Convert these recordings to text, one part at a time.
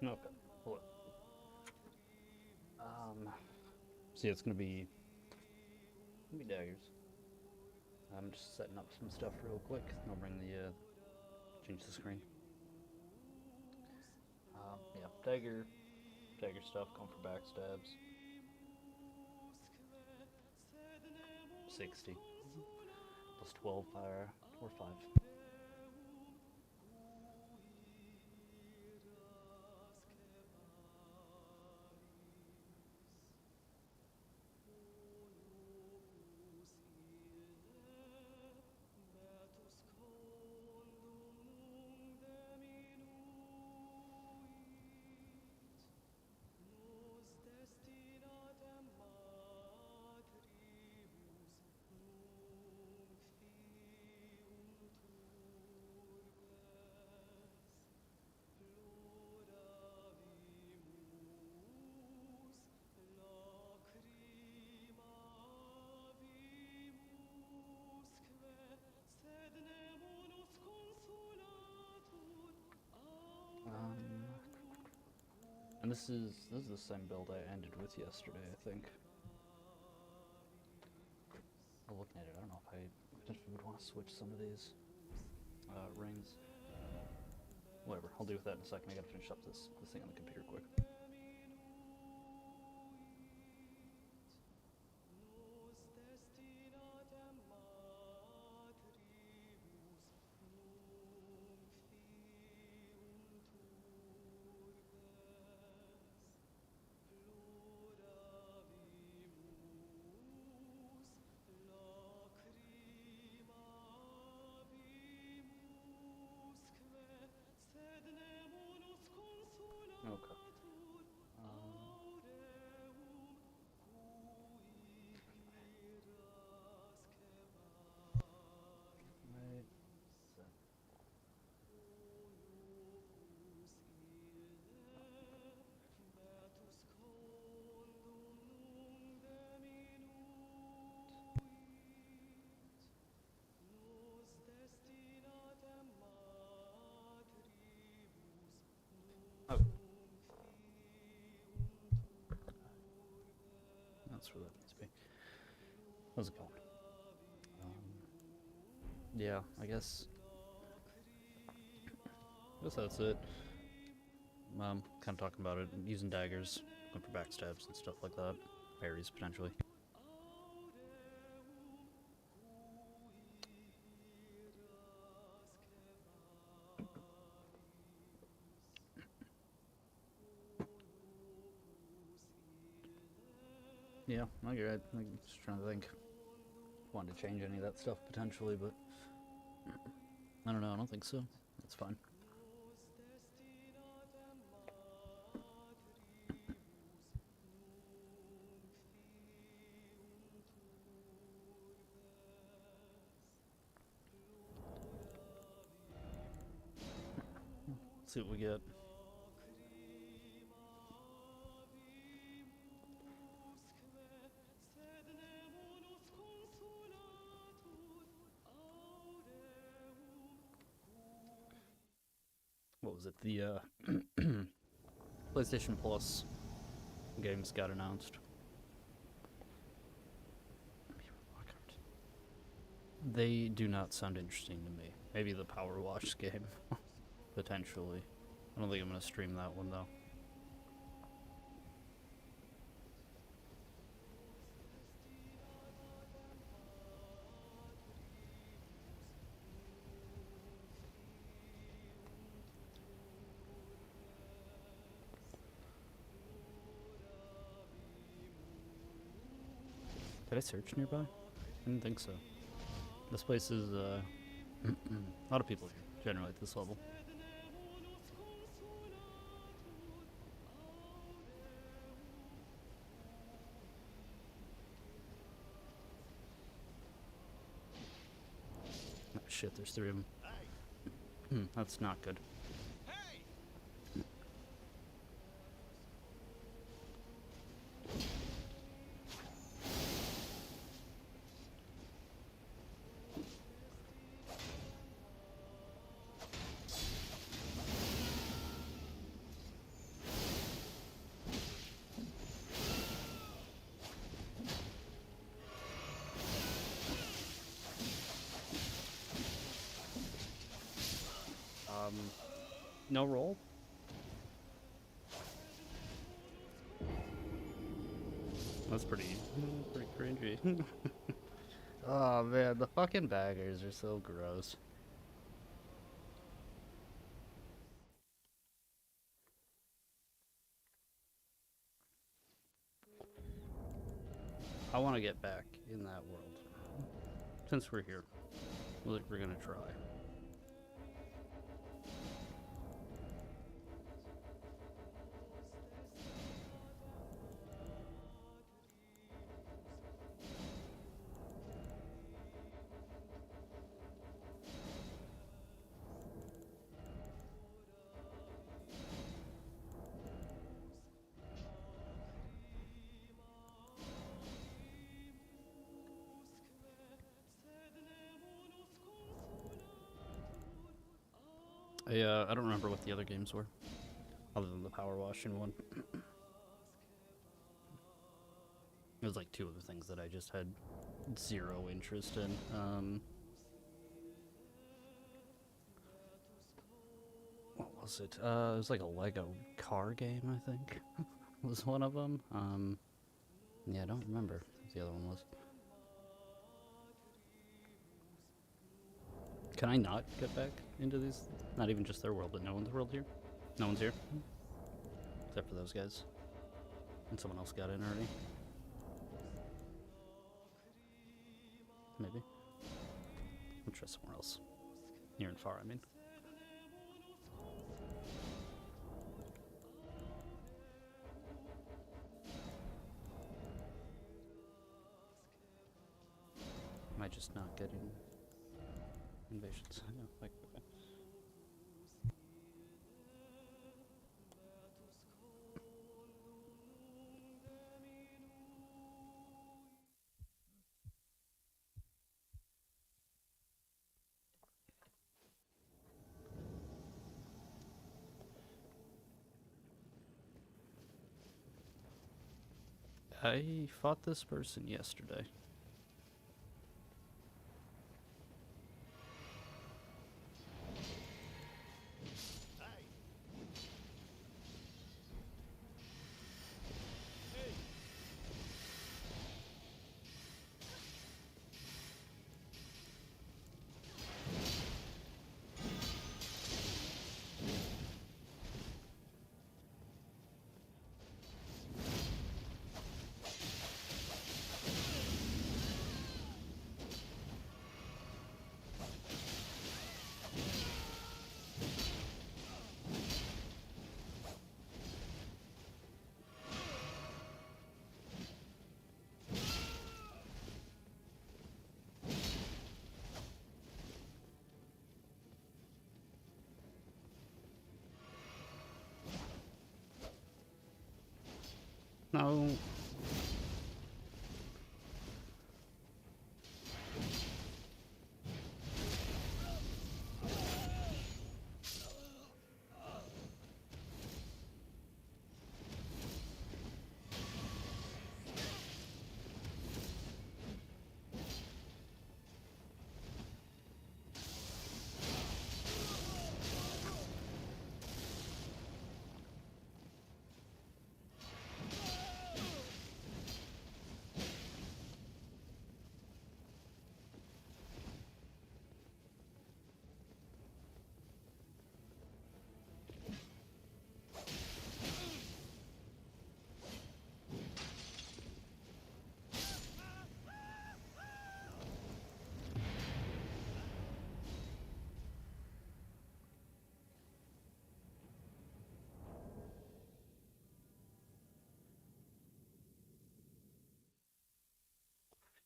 Okay. Hold see, it's gonna be daggers. I'm just setting up some stuff real quick, and I'll bring the change the screen. Yeah, dagger stuff going for backstabs. 60 plus 12 fire or 5. And this is the same build I ended with yesterday, I think. Looking at it, I don't know if I potentially would want to switch some of these rings. Whatever, I'll deal with that in a second. I gotta finish up this thing on the computer quick. Okay. Right. So. Okay. That's where that needs to be. How's it going? Yeah, I guess that's it. Kind of talking about it, using daggers, going for backstabs and stuff like that. Parries, potentially. Yeah, no, you're right. I'm just trying to think. Wanted to change any of that stuff, potentially, but I don't know, I don't think so. That's fine. Let's see what we get. What was it? The PlayStation Plus games got announced. They do not sound interesting to me. Maybe the Power Wash game, potentially. I don't think I'm gonna stream that one though. Did I search nearby? I didn't think so. This place is a lot of people here, generally at this level. Oh, shit, there's 3 of them. That's not good. No roll? That's pretty cringy. Oh man, the fucking daggers are so gross. I want to get back in that world. Since we're here, we're gonna try. I don't remember what the other games were, other than the power washing one. It was like two other things that I just had zero interest in. What was it? It was like a Lego car game, I think, was one of them. Yeah, I don't remember what the other one was. Can I not get back into these? Not even just their world, but no one's world here? No one's here? Except for those guys. And someone else got in already. Maybe. We'll try somewhere else. Near and far, I mean. Am I just not getting invasions? I know, like, okay. I fought this person yesterday. No.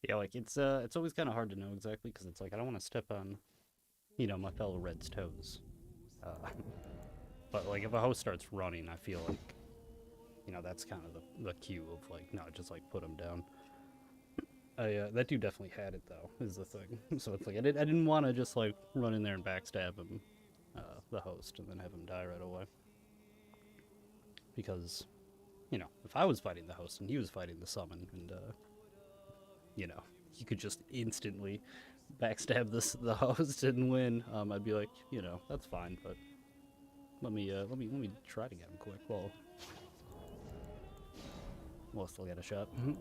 Yeah, like it's always kind of hard to know exactly because it's like I don't want to step on, my fellow Red's toes. Uh, but like if a host starts running, I feel like, that's kind of the cue of like no, just like put him down. That dude definitely had it though, is the thing. So it's like I didn't want to just like run in there and backstab him, the host, and then have him die right away. Because, if I was fighting the host and he was fighting the summon, and he could just instantly backstab the host and win, I'd be like, that's fine. But Let me try to get him quick. Well, we'll still get a shot. And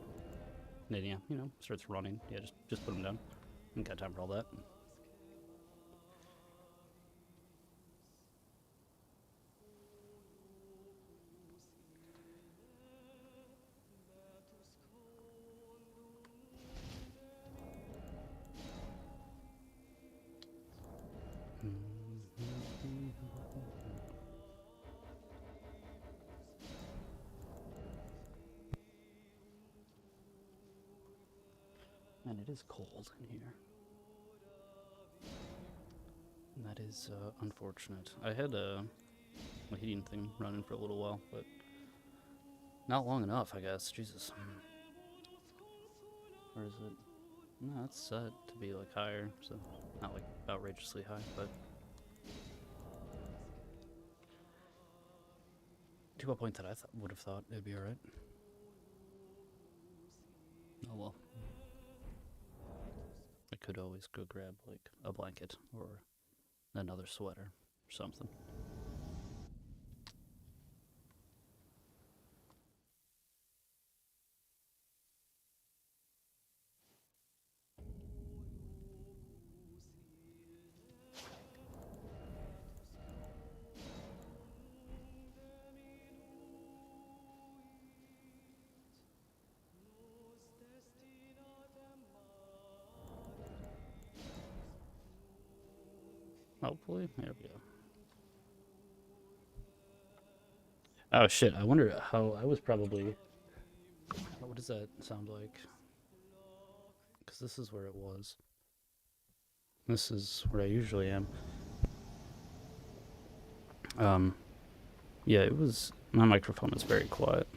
then, yeah, you know, starts running. Yeah, just put him down. Ain't got time for all that. And it is cold in here. And that is unfortunate. I had my heating thing running for a little while, but not long enough, I guess. Jesus. Or is it? No, it's set to be like higher, so not like outrageously high, but to a point that I would have thought it'd be alright. Oh well. I could always go grab like a blanket or another sweater or something. Hopefully, there we go. Oh shit! I wonder how I was probably. What does that sound like? Because this is where it was. This is where I usually am. Yeah, it was. My microphone is very quiet.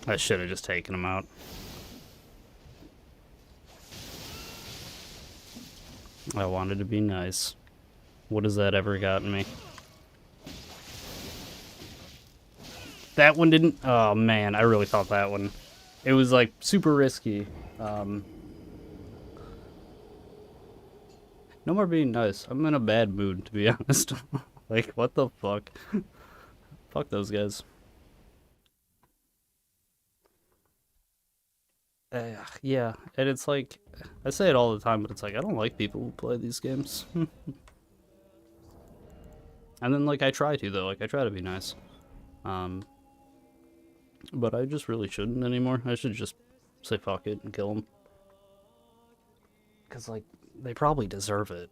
I should have just taken him out. I wanted to be nice. What has that ever gotten me? That one didn't. Oh man, I really thought that one. It was like super risky. No more being nice. I'm in a bad mood, to be honest. Like, what the fuck? Fuck those guys. Yeah, and it's like, I say it all the time, but it's like, I don't like people who play these games. And then, like, I try to, though. Like, I try to be nice. But I just really shouldn't anymore. I should just say fuck it and kill them. Because, like, they probably deserve it.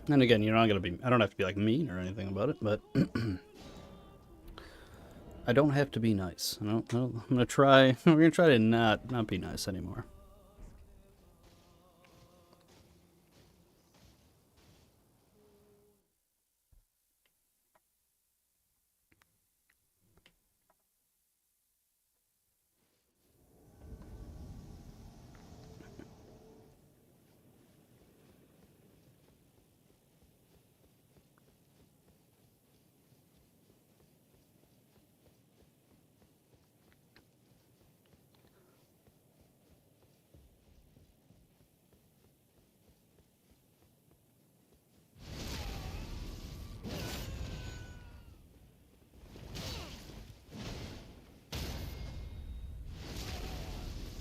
And again, you're not gonna be. I don't have to be like mean or anything about it, but I don't have to be nice. I'm gonna try. We're gonna try to not be nice anymore.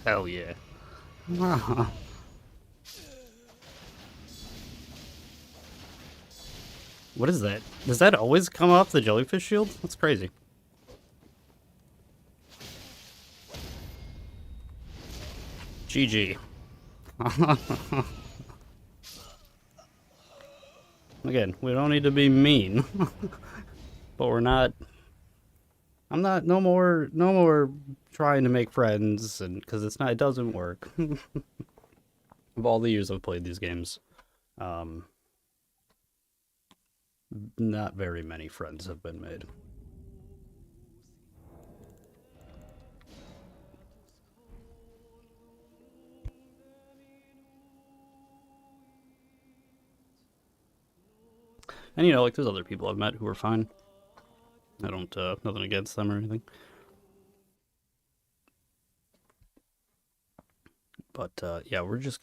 Hell yeah. What is that? Does that always come off the jellyfish shield? That's crazy. GG. Again, we don't need to be mean. But we're not. I'm not. No more trying to make friends, and because it doesn't work. Of all the years I've played these games, not very many friends have been made. And you know, like there's other people I've met who are fine. I don't nothing against them or anything. But yeah, just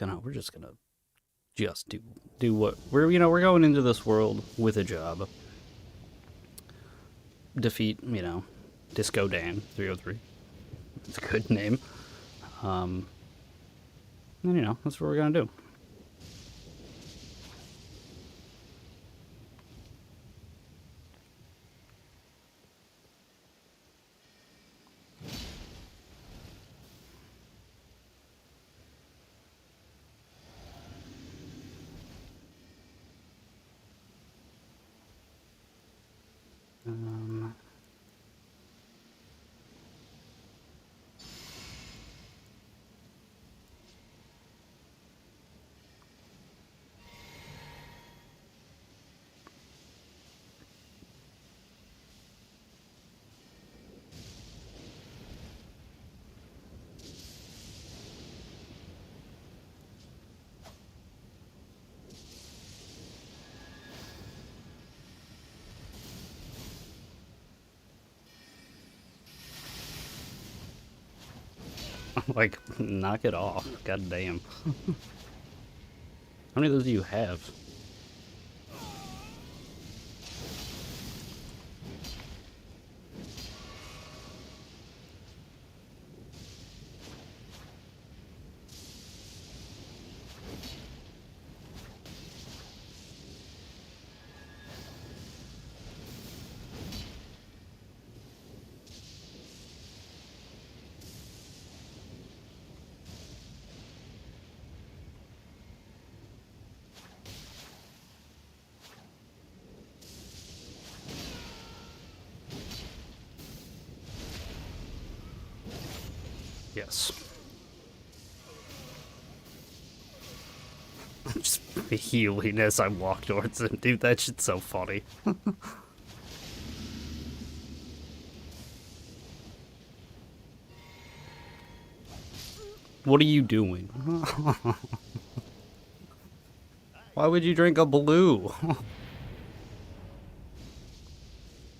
do what we're going into this world with a job. Defeat, Disco Dan 303. It's a good name. And that's what we're gonna do. Um, like, knock it off. God damn. How many of those do you have? Yes. Just healing as I walk towards him. Dude, that shit's so funny. What are you doing? Why would you drink a blue?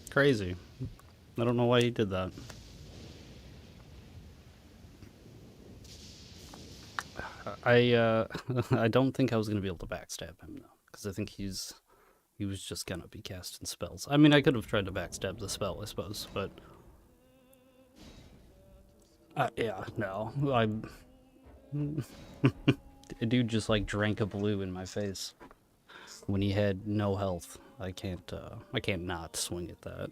Crazy. I don't know why he did that. I I don't think I was gonna be able to backstab him though, because I think he was just gonna be casting spells. I mean, I could have tried to backstab the spell, I suppose, but yeah, no, a dude just like drank a blue in my face when he had no health. I can't not swing at that.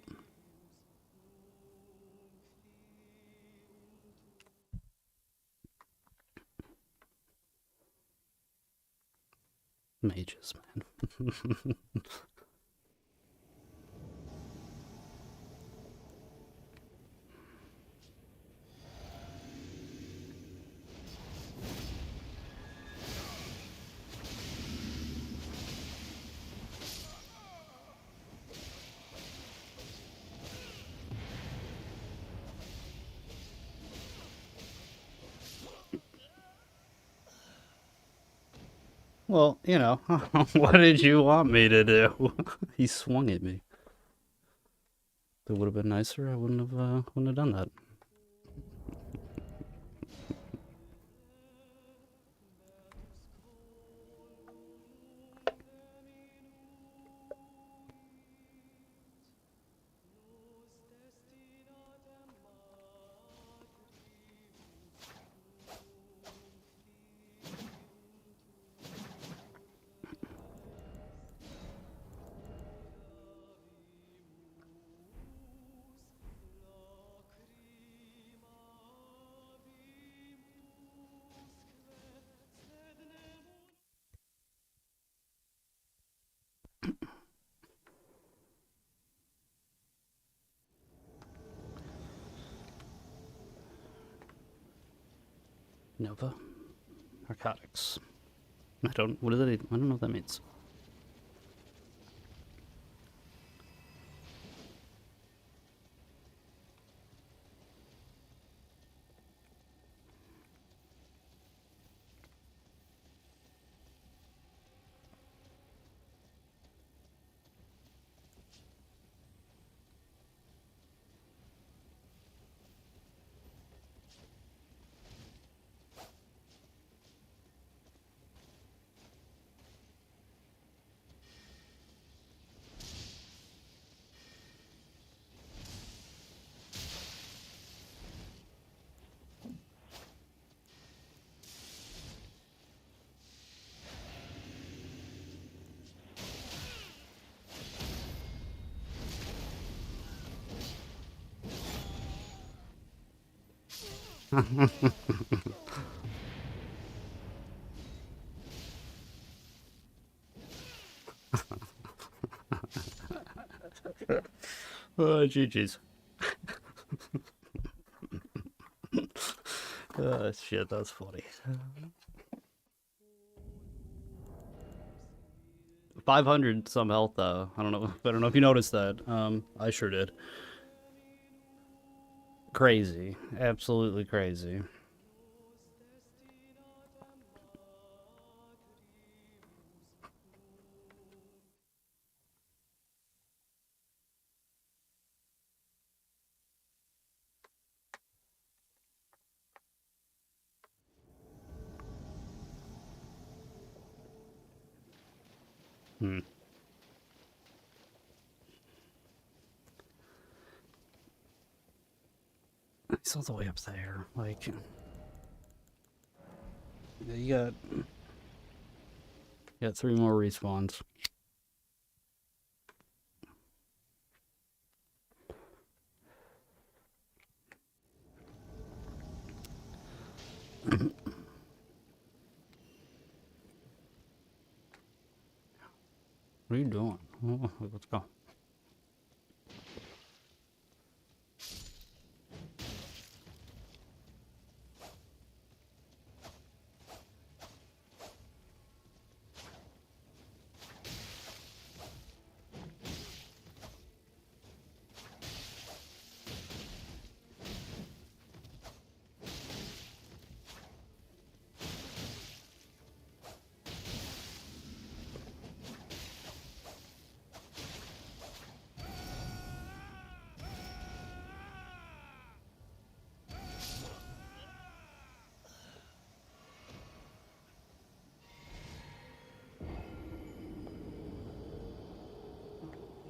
Mages, man. Well, what did you want me to do? He swung at me. If it would have been nicer, I wouldn't have done that. Nova narcotics. I don't. What is it? I don't know what that means. Oh, GG's. Shit, that's funny. 500 some health though. I don't know. I don't know if you noticed that. I sure did. Crazy. Absolutely crazy. Hmm. He's all the way up there. Like, you got 3 more respawns. What are you doing? Oh, let's go.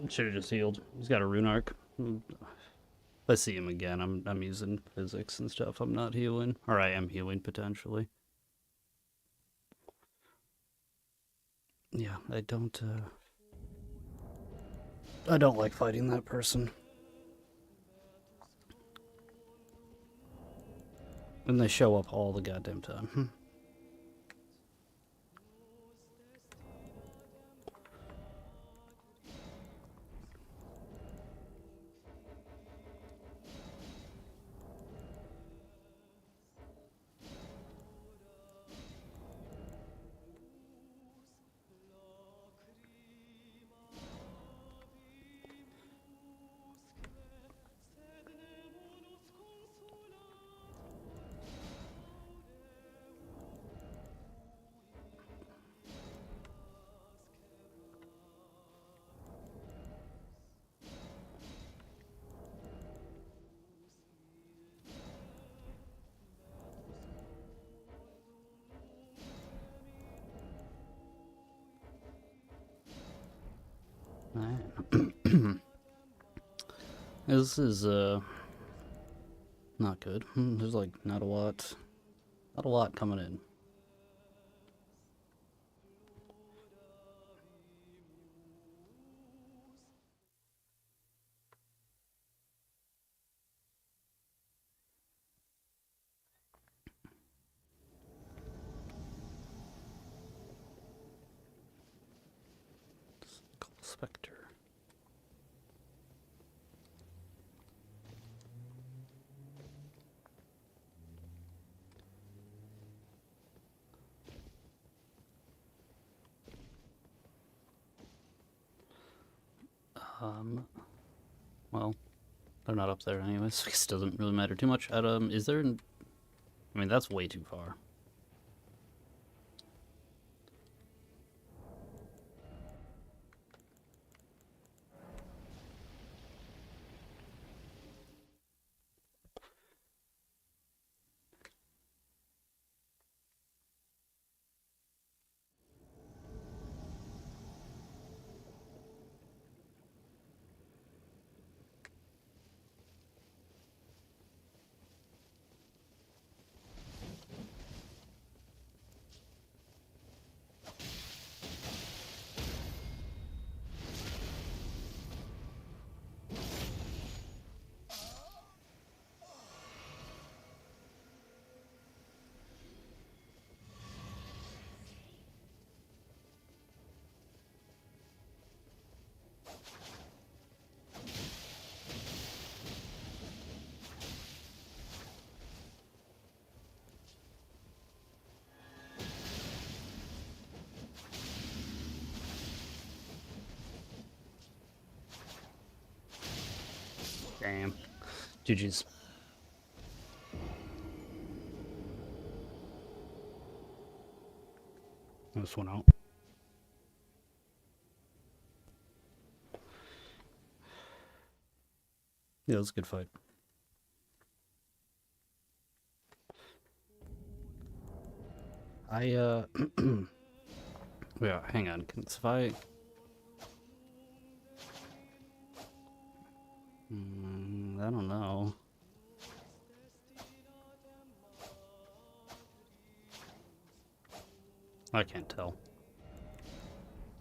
Should have just healed. He's got a rune arc. If I see him again, I'm using physics and stuff. I'm not healing, or I am healing potentially. Yeah, I don't like fighting that person. And they show up all the goddamn time. This is not good. There's like not a lot coming in. Spectre. Well, they're not up there anyways. I guess it doesn't really matter too much. Is there? I mean, that's way too far. Damn. GG's. This one out. Yeah, it was a good fight. Yeah, hang on. If I... I don't know. I can't tell.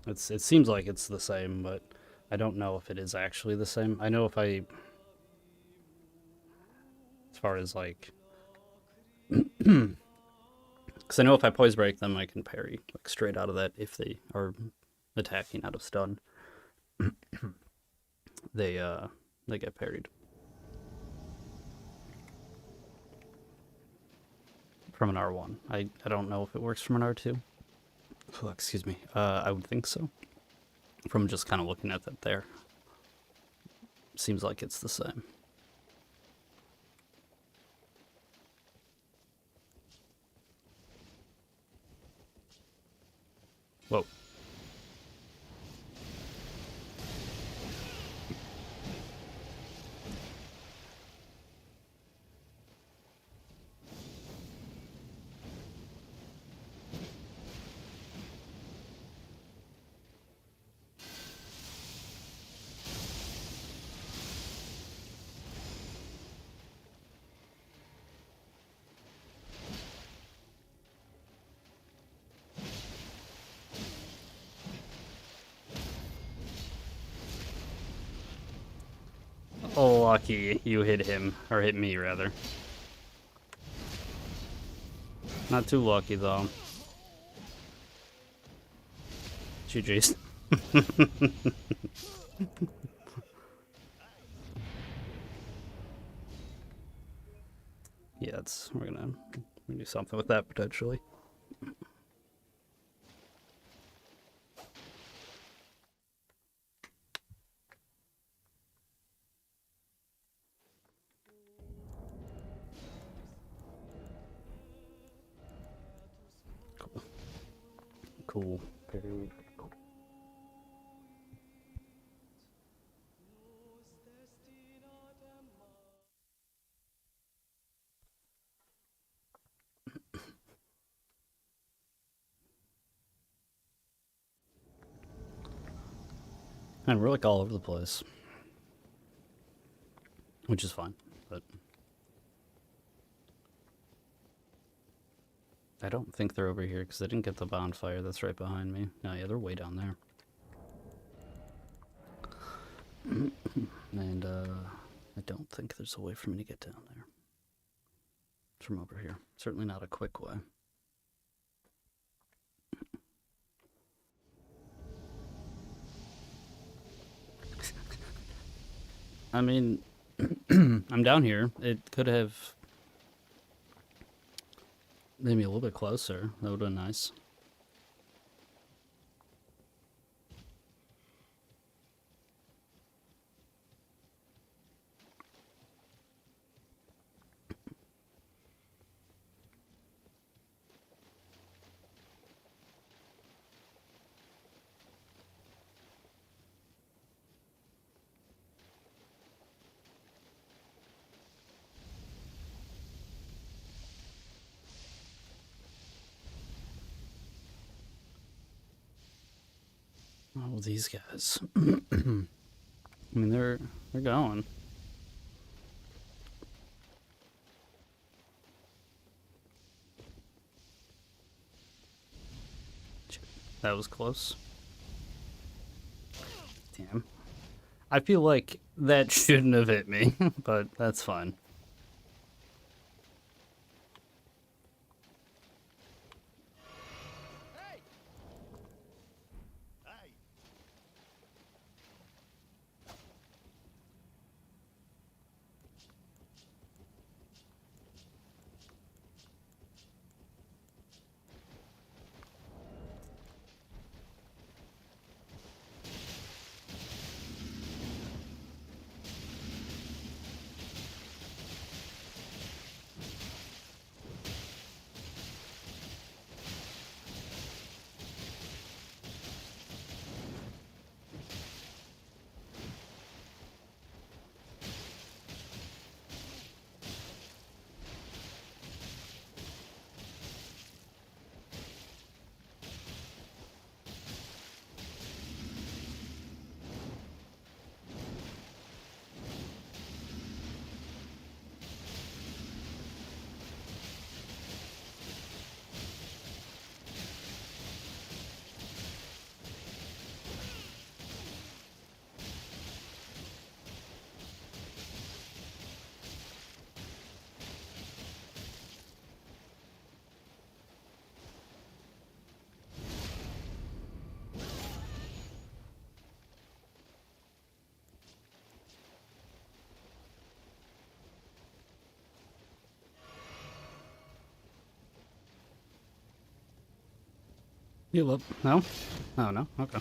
It seems like it's the same, but I don't know if it is actually the same. I know if I... As far as, like... Because I know if I poise break them, I can parry like straight out of that if they are attacking out of stun. They get parried. From an R1. I don't know if it works from an R2. Oh, excuse me. I would think so. From just kind of looking at that there. Seems like it's the same. Whoa. Oh, lucky you hit him. Or hit me, rather. Not too lucky, though. GG's. Yeah, we're gonna do something with that, potentially. Cool. Very cool. And we're like all over the place. Which is fine, but... I don't think they're over here because I didn't get the bonfire that's right behind me. No, yeah, they're way down there. And I don't think there's a way for me to get down there. From over here. Certainly not a quick way. I mean, I'm down here. It could have made me a little bit closer. That would have been nice. Oh, these guys. I mean, they're going. That was close. Damn. I feel like that shouldn't have hit me, but that's fine. Heal up. No? Oh, no? Okay.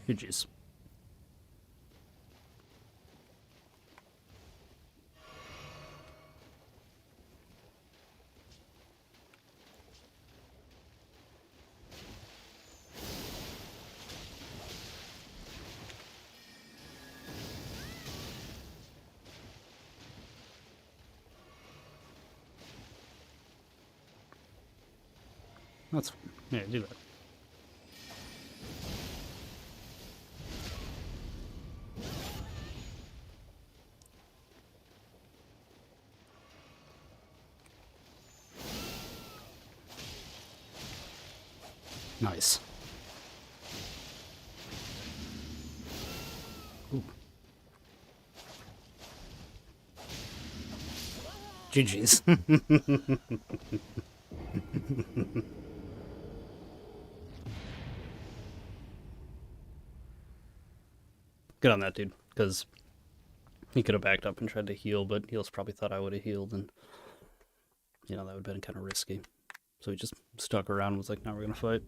GG's. That's... yeah, do that. Nice. Ooh. GG's. Good on that dude, because he could have backed up and tried to heal, but heals probably thought I would have healed, and you know that would have been kind of risky. So he just stuck around and was like, "Now we're gonna fight."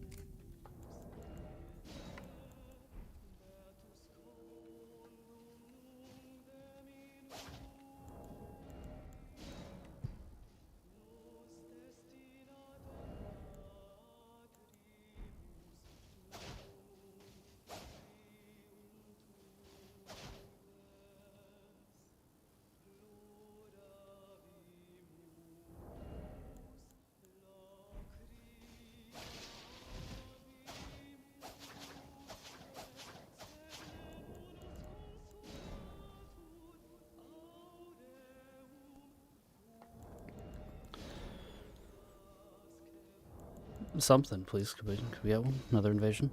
Something, please. Could we get one? Another invasion?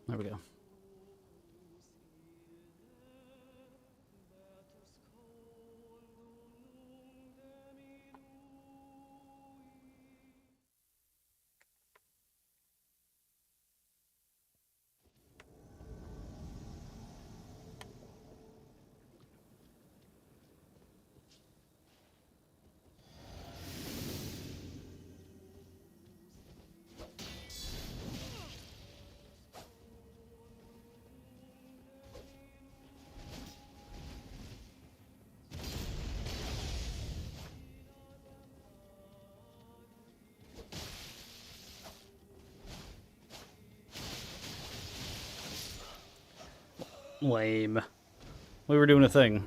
There we go. Lame. We were doing a thing.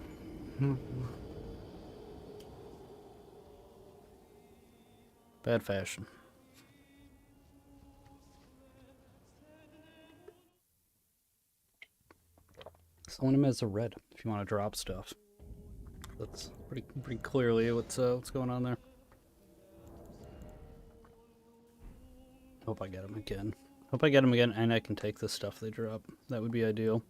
Bad fashion. Someone him as a red if you want to drop stuff. That's pretty clearly what's going on there. Hope I get him again. Hope I get him again and I can take the stuff they drop. That would be ideal.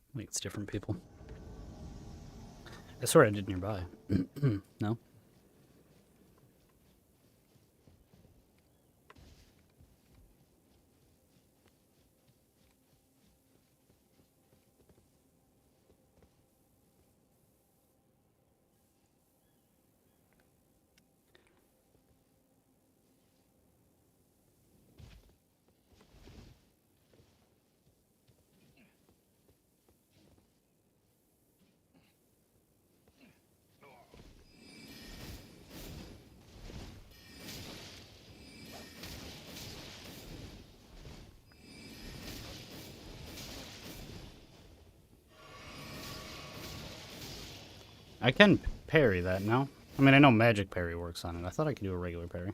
I think it's different people. I swear I did nearby. No? I can parry that now. I mean, I know magic parry works on it. I thought I could do a regular parry.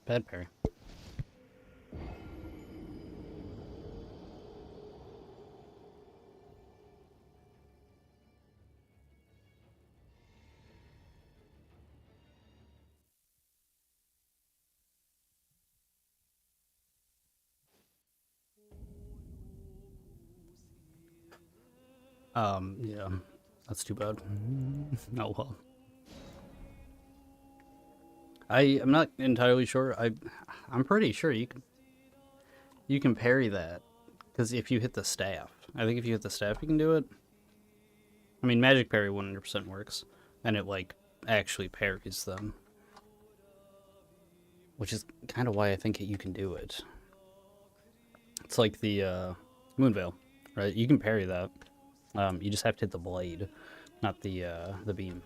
Bad parry. Yeah, that's too bad. Oh well. I'm not entirely sure. I'm pretty sure you can parry that because if you hit the staff, I think if you hit the staff, you can do it. I mean, magic parry 100% works, and it like actually parries them, which is kind of why I think you can do it. It's like the Moonveil, right? You can parry that. You just have to hit the blade, not the beam.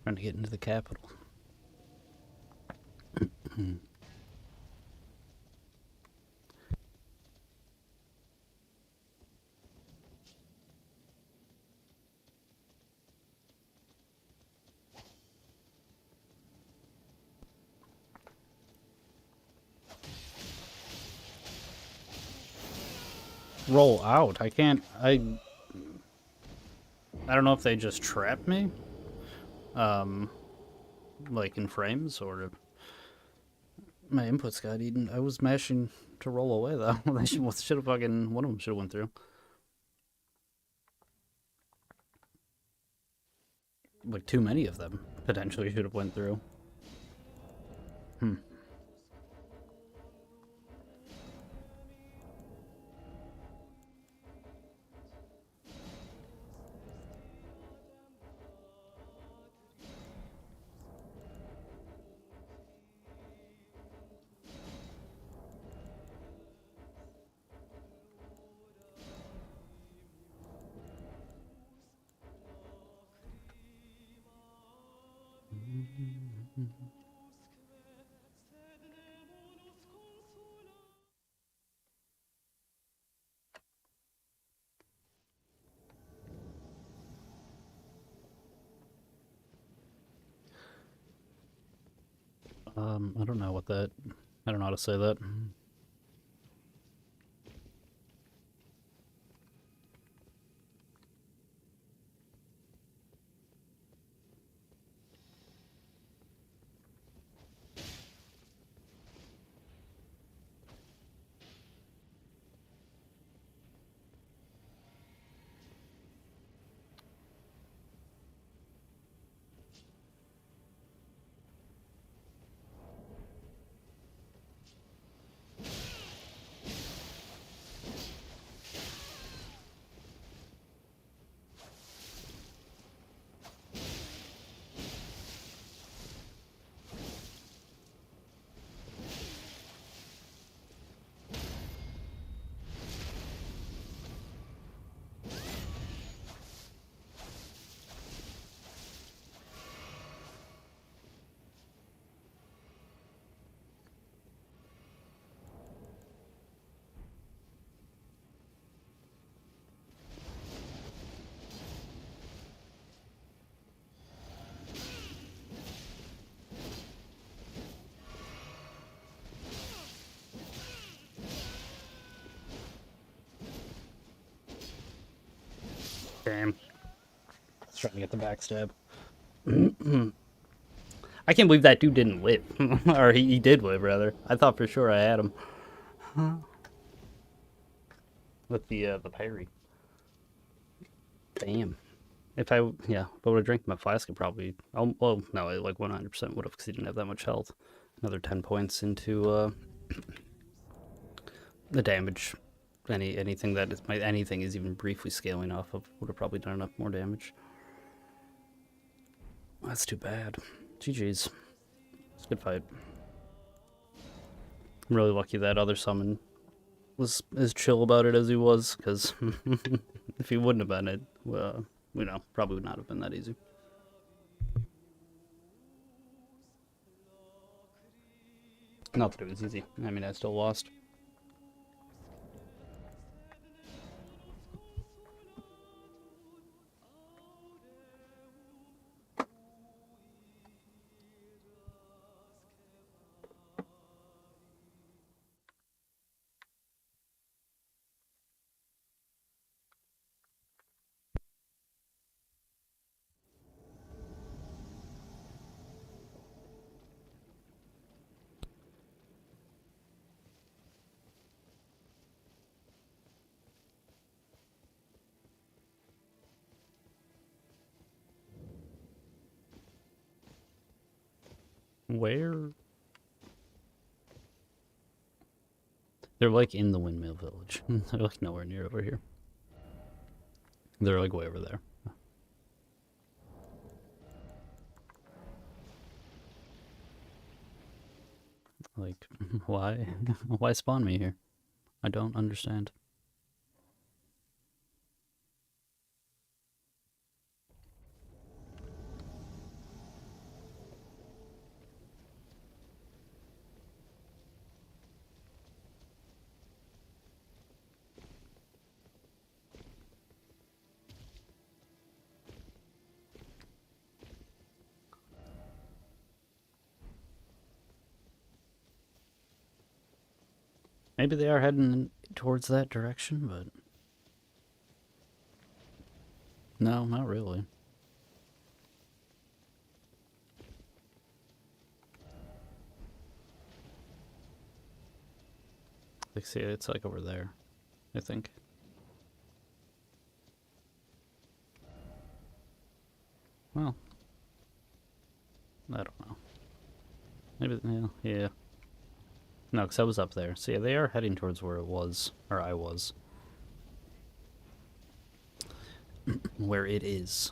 Trying to get into the capital. Roll out. I can't. I don't know if they just trapped me, like in frames, or if my inputs got eaten. I was mashing to roll away though. They should have fucking one of them should have went through. Like too many of them potentially should have went through. Hmm. I don't know what that. I don't know how to say that. Damn. I was trying to get the backstab. I can't believe that dude didn't live. Or he did live, rather. I thought for sure I had him. With the parry. Damn. If I would have drank my flask, it probably. Oh, well, no, it like 100% would have because he didn't have that much health. Another 10 points into the damage. anything that is anything is even briefly scaling off of would have probably done enough more damage. That's too bad. GG's. It's a good fight. I'm really lucky that other summon was as chill about it as he was, because if he wouldn't have been, it, probably would not have been that easy. Not that it was easy. I mean, I still lost. Where? They're like in the windmill village. They're like nowhere near over here. They're like way over there. Like, why? Why spawn me here? I don't understand. Maybe they are heading towards that direction, but no, not really. Like, see, it's like over there, I think. Well, I don't know. Maybe, yeah. No, because I was up there. So yeah, they are heading towards where it was, or I was. Where it is.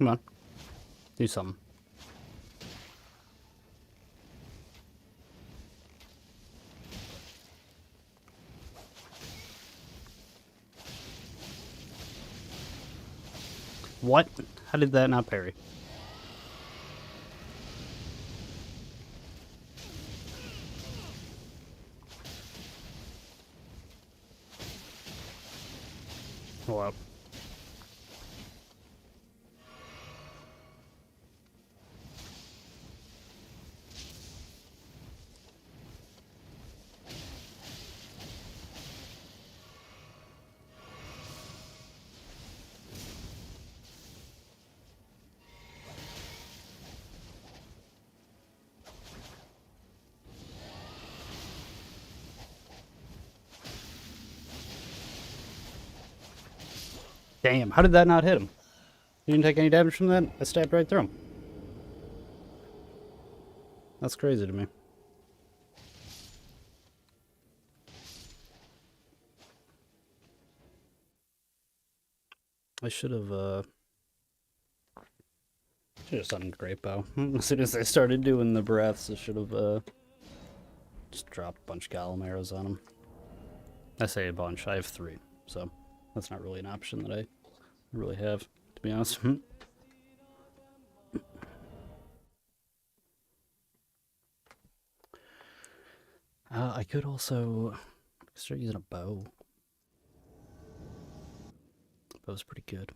Come on. Do something. What? How did that not parry? Hello. Damn, how did that not hit him? He didn't take any damage from that? I stabbed right through him. That's crazy to me. I should have done Great Bow. As soon as I started doing the breaths, I should have just dropped a bunch of Golem arrows on him. I say a bunch, I have 3, so that's not really an option that I really have, to be honest. I could also start using a bow. Bow's pretty good.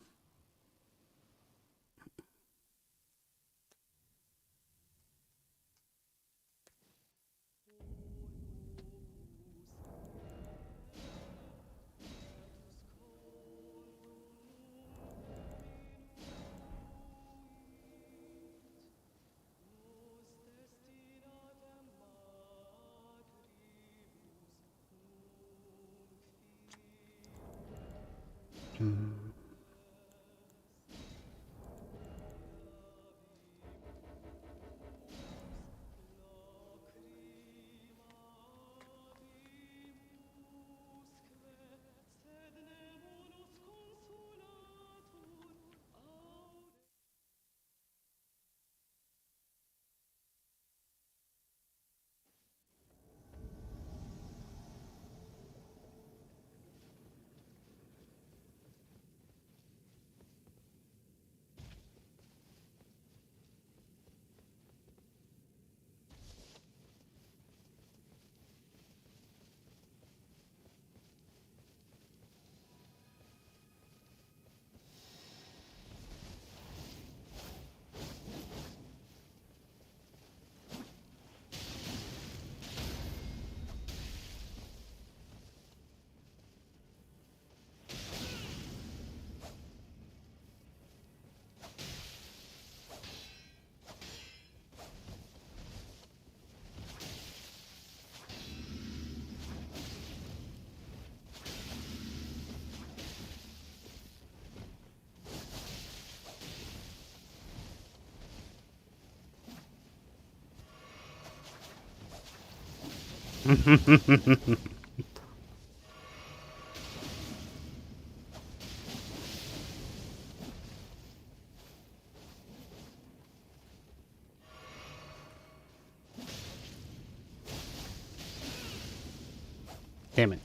Damn it.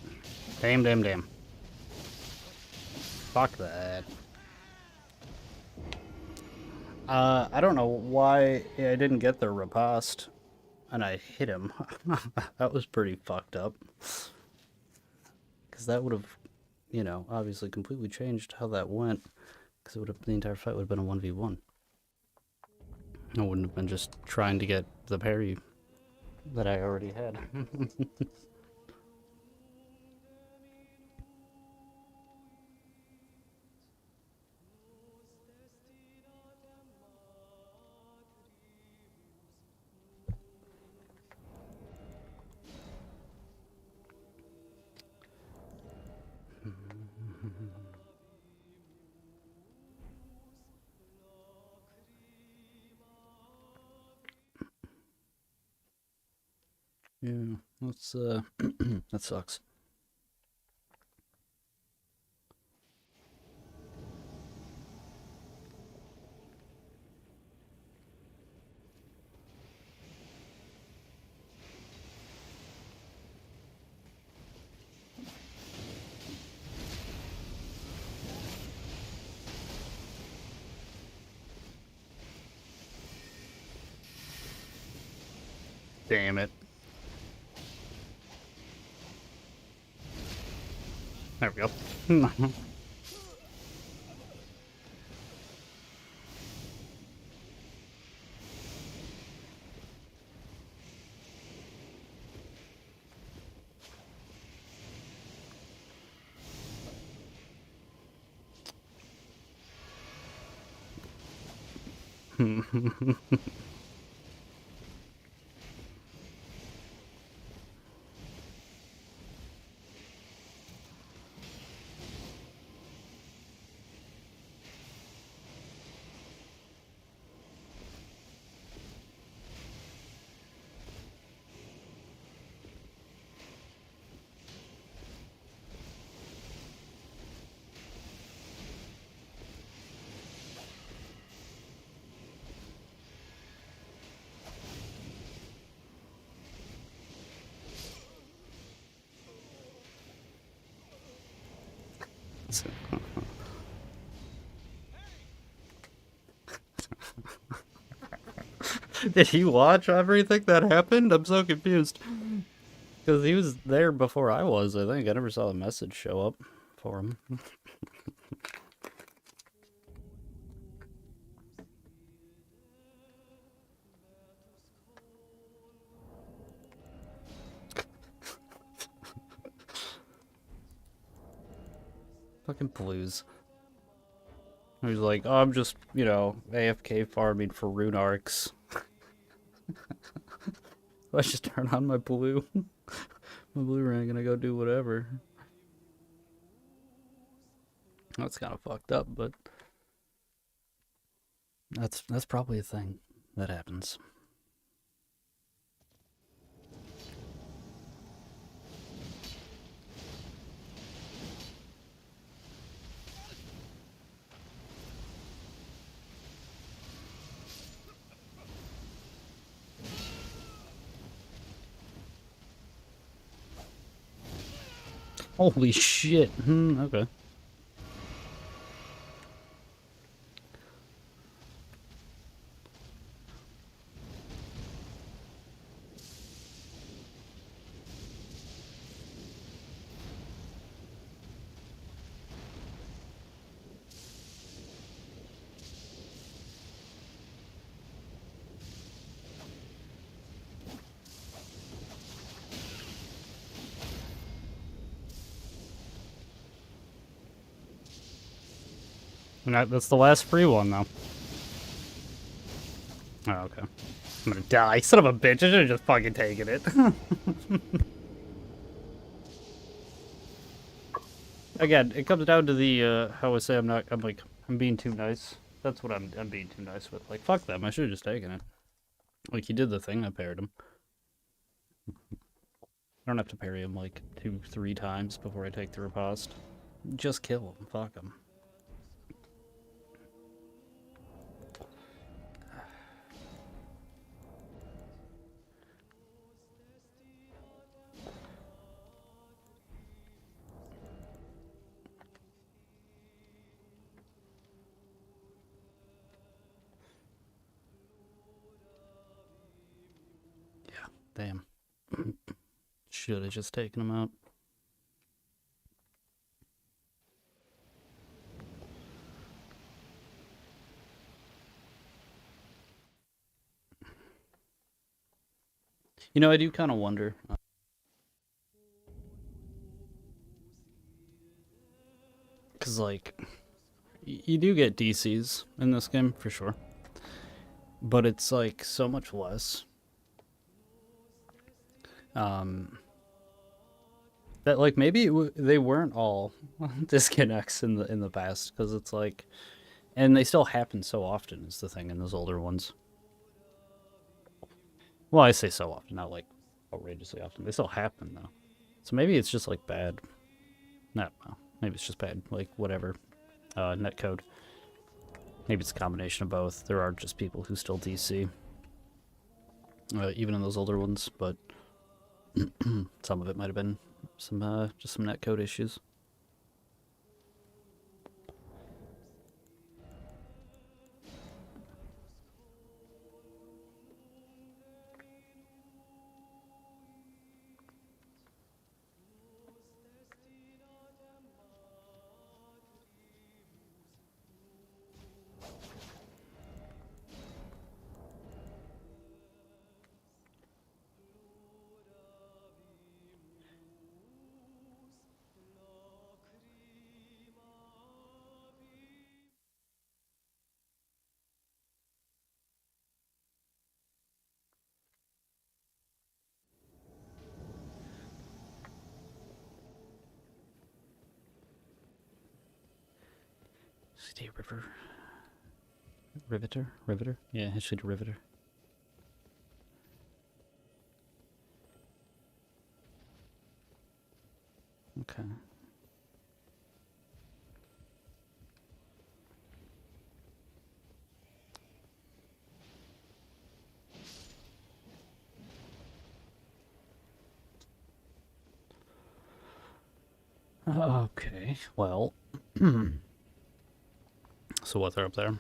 Damn. Fuck that. I don't know why I didn't get the riposte and I hit him. That was pretty fucked up. Because that would have, obviously completely changed how that went. Because the entire fight would have been a 1v1. I wouldn't have been just trying to get the parry that I already had. Yeah, that's that sucks. Damn it. There we go. Did he watch everything that happened? I'm so confused. Because he was there before I was, I think. I never saw the message show up for him. Fucking blues. He was like, oh, I'm just, you know, AFK farming for rune arcs. I just turn on my blue. My blue ring and I go do whatever. That's kind of fucked up, but that's probably a thing that happens. Holy shit. Okay. And that's the last free one, though. Oh, okay. I'm gonna die. Son of a bitch. I should have just fucking taken it. Again, it comes down to the, how I say I'm being too nice. That's what I'm being too nice with. Like, fuck them. I should have just taken it. Like, he did the thing. I parried him. I don't have to parry him, like, 2-3 times before I take the riposte. Just kill him. Fuck him. Damn. Should have just taken him out. You know, I do kind of wonder. Because, like, you do get DCs in this game, for sure. But it's, like, so much less. That, like, maybe they weren't all disconnects in the past. Because it's, like... And they still happen so often, is the thing, in those older ones. Well, I say so often, not, like, outrageously often. They still happen, though. So maybe it's just, like, bad. No, maybe it's just bad. Like, whatever. Netcode. Maybe it's a combination of both. There are just people who still DC. Even in those older ones, but some of it might have been some just some netcode issues. CD River. Riveter? Yeah, history to Riveter. Okay. Okay, well, So what, they're up there?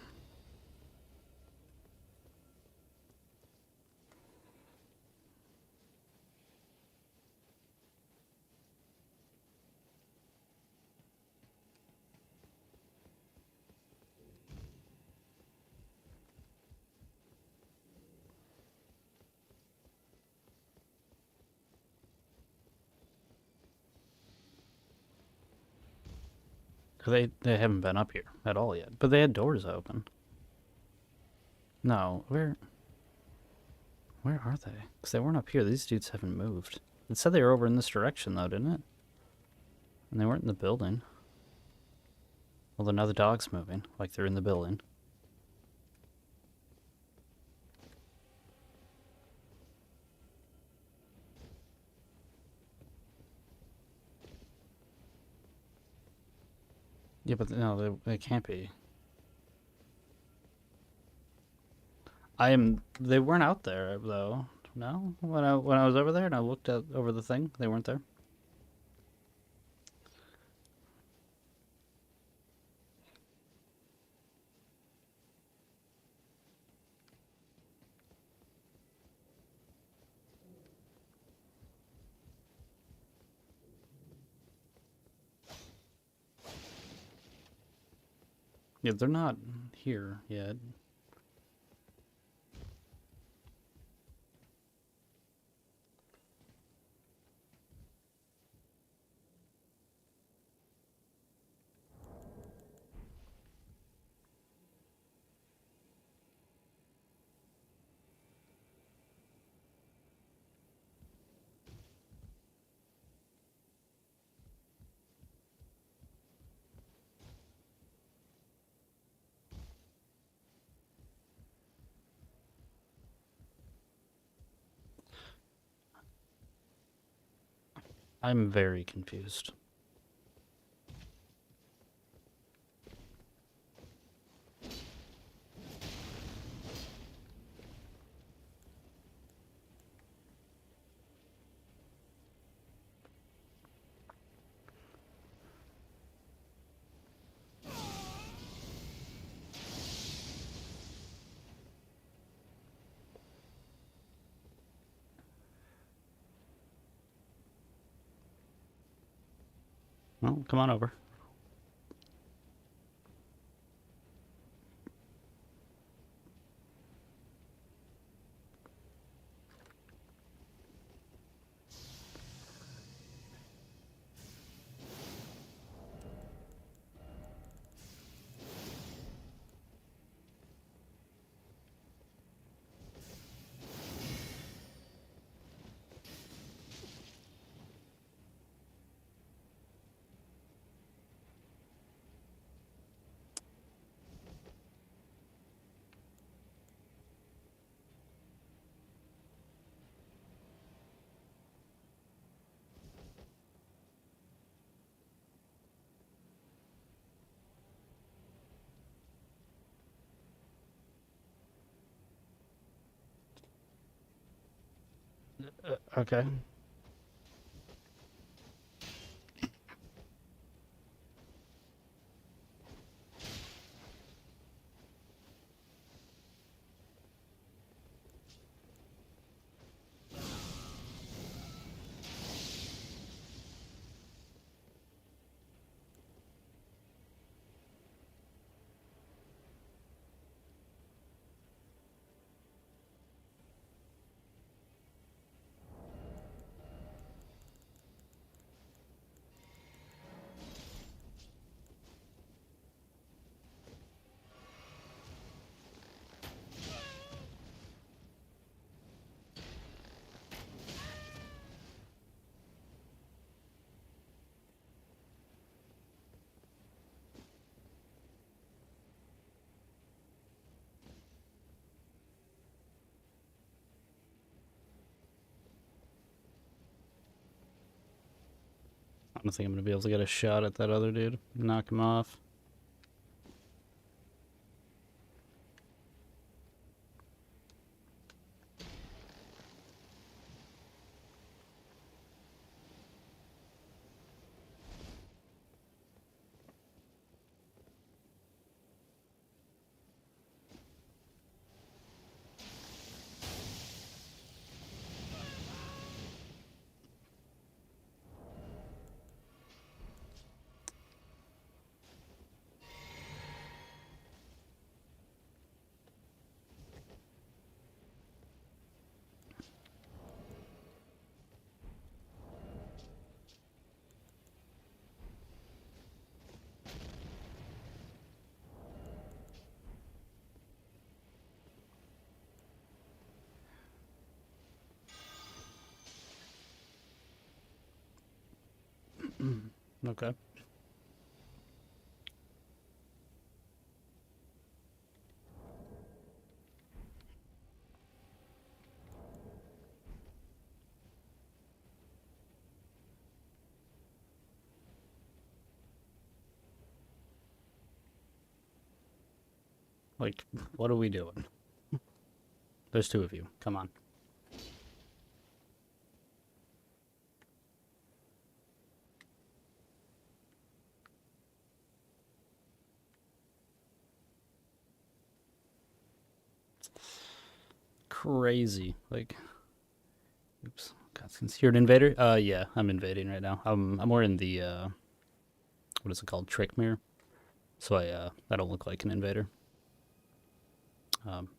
They haven't been up here at all yet, but they had doors open. No, where are they? Because they weren't up here. These dudes haven't moved. It said they were over in this direction, though, didn't it? And they weren't in the building. Well, then now the dog's moving, like they're in the building. Yeah, but no, they can't be. They weren't out there, though. No? When I was over there and I looked over the thing, they weren't there. Yeah, they're not here yet. I'm very confused. Well, come on over. Okay. I don't think I'm going to be able to get a shot at that other dude. Knock him off. Okay. Like, what are we doing? There's two of you. Come on. Crazy. Like, oops. God, you're an invader? Yeah, I'm invading right now. I'm more in the, what is it called? Trick mirror. So I don't look like an invader.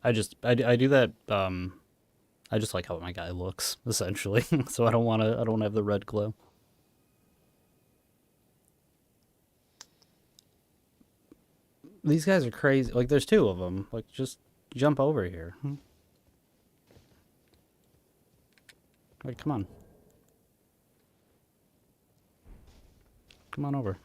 I do that, I just like how my guy looks, essentially. So I don't wanna have the red glow. These guys are crazy. Like, there's two of them. Like, just jump over here. Like, come on. Come on over.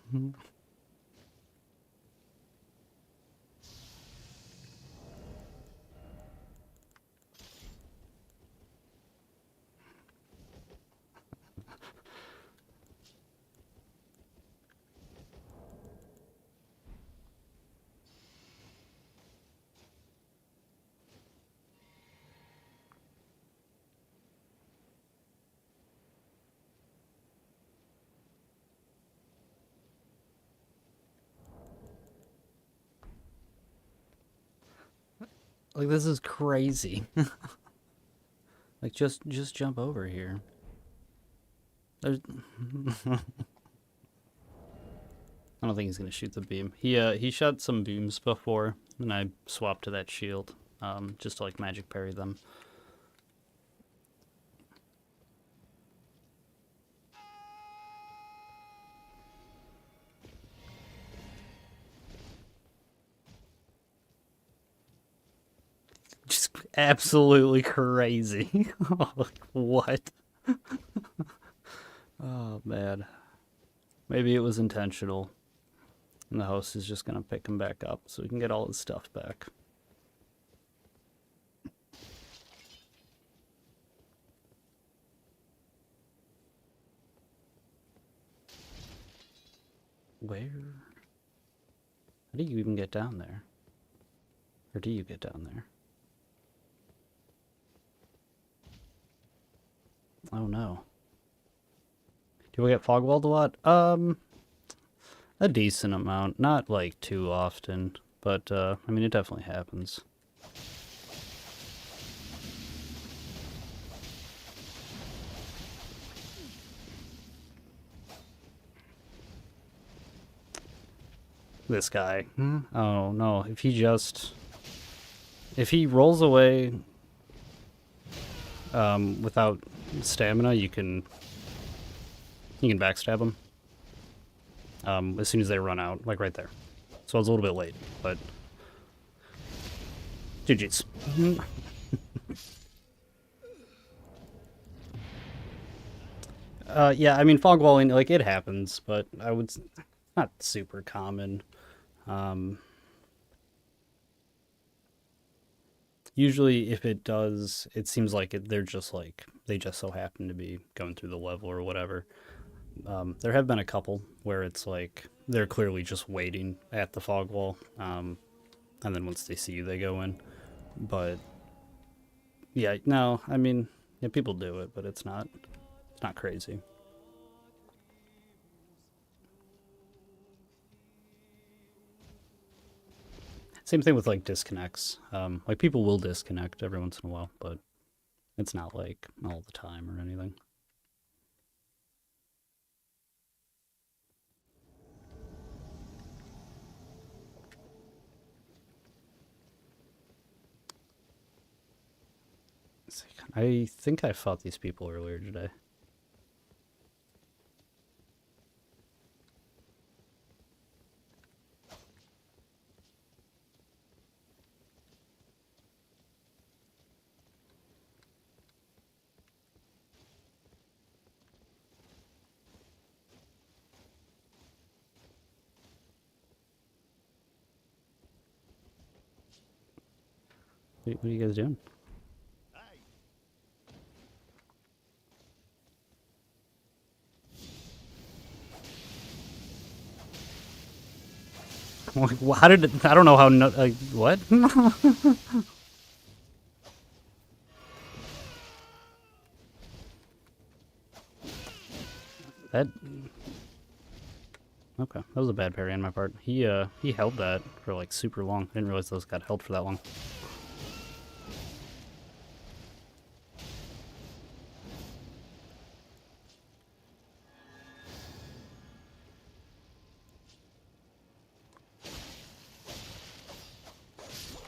Like, this is crazy. Like, just jump over here. There's I don't think he's gonna shoot the beam. He shot some beams before, and I swapped to that shield, just to like magic parry them. Just absolutely crazy. Like, what? Oh man. Maybe it was intentional, and the host is just gonna pick him back up so he can get all his stuff back. Where? How do you even get down there? Or do you get down there? Oh no. Do we get fogwalled a lot? A decent amount. Not like too often, but I mean it definitely happens. This guy. Oh no, if he rolls away without stamina, you can backstab him. As soon as they run out, like right there. So I was a little bit late, but GG's. Yeah, I mean fog walling, like it happens, but not super common. Um, Usually, if it does, it seems like they're just like they just so happen to be going through the level or whatever. There have been a couple where it's like they're clearly just waiting at the fog wall, and then once they see you, they go in. But yeah, no, I mean, yeah, people do it, but it's not crazy. Same thing with like disconnects. Like people will disconnect every once in a while, but it's not like all the time or anything. I think I fought these people earlier today. What are you guys doing? How did it, I don't know how. No, what? That okay? That was a bad parry on my part. He held that for like super long. I didn't realize those got held for that long.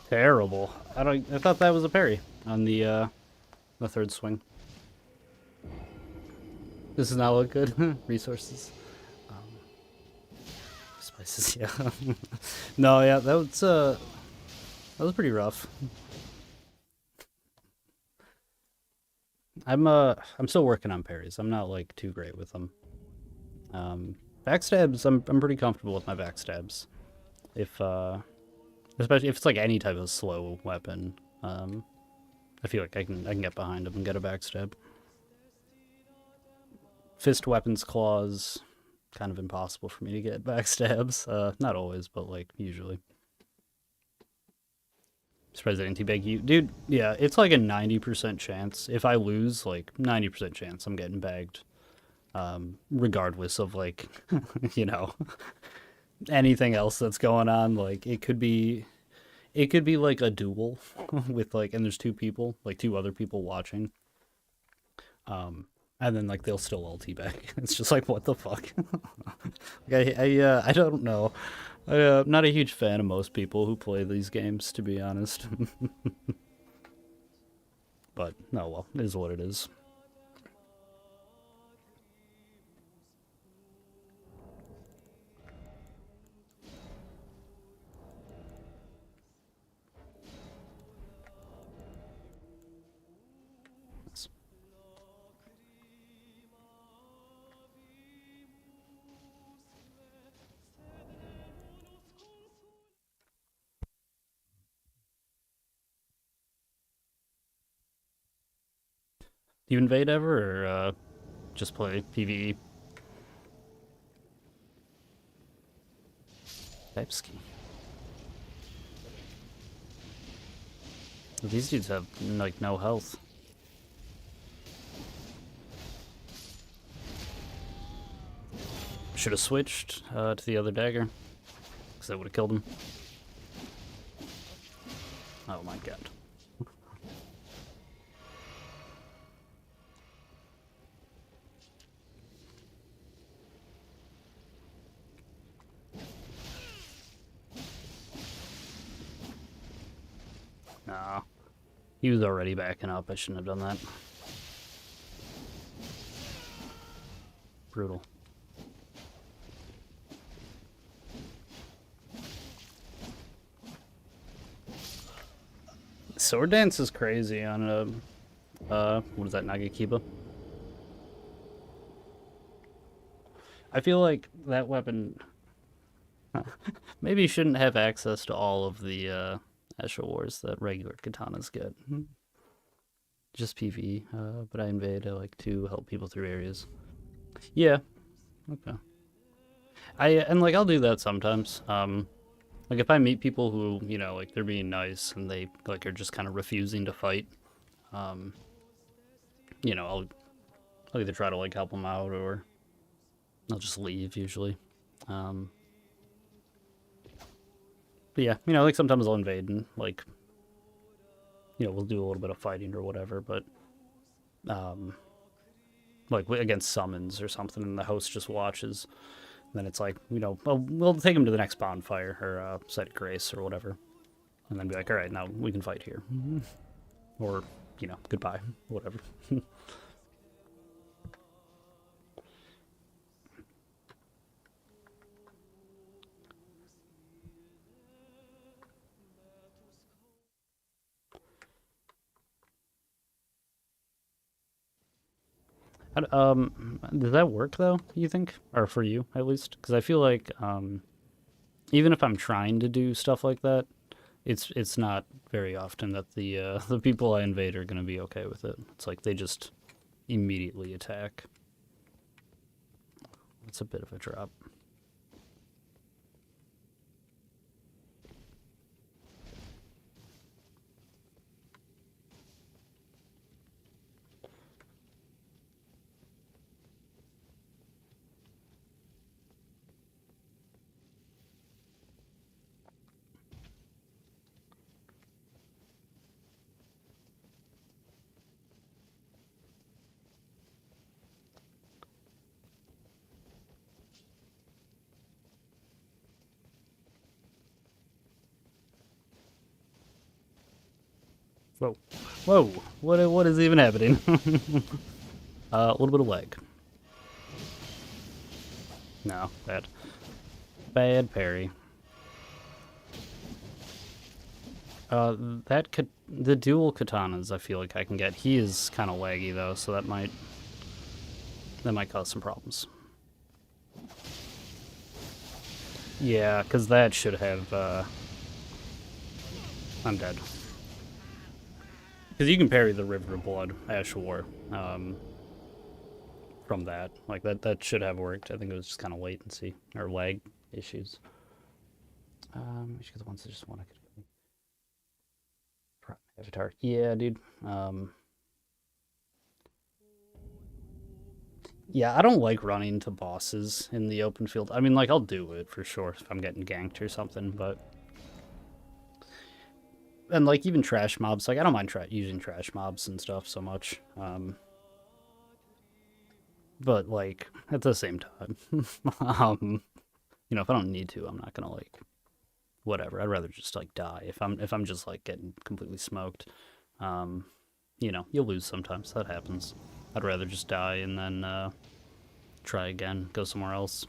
Terrible. I thought that was a parry on the third swing. This does not look good. Resources. Spices, yeah. No, yeah, that was pretty rough. I'm still working on parries. I'm not like too great with them. Backstabs, I'm pretty comfortable with my backstabs. If especially if it's like any type of slow weapon, I feel like I can get behind them and get a backstab. Fist weapons, claws, kind of impossible for me to get backstabs. Not always, but like usually. Surprised I didn't teabag you, dude. Yeah, it's like a 90% chance. If I lose, like 90% chance I'm getting bagged. Regardless of like, you know, anything else that's going on. Like it could be like a duel with like, and there's two people, like two other people watching. And then like they'll still all teabag. It's just like what the fuck. Like, I don't know. I'm not a huge fan of most people who play these games, to be honest. But no, well, it is what it is. Do you invade ever, or just play PvE? Typeski. These dudes have like no health. Should have switched to the other dagger, because that would have killed him. Oh my god. Nah. He was already backing up. I shouldn't have done that. Brutal. Sword dance is crazy on what is that, Nagakiba? I feel like that weapon maybe shouldn't have access to all of the Asha Wars that regular katanas get. Just PvE, but I invade like to help people through areas. Yeah, okay. And like I'll do that sometimes. Like if I meet people who, you know, like they're being nice and they like are just kind of refusing to fight, um, you know, I'll either try to like help them out or I'll just leave usually. Um, but yeah, you know, like sometimes I'll invade and like, you know, we'll do a little bit of fighting or whatever, but um, like against summons or something, and the host just watches. And then it's like, you know, well, we'll take him to the next bonfire or site of grace or whatever, and then be like, all right, now we can fight here, or you know, goodbye, whatever. Does that work though? You think, or for you at least? Because I feel like even if I'm trying to do stuff like that, it's not very often that the people I invade are gonna be okay with it. It's like they just immediately attack. It's a bit of a drop. Whoa, whoa! What is even happening? A little bit of lag. No, bad parry. That could the dual katanas. I feel like I can get. He is kind of laggy though, so that might cause some problems. Yeah, because that should have. I'm dead. Because you can parry the River of Blood, Ash War, from that. Like, that should have worked. I think it was just kind of latency, or lag issues. We should get the ones that just want to Avatar. Yeah, dude. Yeah, I don't like running to bosses in the open field. I mean, like, I'll do it for sure if I'm getting ganked or something, but... And, like, even trash mobs, like, I don't mind using trash mobs and stuff so much. But, like, at the same time, you know, if I don't need to, I'm not gonna, like, whatever. I'd rather just, like, die. If I'm just, like, getting completely smoked, you know, you'll lose sometimes. That happens. I'd rather just die and then, try again, go somewhere else.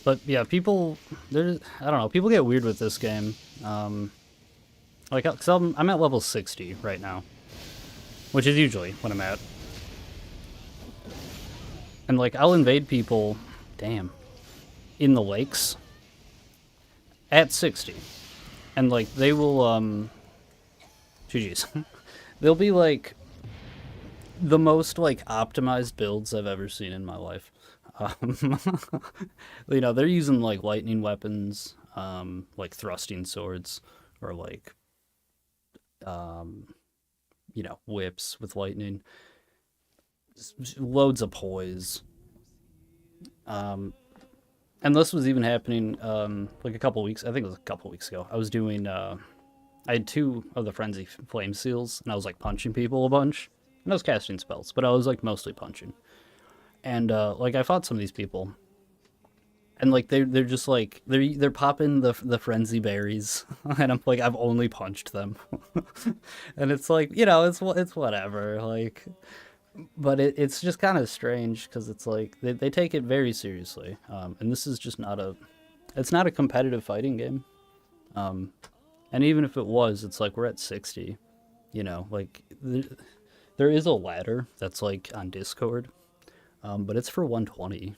But yeah, people, I don't know, people get weird with this game. Like, cause I'm at level 60 right now, which is usually when I'm at. And like, I'll invade people, damn, in the lakes at 60. And like, they will, GG's. They'll be like the most like optimized builds I've ever seen in my life. You know, they're using like lightning weapons, like thrusting swords, or like, you know, whips with lightning, loads of poise. And this was even happening, like a couple weeks. I think it was a couple weeks ago. I was doing, I had 2 of the frenzy flame seals, and I was like punching people a bunch, and I was casting spells, but I was like mostly punching. And like I fought some of these people, and like they're just like they're popping the frenzy berries, and I'm like I've only punched them, and it's like, you know, it's whatever, like, but it's just kind of strange because it's like they take it very seriously, and this is just not it's not a competitive fighting game, and even if it was, it's like we're at 60, you know, like there is a ladder that's like on Discord. But it's for 120.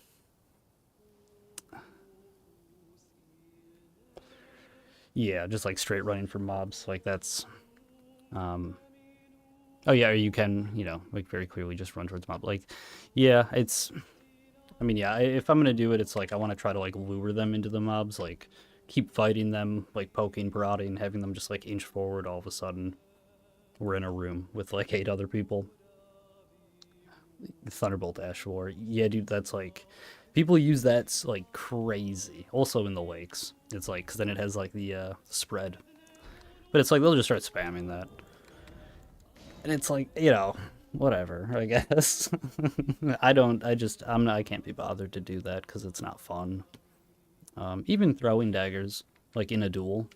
Yeah, just like straight running for mobs. Like that's, oh yeah, or you can, you know, like very clearly just run towards mob. Like, yeah, it's, I mean, yeah, if I'm gonna do it, it's like I want to try to like lure them into the mobs, like keep fighting them, like poking, prodding, having them just like inch forward. All of a sudden, we're in a room with like 8 other people. Thunderbolt Ash War. Yeah, dude, that's like people use that like crazy. Also in the lakes, it's like because then it has like the spread, but it's like they'll just start spamming that, and it's like, you know, whatever. I guess I don't. I'm not. I can't be bothered to do that because it's not fun. Even throwing daggers like in a duel,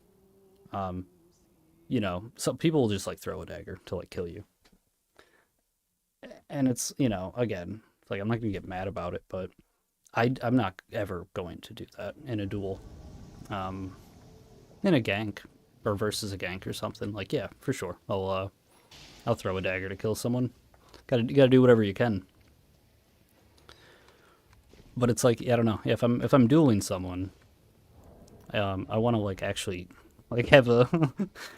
you know, some people will just like throw a dagger to like kill you. And it's, you know, again, like I'm not gonna get mad about it, but I'm not ever going to do that in a duel, in a gank or versus a gank or something. Like, yeah, for sure, I'll throw a dagger to kill someone. You gotta do whatever you can. But it's like, I don't know, if I'm dueling someone, I want to like actually like have a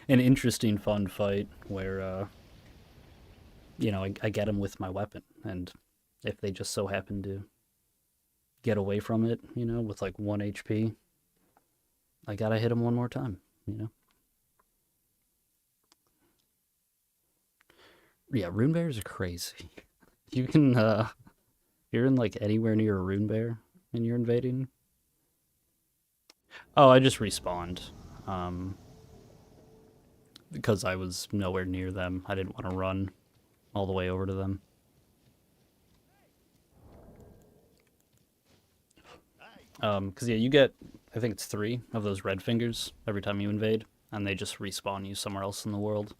an interesting, fun fight where I get them with my weapon, and if they just so happen to get away from it, with like 1 HP, I gotta hit them one more time. Yeah, rune bears are crazy. You can you're in like anywhere near a rune bear and you're invading. Oh, I just respawned. Um, because I was nowhere near them. I didn't want to run all the way over to them. Because yeah, you get, I think it's 3 of those red fingers every time you invade, and they just respawn you somewhere else in the world.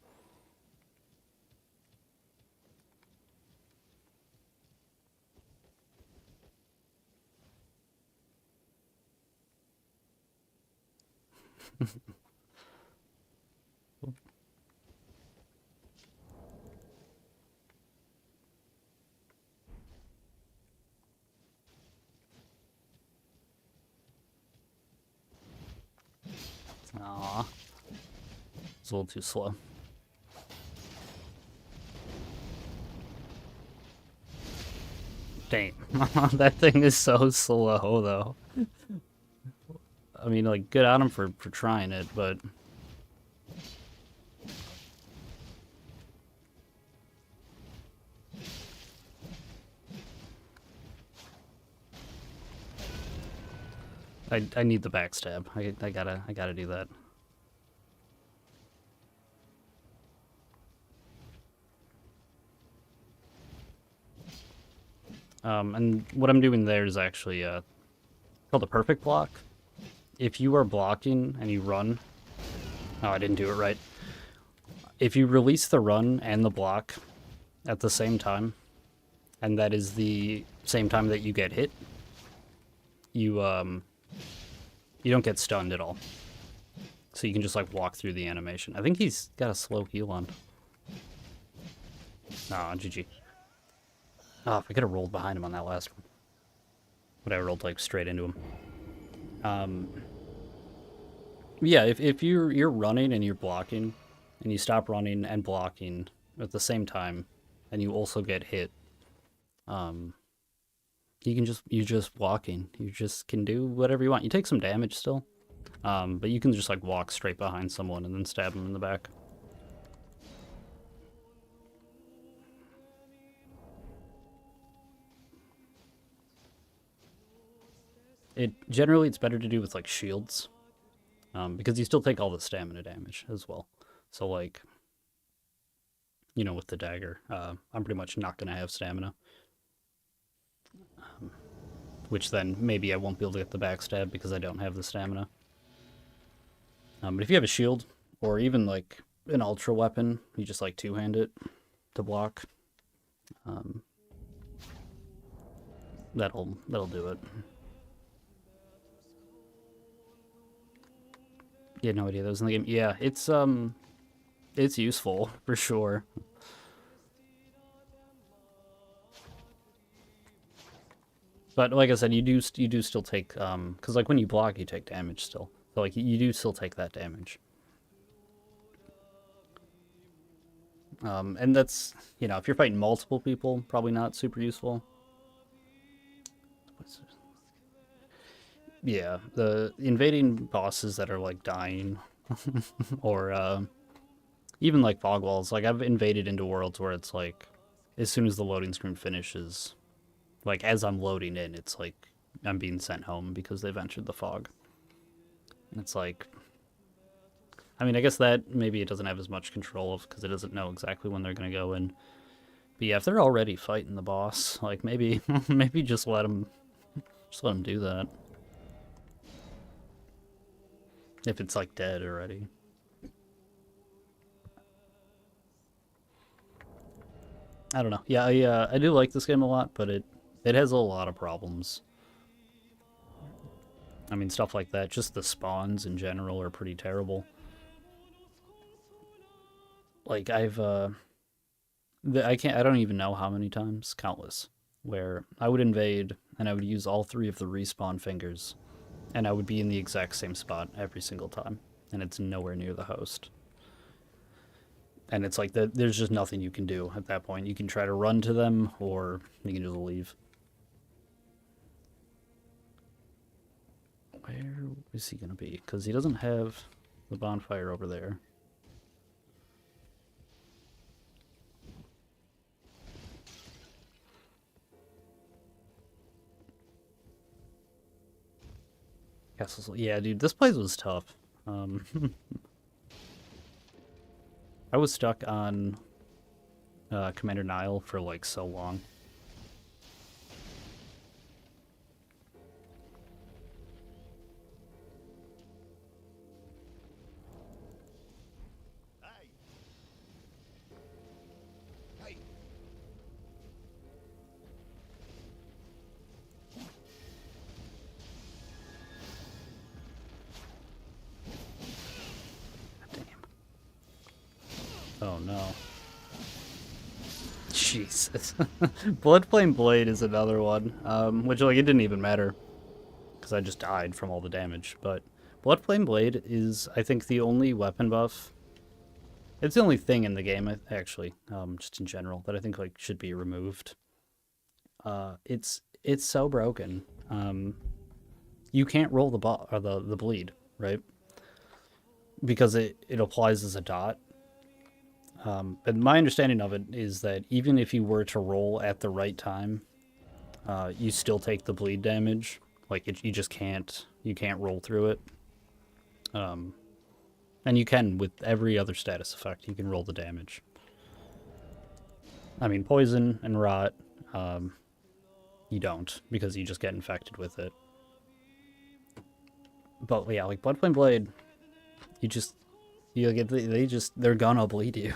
Aww. It's a little too slow. Dang. That thing is so slow, though. I mean, like, good on him for trying it, but... I need the backstab. I gotta do that. And what I'm doing there is actually called a perfect block. If you are blocking and you run... Oh, I didn't do it right. If you release the run and the block at the same time, and that is the same time that you get hit, you don't get stunned at all. So you can just like walk through the animation. I think he's got a slow heal on. Nah, GG. Oh, if I could have rolled behind him on that last one. But I rolled like straight into him. Yeah, if you're running and you're blocking, and you stop running and blocking at the same time, and you also get hit, you're just walking. You just can do whatever you want. You take some damage still, but you can just like walk straight behind someone and then stab them in the back. Generally it's better to do with like shields, because you still take all the stamina damage as well. So like, with the dagger, I'm pretty much not gonna have stamina, which then maybe I won't be able to get the backstab because I don't have the stamina. But if you have a shield or even like an ultra weapon, you just like two-hand it to block. That'll do it. You had no idea that was in the game. Yeah, it's useful for sure. But like I said, you do still take because like when you block, you take damage still. So like you do still take that damage. And that's, if you're fighting multiple people, probably not super useful. Yeah, the invading bosses that are like dying, or even like fog walls. Like I've invaded into worlds where it's like, as soon as the loading screen finishes, like as I'm loading in, it's like I'm being sent home because they've entered the fog. And it's like, I mean, I guess that maybe it doesn't have as much control of because it doesn't know exactly when they're gonna go in. But yeah, if they're already fighting the boss, like maybe maybe just let them do that. If it's like dead already. I don't know. Yeah, I do like this game a lot, but it has a lot of problems. I mean, stuff like that. Just the spawns in general are pretty terrible. Like I don't even know how many times, countless, where I would invade and I would use all 3 of the respawn fingers, and I would be in the exact same spot every single time, and it's nowhere near the host. And it's like there's just nothing you can do at that point. You can try to run to them, or you can just leave. Where is he going to be? Because he doesn't have the bonfire over there. Castles. Yeah, dude, this place was tough. I was stuck on Commander Nile for like so long. Oh no. Jesus. Bloodflame Blade is another one, which like it didn't even matter because I just died from all the damage. But Bloodflame Blade is, I think, the only weapon buff. It's the only thing in the game, actually, just in general, that I think like should be removed. It's so broken. You can't roll the bleed, right? Because it applies as a dot. And my understanding of it is that even if you were to roll at the right time, you still take the bleed damage. Like you just can't roll through it. And you can with every other status effect. You can roll the damage. I mean, poison and rot, you don't because you just get infected with it. But yeah, like Bloodflame Blade, they're gonna bleed you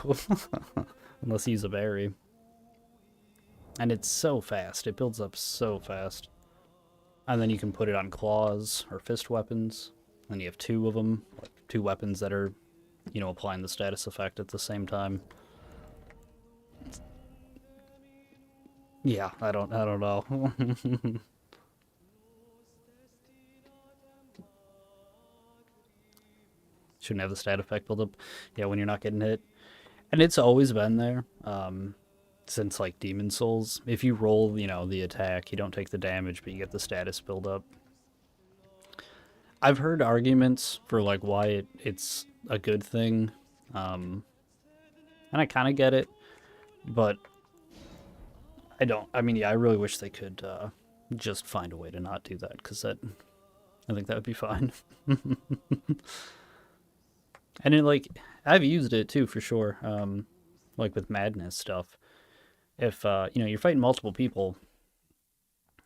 unless you use a berry. And it's so fast. It builds up so fast. And then you can put it on claws or fist weapons. And you have two of them, like two weapons that are, applying the status effect at the same time. Yeah, I don't know. Shouldn't have the stat effect build up. Yeah, when you're not getting hit. And it's always been there. Since like Demon Souls. If you roll, the attack, you don't take the damage, but you get the status build up. I've heard arguments for like why it's a good thing. And I kind of get it, but I don't. I mean, yeah, I really wish they could just find a way to not do that, because I think that would be fine. And it, like, I've used it too, for sure. Like with madness stuff. If, you're fighting multiple people,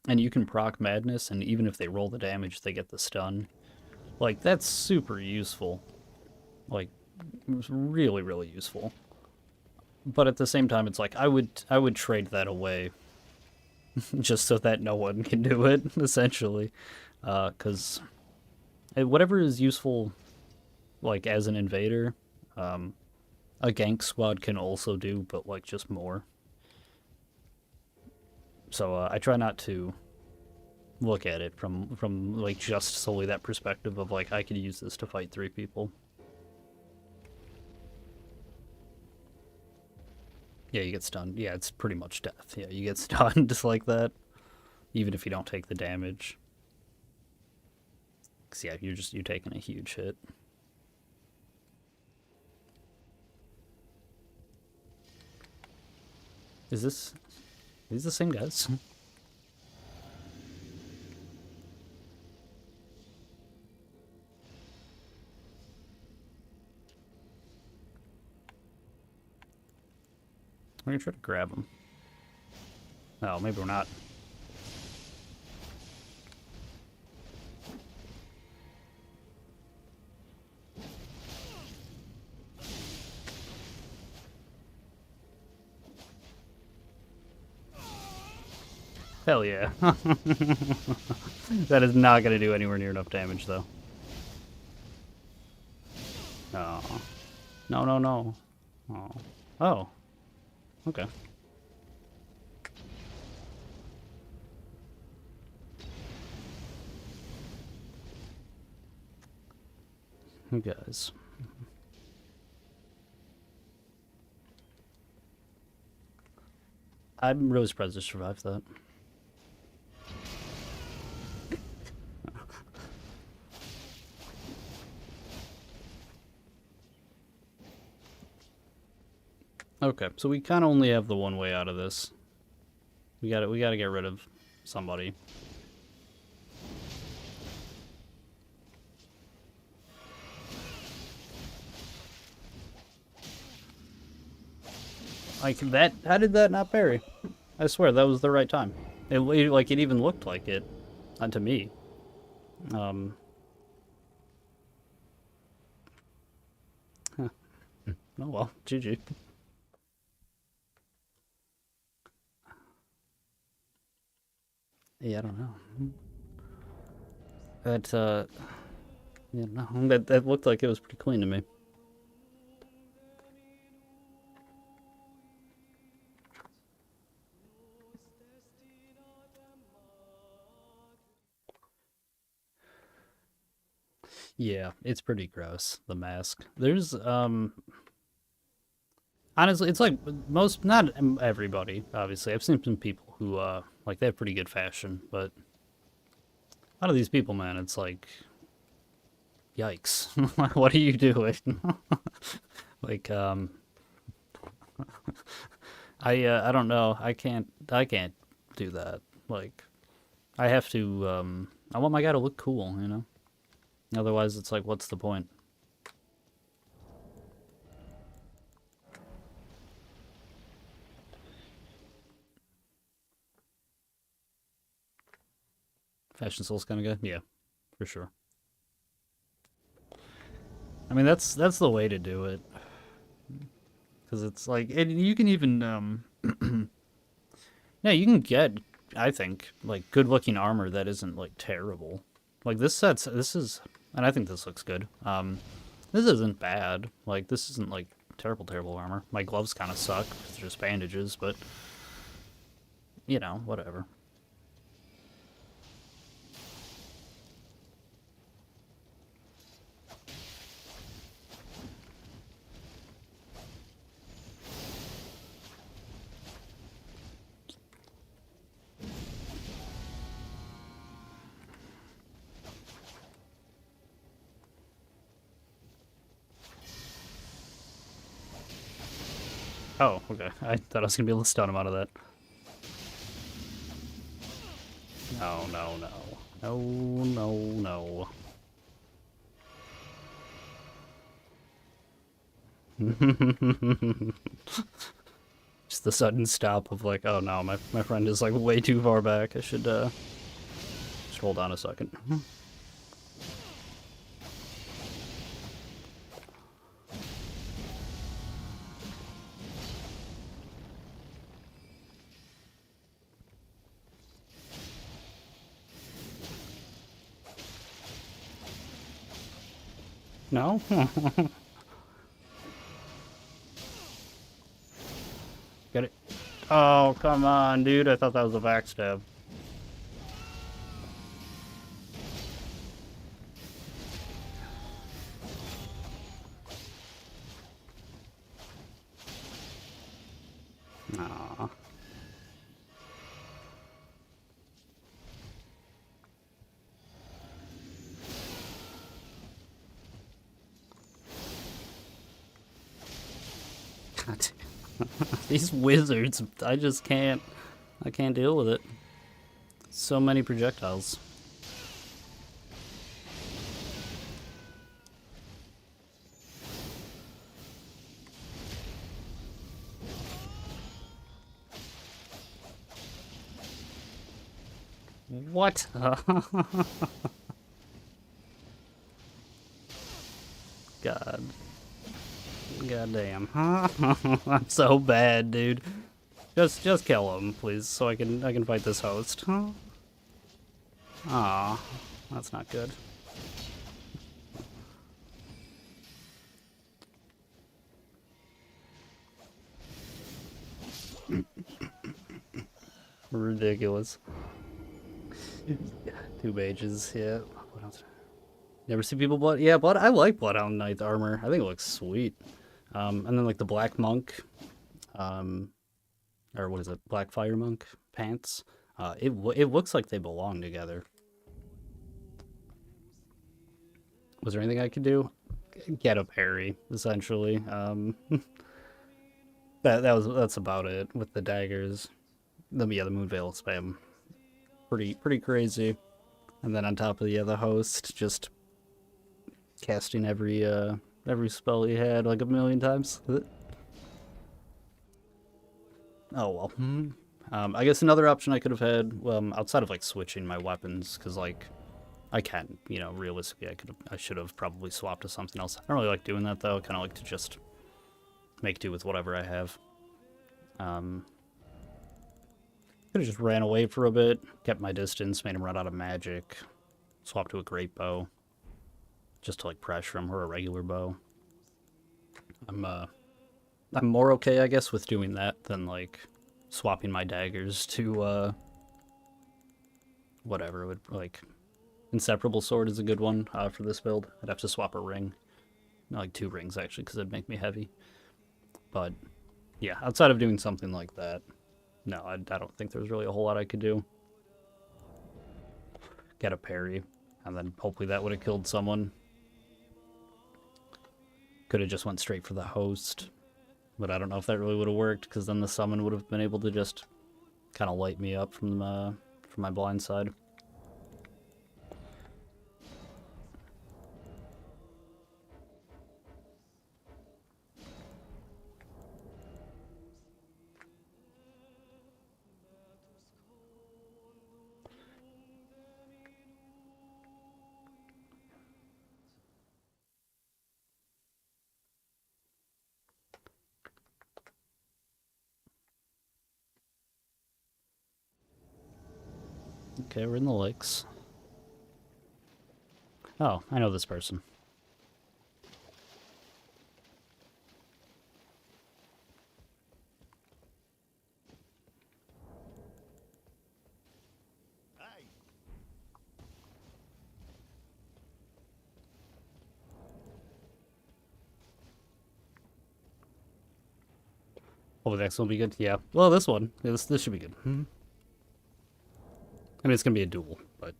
and you can proc madness, and even if they roll the damage, they get the stun. Like, that's super useful. Like, it's really, really useful. But at the same time, it's like, I would trade that away. Just so that no one can do it, essentially. Because whatever is useful, like, as an invader, a gank squad can also do, but, like, just more. So I try not to look at it from like just solely that perspective of like I could use this to fight 3 people. Yeah, you get stunned. Yeah, it's pretty much death. Yeah, you get stunned just like that, even if you don't take the damage. 'Cause yeah, you're taking a huge hit. Is these the same guys? We're gonna try to grab him. Oh, maybe we're not. Hell yeah. That is not gonna do anywhere near enough damage, though. Oh. No. Oh. Oh. Okay. You guys. I'm really surprised I survived that. Okay, so we kind of only have the one way out of this. We gotta get rid of somebody. Like that, how did that not parry? I swear that was the right time. It like it even looked like it, to me. Huh. Oh well, GG. Yeah, I don't know. That yeah, no, that looked like it was pretty clean to me. Yeah, it's pretty gross, the mask. There's honestly, it's like most, not everybody, obviously. I've seen some people who like they have pretty good fashion, but a lot of these people, man, it's like yikes. What are you doing? Like I don't know. I can't do that. Like I have to I want my guy to look cool, you know? Otherwise it's like what's the point? Fashion Soul's kind of good. Yeah, for sure. I mean that's the way to do it. Cuz it's like and you can even yeah, you can get I think like good-looking armor that isn't like terrible. Like this is and I think this looks good. This isn't bad. Like this isn't like terrible armor. My gloves kind of suck. It's just bandages, but you know, whatever. Oh, okay. I thought I was gonna be able to stun him out of that. No, no, no. No, no, no. Just the sudden stop of like, oh no, my friend is like way too far back. I should just hold on a second. No? Get it. Oh, come on, dude. I thought that was a backstab. Aw. God. These wizards, I can't deal with it. So many projectiles. What? God. God damn. I'm so bad, dude. Just kill him, please, so I can fight this host. Aw, that's not good. Ridiculous. Two mages, yeah. What else? Never see people blood. Yeah, blood. I like Bloodhound Knight armor. I think it looks sweet. And then like the Black Monk, um, or what is it? Black Fire Monk pants. It looks like they belong together. Was there anything I could do? Get a parry, essentially. That's about it with the daggers. Yeah, the Moonveil spam, pretty crazy. And then on top of the host, just casting every spell he had like a million times. Oh well. I guess another option I could have had, outside of like switching my weapons, because like I can, realistically, I should have probably swapped to something else. I don't really like doing that though. I kind of like to just make do with whatever I have. Could have just ran away for a bit, kept my distance, made him run out of magic, swapped to a great bow, just to like pressure him, or a regular bow. I'm more okay, I guess, with doing that than like swapping my daggers to whatever would like. Inseparable sword is a good one for this build. I'd have to swap a ring, like 2 rings actually, because it'd make me heavy. But yeah, outside of doing something like that, no, I don't think there's really a whole lot I could do. Get a parry, and then hopefully that would have killed someone. Could have just went straight for the host, but I don't know if that really would have worked, because then the summon would have been able to just kind of light me up from my blind side. Okay, we're in the lakes. Oh, I know this person. Oh, the next one will be good. Yeah. Well, this one, this should be good. I mean, it's gonna be a duel, but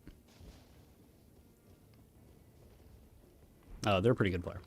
they're a pretty good player.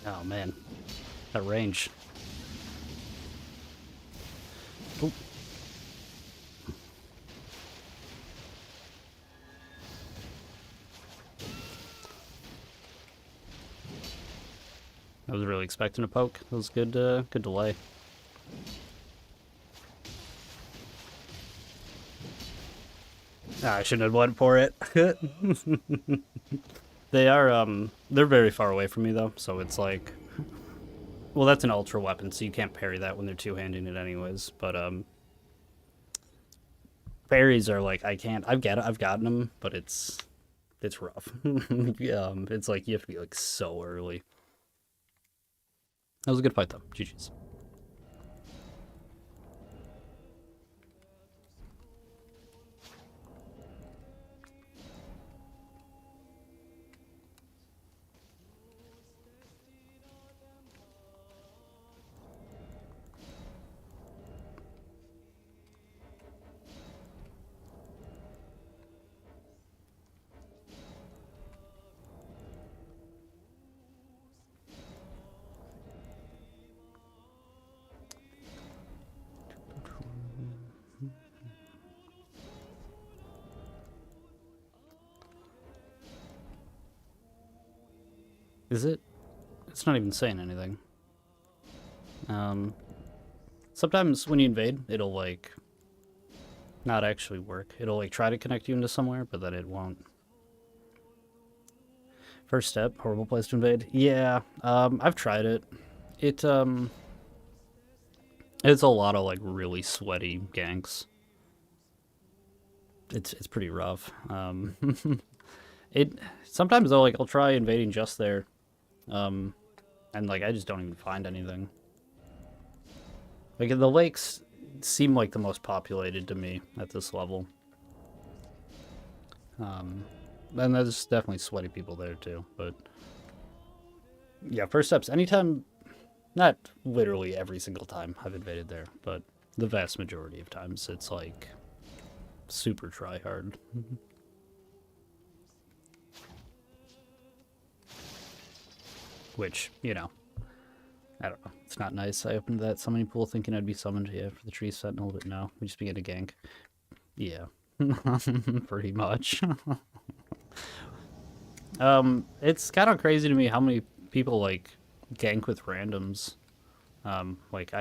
Oh man, that range. Ooh. I was really expecting a poke. That was good. Good delay. I shouldn't have went for it. They're very far away from me though, so it's like, well, that's an ultra weapon, so you can't parry that when they're two-handing it anyways. But parries are like I've gotten them, but it's rough. It's like you have to be like so early. That was a good fight though. GG's. Is it? It's not even saying anything. Sometimes when you invade, it'll like not actually work. It'll like try to connect you into somewhere, but then it won't. First step, horrible place to invade. Yeah, I've tried it. It it's a lot of like really sweaty ganks. It's pretty rough. It sometimes though, like I'll try invading just there, and like I just don't even find anything. Like the lakes seem like the most populated to me at this level. And there's definitely sweaty people there too. But yeah, first steps. Anytime, not literally every single time I've invaded there, but the vast majority of times it's like super try hard. Which, you know, I don't know. It's not nice. I opened that summoning pool thinking I'd be summoned, yeah, for the tree sentinel, but no, we just began to gank. Yeah. Pretty much. It's kind of crazy to me how many people like gank with randoms. Like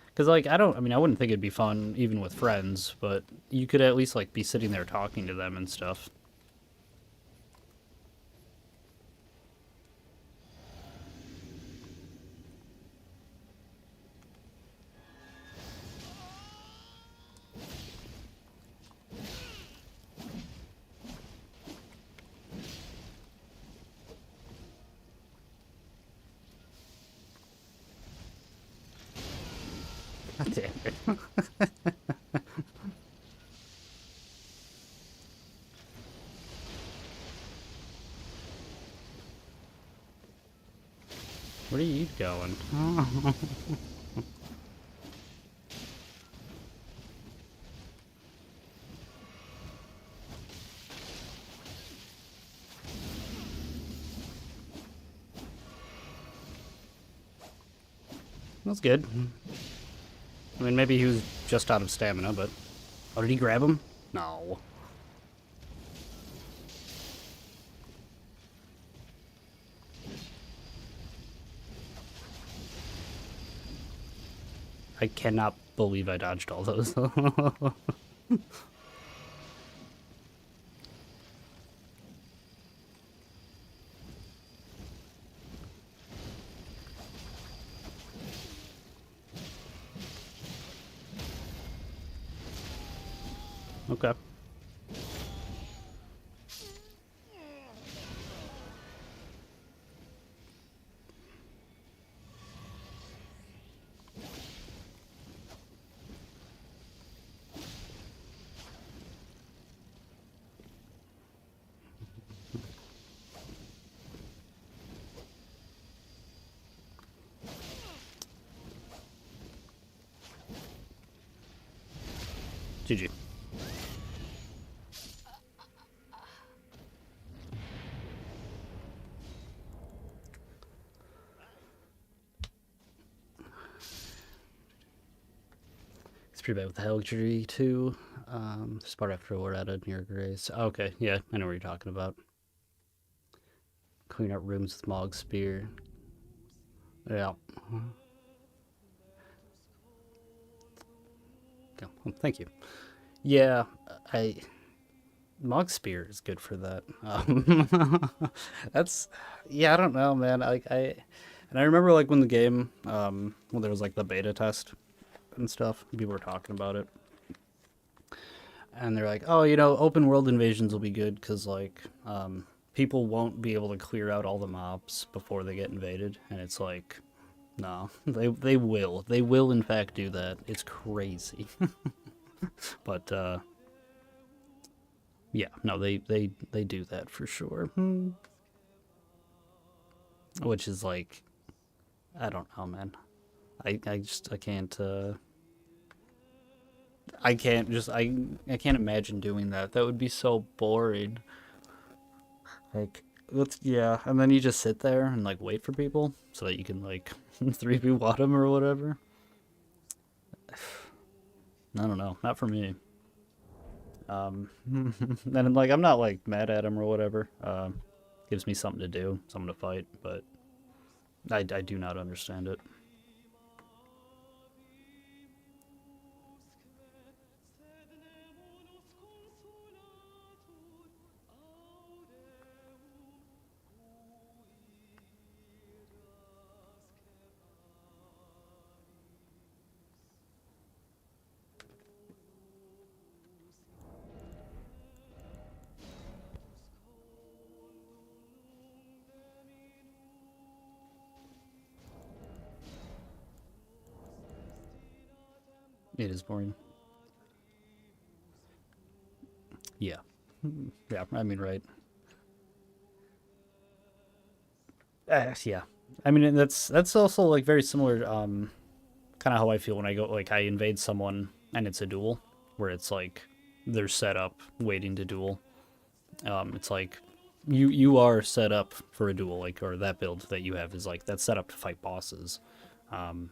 because like I mean I wouldn't think it'd be fun even with friends, but you could at least like be sitting there talking to them and stuff. God damn it. Where are you going? That's good. I mean, maybe he was just out of stamina, but... Oh, did he grab him? No. I cannot believe I dodged all those. Okay. GG. It's pretty bad with the Helgry too. Spart after we're at it near Grace. Okay, yeah, I know what you're talking about. Clean up rooms with Mog Spear. Yeah. Oh, thank you. Yeah, Mog Spear is good for that. That's yeah, I don't know, man. And I remember like when the game when there was like the beta test and stuff, people were talking about it, and they're like, oh, you know, open world invasions will be good because like people won't be able to clear out all the mobs before they get invaded, and it's like, no, they will in fact do that. It's crazy, but yeah, no, they do that for sure. Which is like, I don't know, man. I just I can't I can't imagine doing that. That would be so boring. Like let's yeah, and then you just sit there and like wait for people so that you can like 3v watt them or whatever. I don't know, not for me. And like I'm not like mad at him or whatever. Gives me something to do, something to fight, but I do not understand it. It is boring. Yeah. Yeah, I mean, right. Yeah. I mean, and that's also like very similar kind of how I feel when I go like I invade someone and it's a duel where it's like they're set up waiting to duel. It's like you are set up for a duel, like, or that build that you have is like that's set up to fight bosses. Um,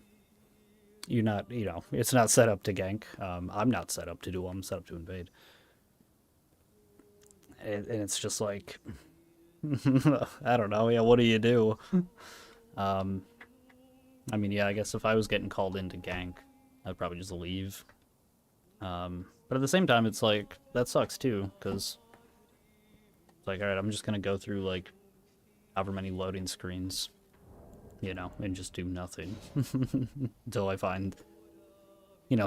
you're not, it's not set up to gank. I'm not set up to duel. I'm set up to invade, and it's just like I don't know. Yeah, what do you do? Um, I mean, yeah, I guess if I was getting called in to gank, I'd probably just leave. But at the same time, it's like that sucks too, because it's like, all right, I'm just gonna go through like however many loading screens, and just do nothing until I find,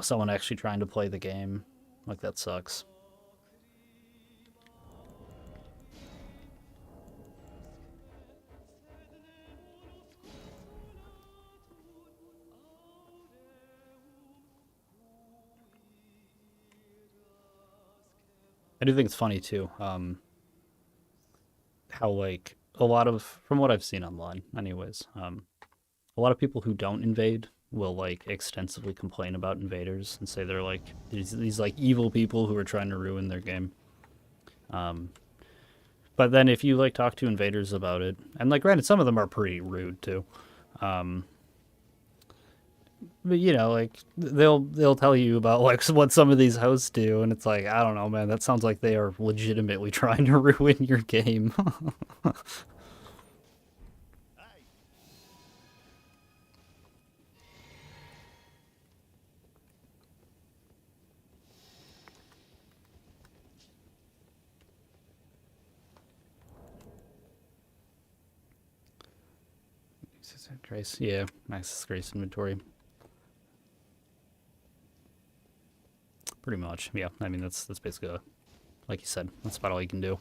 someone actually trying to play the game. Like that sucks. I do think it's funny too, how like a lot of from what I've seen online, anyways, a lot of people who don't invade will like extensively complain about invaders and say they're like these like evil people who are trying to ruin their game. Um, but then if you like talk to invaders about it, and like granted, some of them are pretty rude too. Um, but like they'll tell you about like what some of these hosts do, and it's like I don't know, man. That sounds like they are legitimately trying to ruin your game. Grace, yeah, access Grace inventory, pretty much. Yeah, I mean that's basically like you said, that's about all you can do.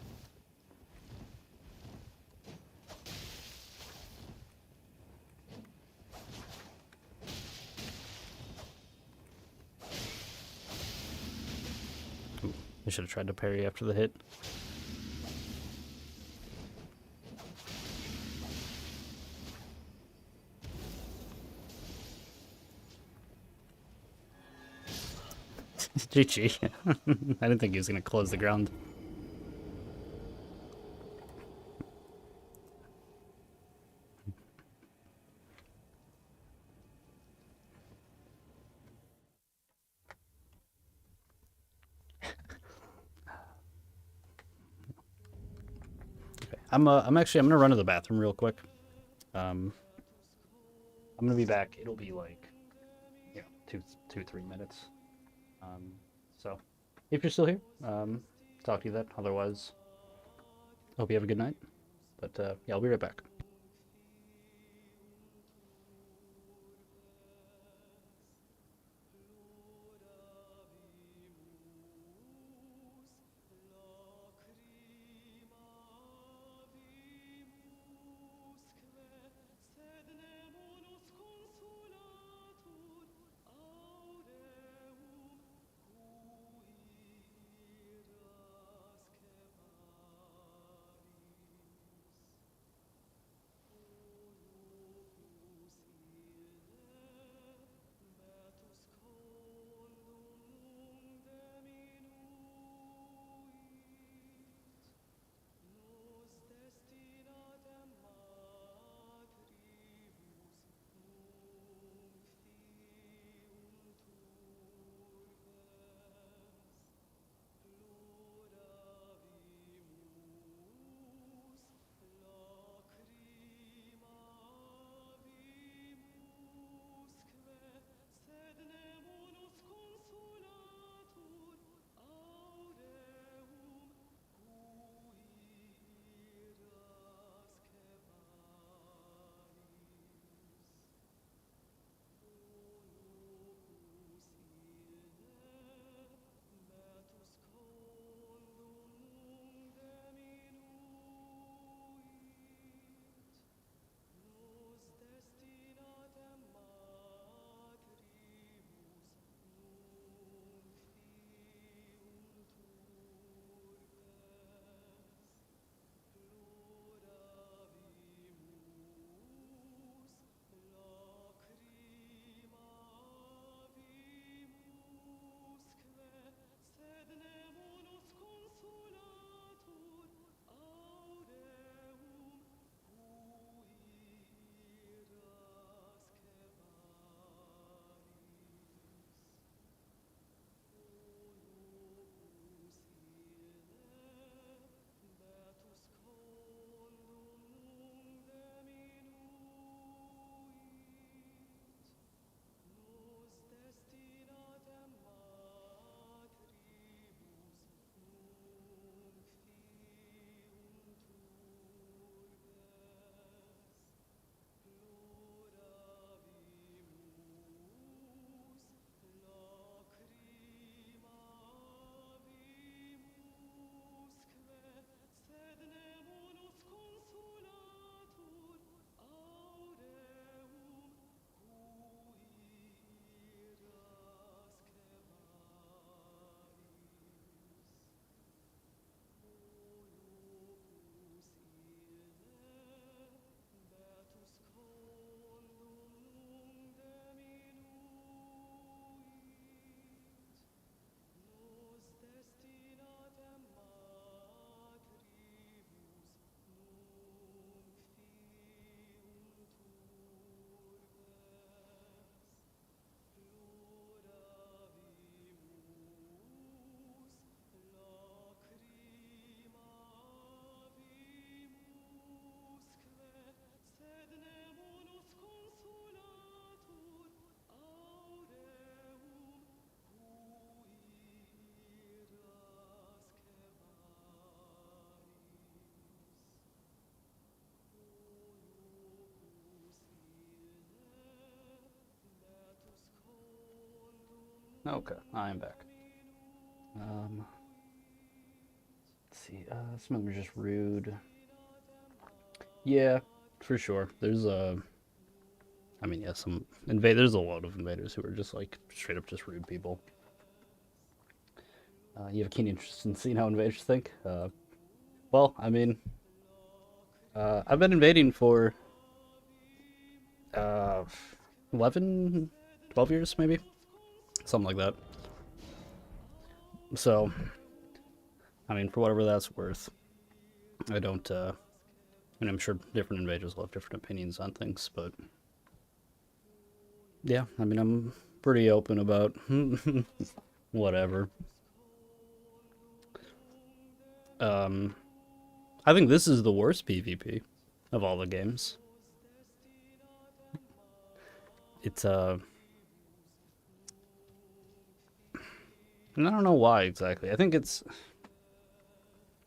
Ooh, I should have tried to parry after the hit. GG. I didn't think he was gonna close the ground. Okay. I'm gonna run to the bathroom real quick. Um, I'm gonna be back. It'll be like, 2, 3 minutes. Um, so if you're still here, talk to you then. Otherwise, hope you have a good night. But yeah, I'll be right back. Okay, I am back. Um, let's see. Some of them are just rude. Yeah, for sure. There's I mean, yeah, some invade. There's a lot of invaders who are just like straight up just rude people. You have a keen interest in seeing how invaders think. Well, I mean, I've been invading for uh, 11, 12 years, maybe something like that. So, I mean, for whatever that's worth, I don't. And I'm sure different invaders will have different opinions on things, but yeah, I mean, I'm pretty open about whatever. Um, I think this is the worst PvP of all the games. It's and I don't know why exactly. I think it's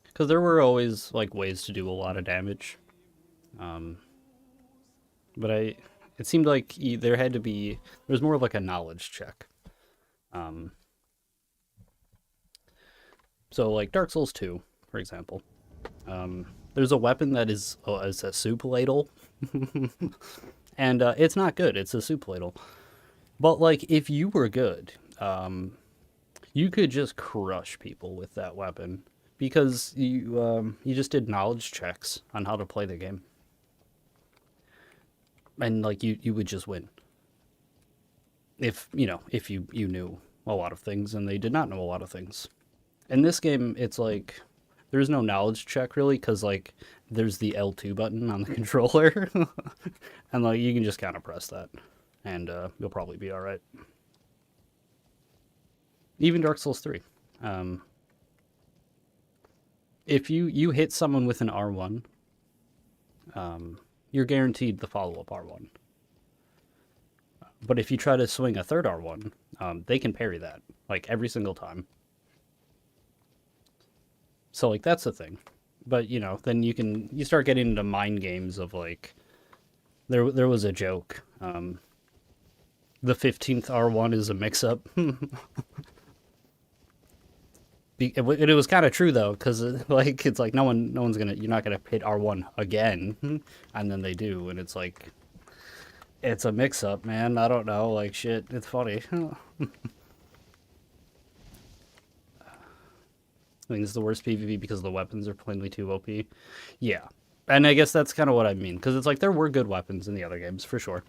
because there were always like ways to do a lot of damage, um, but it seemed like there had to be there was more of like a knowledge check. Um, so like Dark Souls 2, for example, there's a weapon that is a soup ladle, and it's not good. It's a soup ladle, but like if you were good, you could just crush people with that weapon because you just did knowledge checks on how to play the game, and like you would just win if if you knew a lot of things and they did not know a lot of things. In this game, it's like there's no knowledge check really because like there's the L2 button on the controller, and like you can just kind of press that, and you'll probably be all right. Even Dark Souls 3. Um, if you hit someone with an R1, you're guaranteed the follow up R1. But if you try to swing a third R1, they can parry that like every single time. So like that's the thing. But then you start getting into mind games of like there was a joke. The 15th R1 is a mix up. It was kind of true though, because like it's like no one's gonna you're not gonna hit R1 again, and then they do, and it's like it's a mix up, man. I don't know, like shit. It's funny. I think it's the worst PvP because the weapons are plainly too OP. Yeah, and I guess that's kind of what I mean, because it's like there were good weapons in the other games for sure,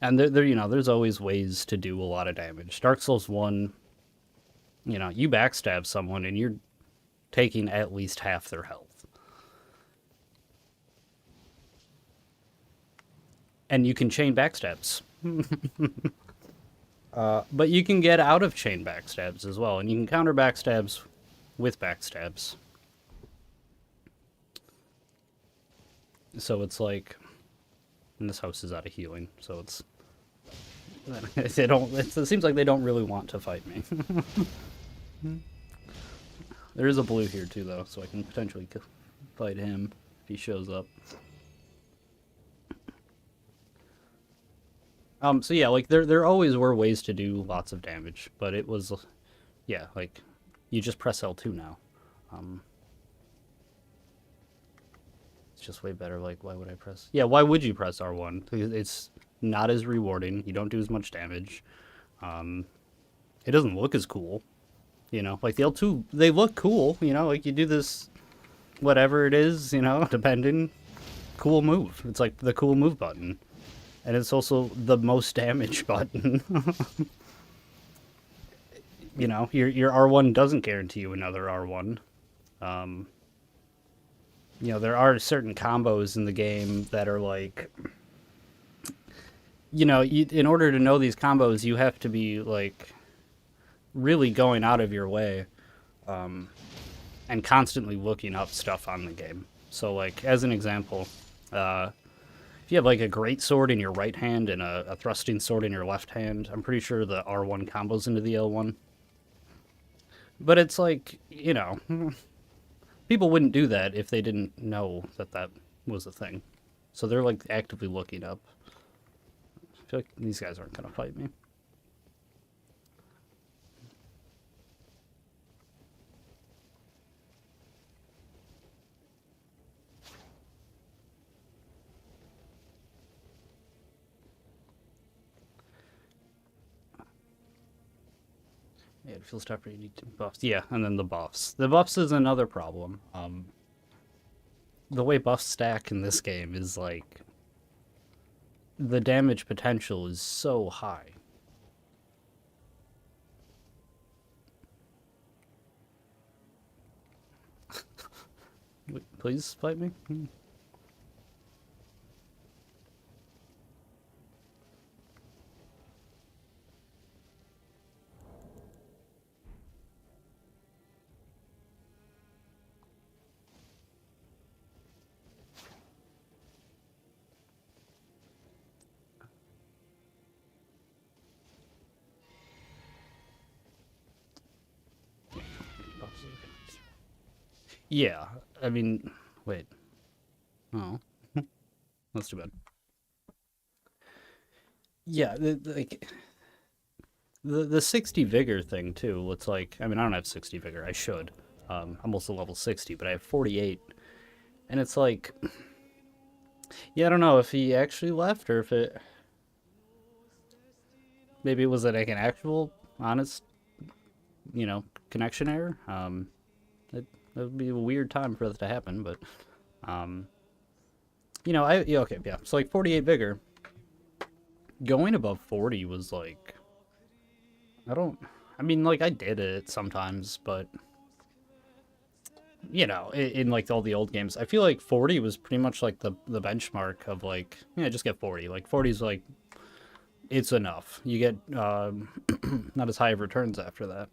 and there there's always ways to do a lot of damage. Dark Souls 1, you backstab someone and you're taking at least half their health. And you can chain backstabs. But you can get out of chain backstabs as well, and you can counter backstabs with backstabs. So it's like, and this house is out of healing, so it's they don't. It seems like they don't really want to fight me. There is a blue here too, though, so I can potentially fight him if he shows up. So yeah, like there always were ways to do lots of damage, but it was, yeah, like you just press L2 now. Um, it's just way better. Like, why would I press? Yeah, why would you press R1? It's not as rewarding. You don't do as much damage. Um, it doesn't look as cool. Like the L2, they look cool. Like you do this, whatever it is. Depending, cool move. It's like the cool move button. And it's also the most damage button. Your R1 doesn't guarantee you another R1. There are certain combos in the game that are like, in order to know these combos, you have to be like really going out of your way, and constantly looking up stuff on the game. So like, as an example, if you have like a great sword in your right hand and a thrusting sword in your left hand, I'm pretty sure the R1 combos into the L1. But it's like, people wouldn't do that if they didn't know that was a thing. So they're like actively looking up. I feel like these guys aren't going to fight me. Yeah, it feels tougher. You need to buffs. Yeah, and then the buffs. The buffs is another problem. The way buffs stack in this game is like the damage potential is so high. Wait, please fight me. Yeah, I mean, wait. Oh, that's too bad. Yeah, like the 60 vigor thing too. It's like, I mean, I don't have 60 vigor. I should. I'm also level 60, but I have 48, and it's like, yeah, I don't know if he actually left or if it maybe it was like an actual honest, connection error. That would be a weird time for that to happen, but um, yeah, okay, yeah. So like 48 vigor, going above 40 was like, I don't. I mean, like I did it sometimes, but in like all the old games, I feel like 40 was pretty much like the benchmark of like, yeah, just get 40. Like 40 is like it's enough. You get not as high of returns after that.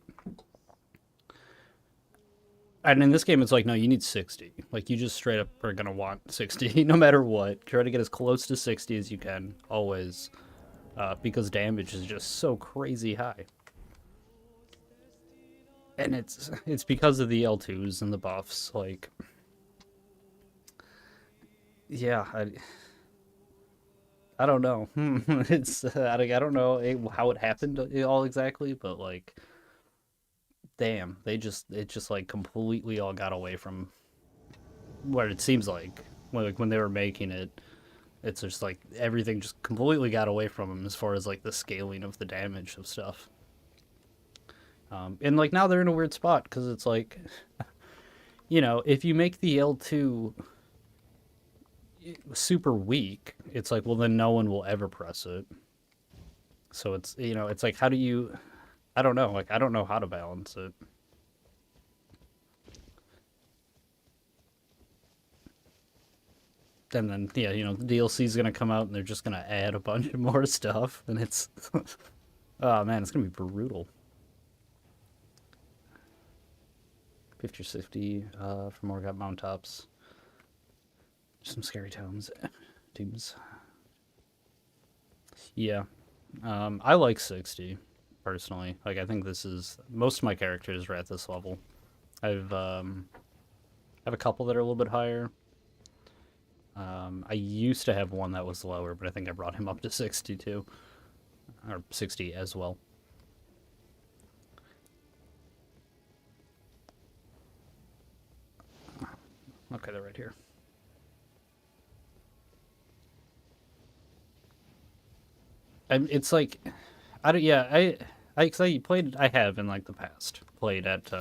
And in this game, it's like, no, you need 60. Like, you just straight up are going to want 60 no matter what. Try to get as close to 60 as you can, always. Because damage is just so crazy high. And it's because of the L2s and the buffs. Like, yeah, I don't know. I don't know how it happened all exactly, but like, damn, it just like completely all got away from what it seems like when they were making it. It's just like everything just completely got away from them as far as like the scaling of the damage of stuff. And like now they're in a weird spot because it's like, if you make the L2 super weak, it's like, well, then no one will ever press it. So it's like, how do you, I don't know. Like, I don't know how to balance it. And then, yeah, the DLC is going to come out and they're just going to add a bunch of more stuff. And it's, oh man, it's going to be brutal. 50 or 60 for more got mount tops. Some scary tomes. Tombs. Yeah. I like 60, personally. Like, I think this is... Most of my characters are at this level. I have a couple that are a little bit higher. I used to have one that was lower, but I think I brought him up to 62. Or 60 as well. Okay, they're right here. It's like, I don't, yeah, cause I played, I have in like the past played at,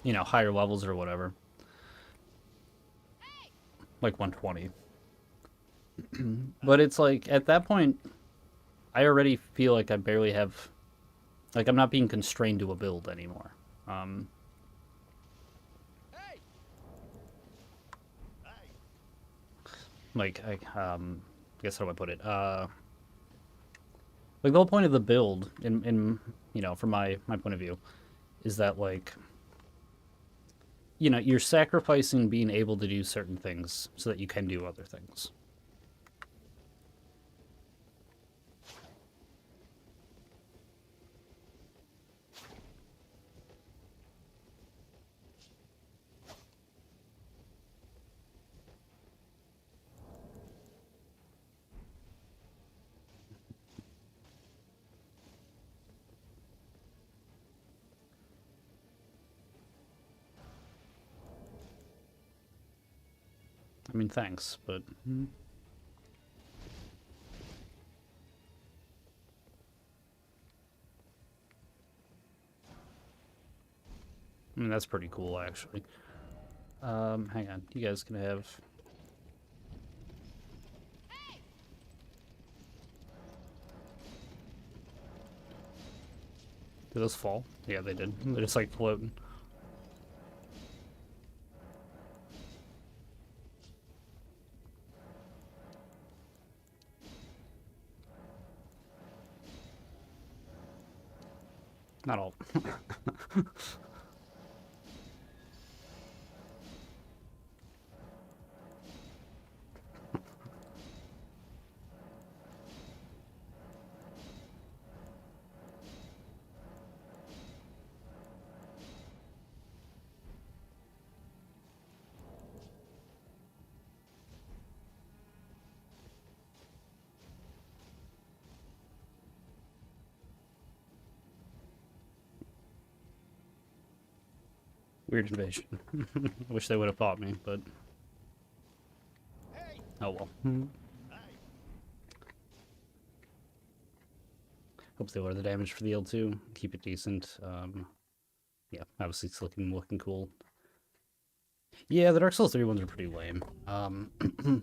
higher levels or whatever, like 120. But it's like at that point, I already feel like I barely have, like I'm not being constrained to a build anymore. Um, like I guess how do I put it? Like the whole point of the build, from my point of view, is that like you're sacrificing being able to do certain things so that you can do other things. I mean, thanks, but I mean, that's pretty cool, actually. Hang on. You guys can have... Did those fall? Yeah, they did. They're just, like, floating. Not all. Weird invasion. Wish they would have fought me, but... Oh well. Hope they lower the damage for the L2. Keep it decent. Yeah, obviously it's looking cool. Yeah, the Dark Souls 3 ones are pretty lame.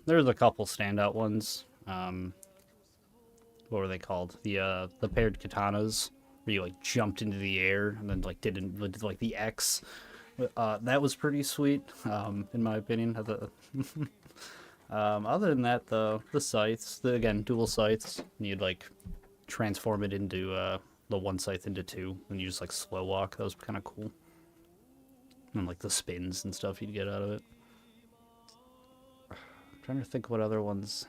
There's a couple standout ones. What were they called? The paired katanas, where you like jumped into the air and then like did like the X. That was pretty sweet, in my opinion. Other than that, the scythes, again, dual scythes, you'd like transform it into the one scythe into two, and you just like slow walk. That was kind of cool. And like the spins and stuff you'd get out of it. I'm trying to think what other ones.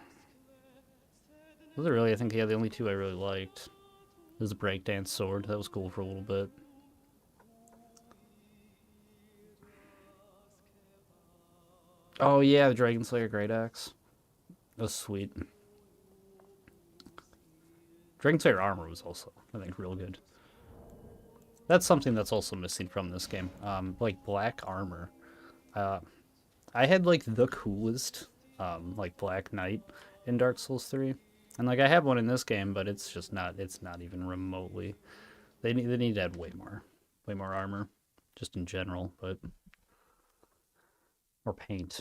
Those are really, I think, yeah, the only two I really liked. There's a breakdance sword. That was cool for a little bit. Oh yeah, the Dragon Slayer Great Axe. That was sweet. Dragon Slayer armor was also, I think, real good. That's something that's also missing from this game. Like black armor. I had like the coolest, like Black Knight in Dark Souls 3, and like I have one in this game, but it's just not. It's not even remotely. They need to add way more armor, just in general, but. Or paint.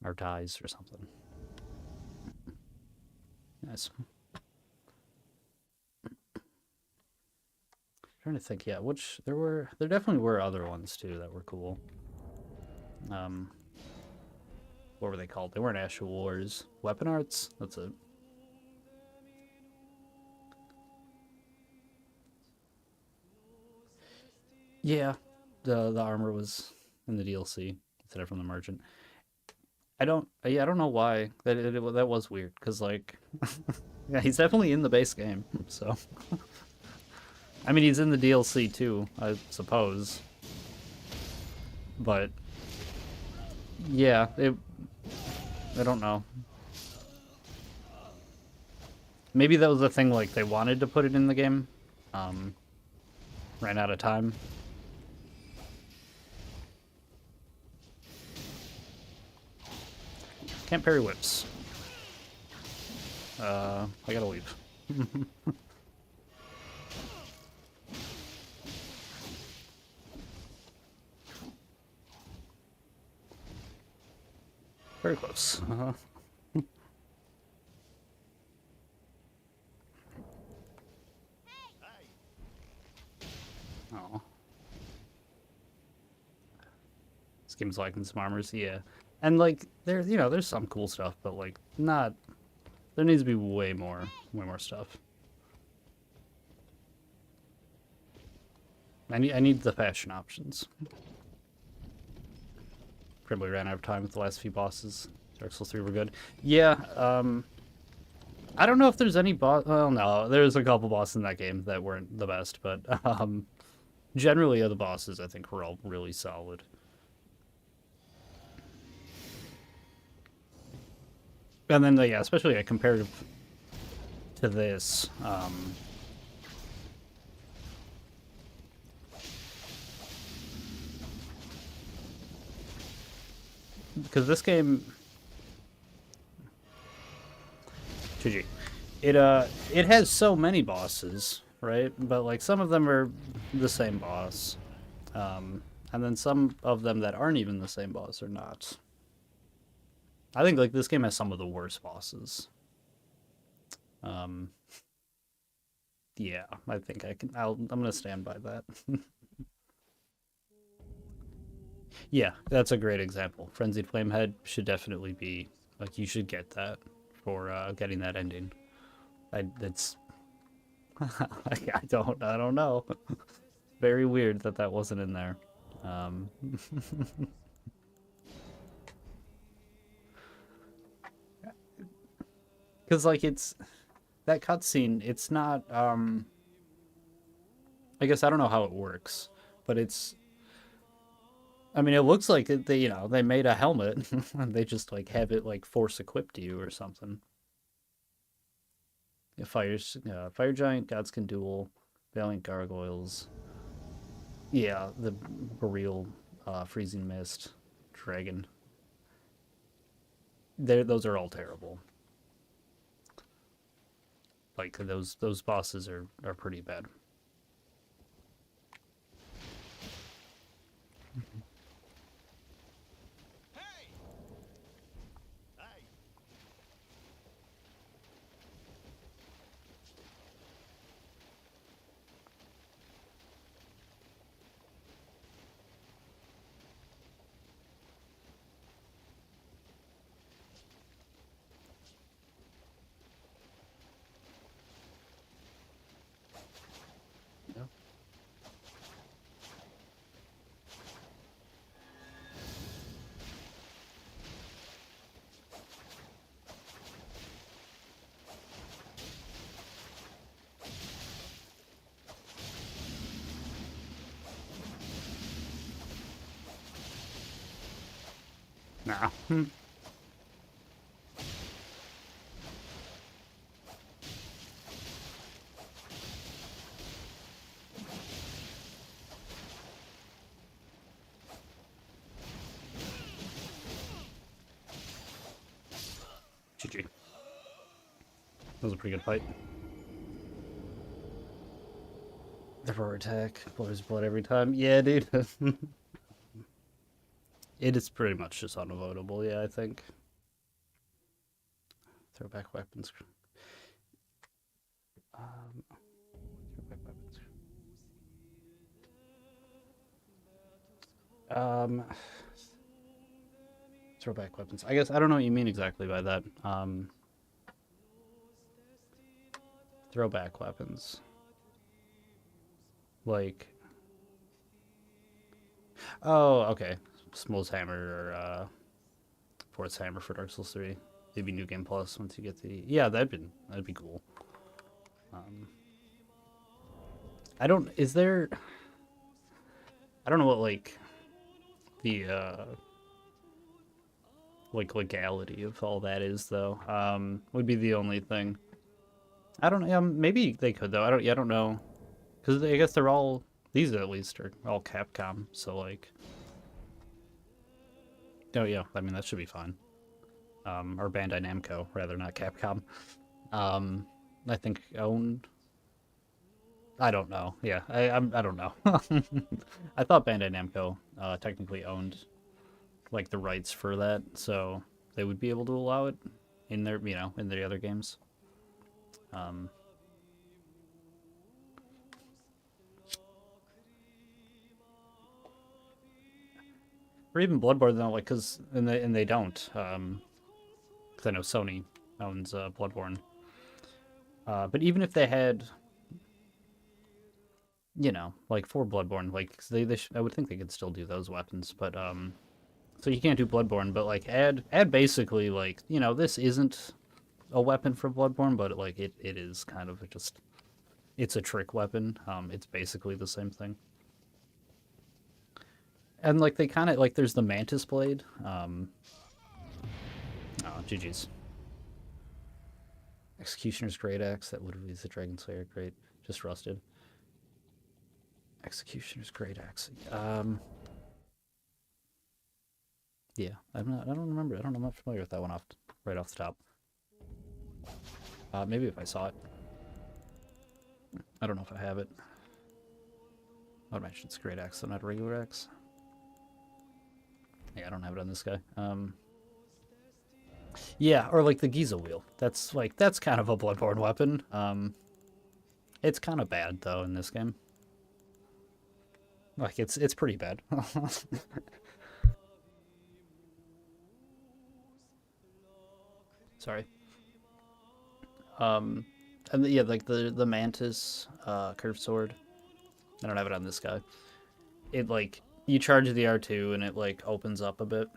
Or dyes or something. Nice. Trying to think, yeah, there definitely were other ones too that were cool. What were they called? They weren't Ash of Wars. Weapon Arts? That's it. Yeah, the armor was in the DLC instead of from the merchant. I don't know why that was weird because like, yeah, he's definitely in the base game. So, I mean, he's in the DLC too, I suppose. But yeah, I don't know. Maybe that was the thing. Like they wanted to put it in the game, ran out of time. Can't parry whips. I gotta leave. Very close. Oh. This game's lacking some armors, yeah. And like there's some cool stuff, but like not. There needs to be way more stuff. I need the fashion options. Probably ran out of time with the last few bosses. Dark Souls 3 were good. Yeah, I don't know if there's any boss. Well, no, there's a couple bosses in that game that weren't the best, but generally the bosses I think were all really solid. And then, yeah, especially compared to this, because this game, GG, it has so many bosses, right? But like some of them are the same boss, And then some of them that aren't even the same boss are not. I think like this game has some of the worst bosses. Um, yeah, I think I'm gonna stand by that. Yeah, that's a great example. Frenzied Flamehead should definitely be like you should get that for getting that ending. It's I don't know. Very weird that that wasn't in there. Um, because like it's that cutscene. It's not. I guess I don't know how it works, but it's. I mean, it looks like they made a helmet and they just like have it like force equipped you or something. Yeah, fire giant, gods can duel, valiant gargoyles. Yeah, the boreal, freezing mist, dragon. Those are all terrible. Like those bosses are pretty bad. Yeah. Nah. GG. That was a pretty good fight. The roar attack, blows blood every time. Yeah, dude. It is pretty much just unavoidable. Yeah, I think. Throwback weapons. Throwback weapons. Um, throwback weapons. I guess I don't know what you mean exactly by that. Throwback weapons. Like, oh, okay. Small's hammer or Fourth's hammer for Dark Souls 3. Maybe New Game Plus once you get the. Yeah, that'd be cool. Um, I don't. Is there? I don't know what like the like legality of all that is though. Would be the only thing. I don't know. Maybe they could though. I don't. Yeah, I don't know. Because I guess they're all these at least are all Capcom. So like, oh yeah. I mean that should be fine. Or Bandai Namco rather, not Capcom. Um, I think owned. I don't know. Yeah, I don't know. I thought Bandai Namco technically owned like the rights for that, so they would be able to allow it in their in the other games. Um, or even Bloodborne though, like because and they don't. Because I know Sony owns Bloodborne. But even if they had, like for Bloodborne, like I would think they could still do those weapons, but so you can't do Bloodborne, but like add basically like this isn't a weapon for Bloodborne, but like it is kind of just it's a trick weapon. It's basically the same thing. And like they kind of like there's the Mantis Blade. Oh, GG's. Executioner's Great Axe. That literally is the Dragon Slayer. Great, just rusted. Executioner's Great Axe. Yeah, I don't remember. I'm not familiar with that one right off the top. Maybe if I saw it. I don't know if I have it. I would imagine it's a Great Axe, so not a regular axe. Yeah, I don't have it on this guy. Yeah, or like the Giza wheel. That's kind of a Bloodborne weapon. It's kind of bad though in this game. Like it's pretty bad. Sorry. Um, yeah, like the mantis curved sword. I don't have it on this guy. It like you charge the R2 and it like opens up a bit.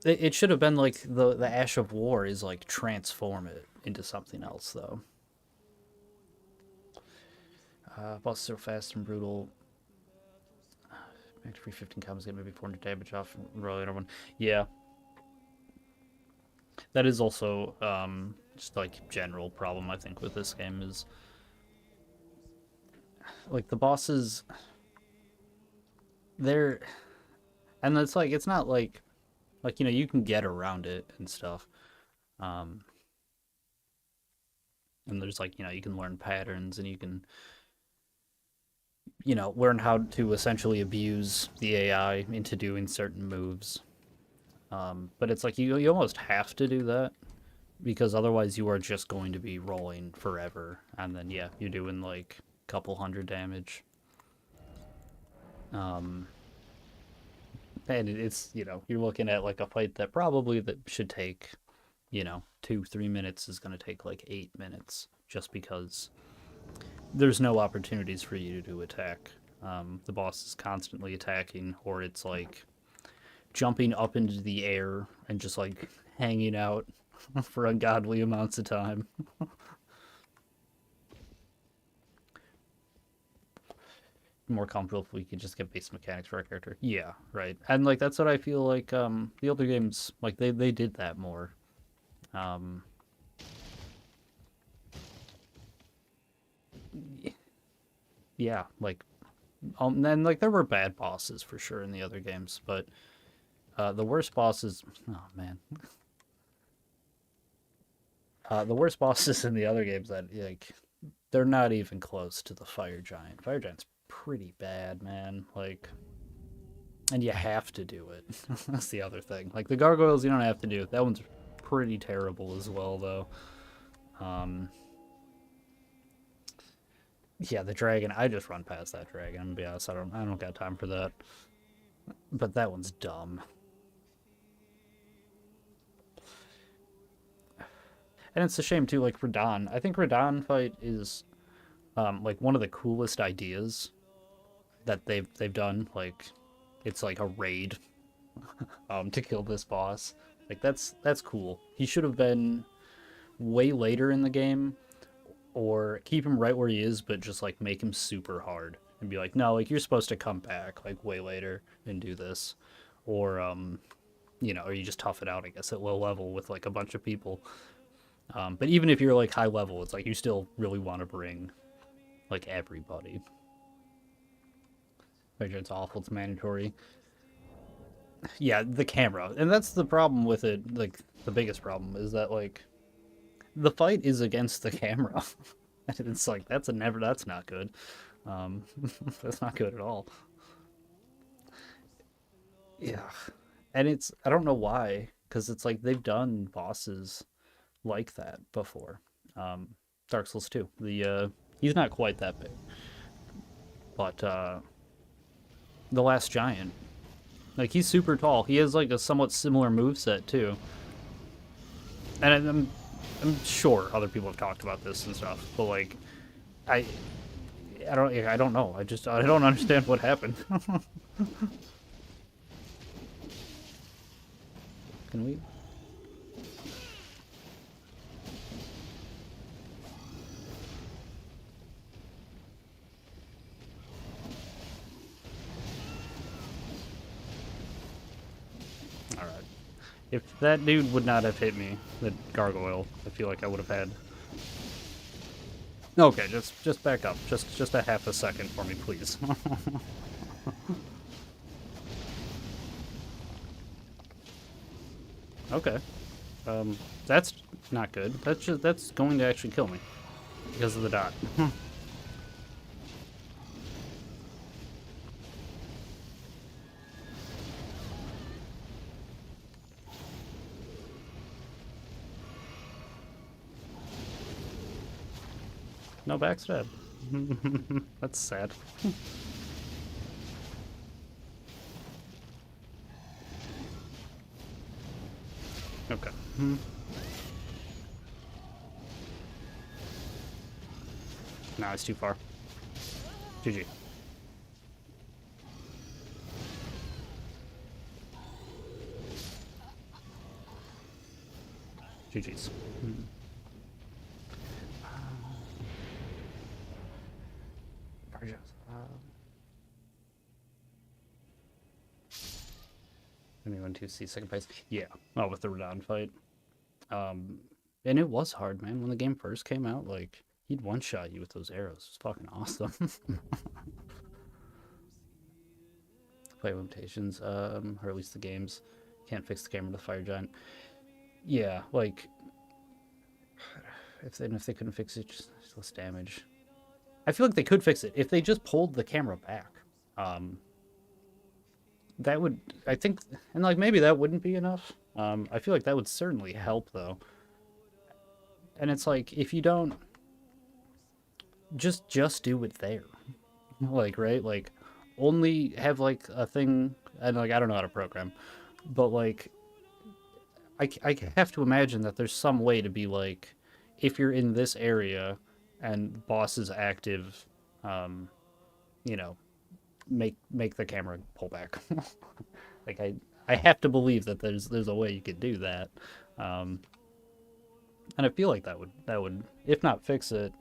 It should have been like the Ash of War is like transform it into something else though. Bosses are fast and brutal. Max free 15 combos get maybe 400 damage off. Roll one. Yeah, that is also just like general problem I think with this game is like the bosses. They're and it's like it's not like you know you can get around it and stuff. Um, and there's like you know you can learn patterns and you can you know learn how to essentially abuse the AI into doing certain moves. But it's like you almost have to do that because otherwise you are just going to be rolling forever, and then yeah, you're doing like a couple hundred damage. Um, and it's you know you're looking at like a fight that probably that should take you know 2-3 minutes is going to take like 8 minutes just because there's no opportunities for you to attack. The boss is constantly attacking, or it's like jumping up into the air and just like hanging out for ungodly amounts of time. More comfortable if we could just get base mechanics for our character. Yeah, right. And like that's what I feel like the older games like they did that more. Um yeah, like and like there were bad bosses for sure in the other games, but the worst bosses oh man. The worst bosses in the other games that like they're not even close to the fire giant. Fire giant's pretty bad, man. Like and you have to do it. That's the other thing. Like the gargoyles, you don't have to do it. That one's pretty terrible as well, though. Um, yeah, the dragon. I just run past that dragon. I'm gonna be honest. I don't got time for that. But that one's dumb. And it's a shame too. Like Radon. I think Radon fight is like one of the coolest ideas that they've done. Like it's like a raid to kill this boss. Like that's cool. He should have been way later in the game, or keep him right where he is, but just like make him super hard and be like, no, like you're supposed to come back like way later and do this, or you know, or you just tough it out, I guess, at low level with like a bunch of people. But even if you're like high level, it's like you still really want to bring like everybody. Like it's awful. It's mandatory. Yeah, the camera, and that's the problem with it. Like the biggest problem is that like the fight is against the camera. And it's like that's not good. Um, that's not good at all. Yeah, and it's I don't know why because it's like they've done bosses like that before. Um, Dark Souls 2. The he's not quite that big, but the Last Giant, like he's super tall. He has like a somewhat similar move set too, and I'm sure other people have talked about this and stuff, but like I I don't know. I don't understand what happened. Can we? All right. If that dude would not have hit me, the gargoyle, I feel like I would have had. Okay, just back up. Just a half a second for me, please. Okay. That's not good. That's going to actually kill me because of the dot. No backstab. That's sad. Okay. No, it's too far. GG. GG's. Anyone to see second place? Yeah. Oh, with the Radon fight. Um, and it was hard, man. When the game first came out, like he'd one shot you with those arrows. It's fucking awesome. Play limitations, or at least the games can't fix the camera with Fire Giant. Yeah, like if they couldn't fix it, just less damage. I feel like they could fix it if they just pulled the camera back. Um, that would, I think, and like maybe that wouldn't be enough. I feel like that would certainly help though. And it's like if you don't just do it there, like right, like only have like a thing, and like I don't know how to program, but like I have to imagine that there's some way to be like, if you're in this area and boss is active, um, you know, make the camera pull back. Like I have to believe that there's a way you could do that, um, and I feel like that would if not fix it,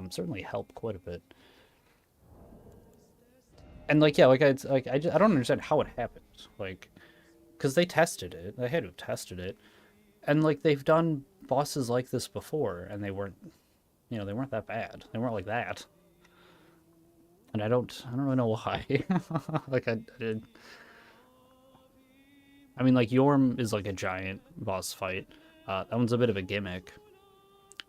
certainly help quite a bit. And like yeah, I don't understand how it happened, like because they tested it, they had to have tested it, and like they've done bosses like this before, and they weren't that bad, they weren't like that, and I don't really know why. Like I mean, like Yorm is like a giant boss fight. That one's a bit of a gimmick,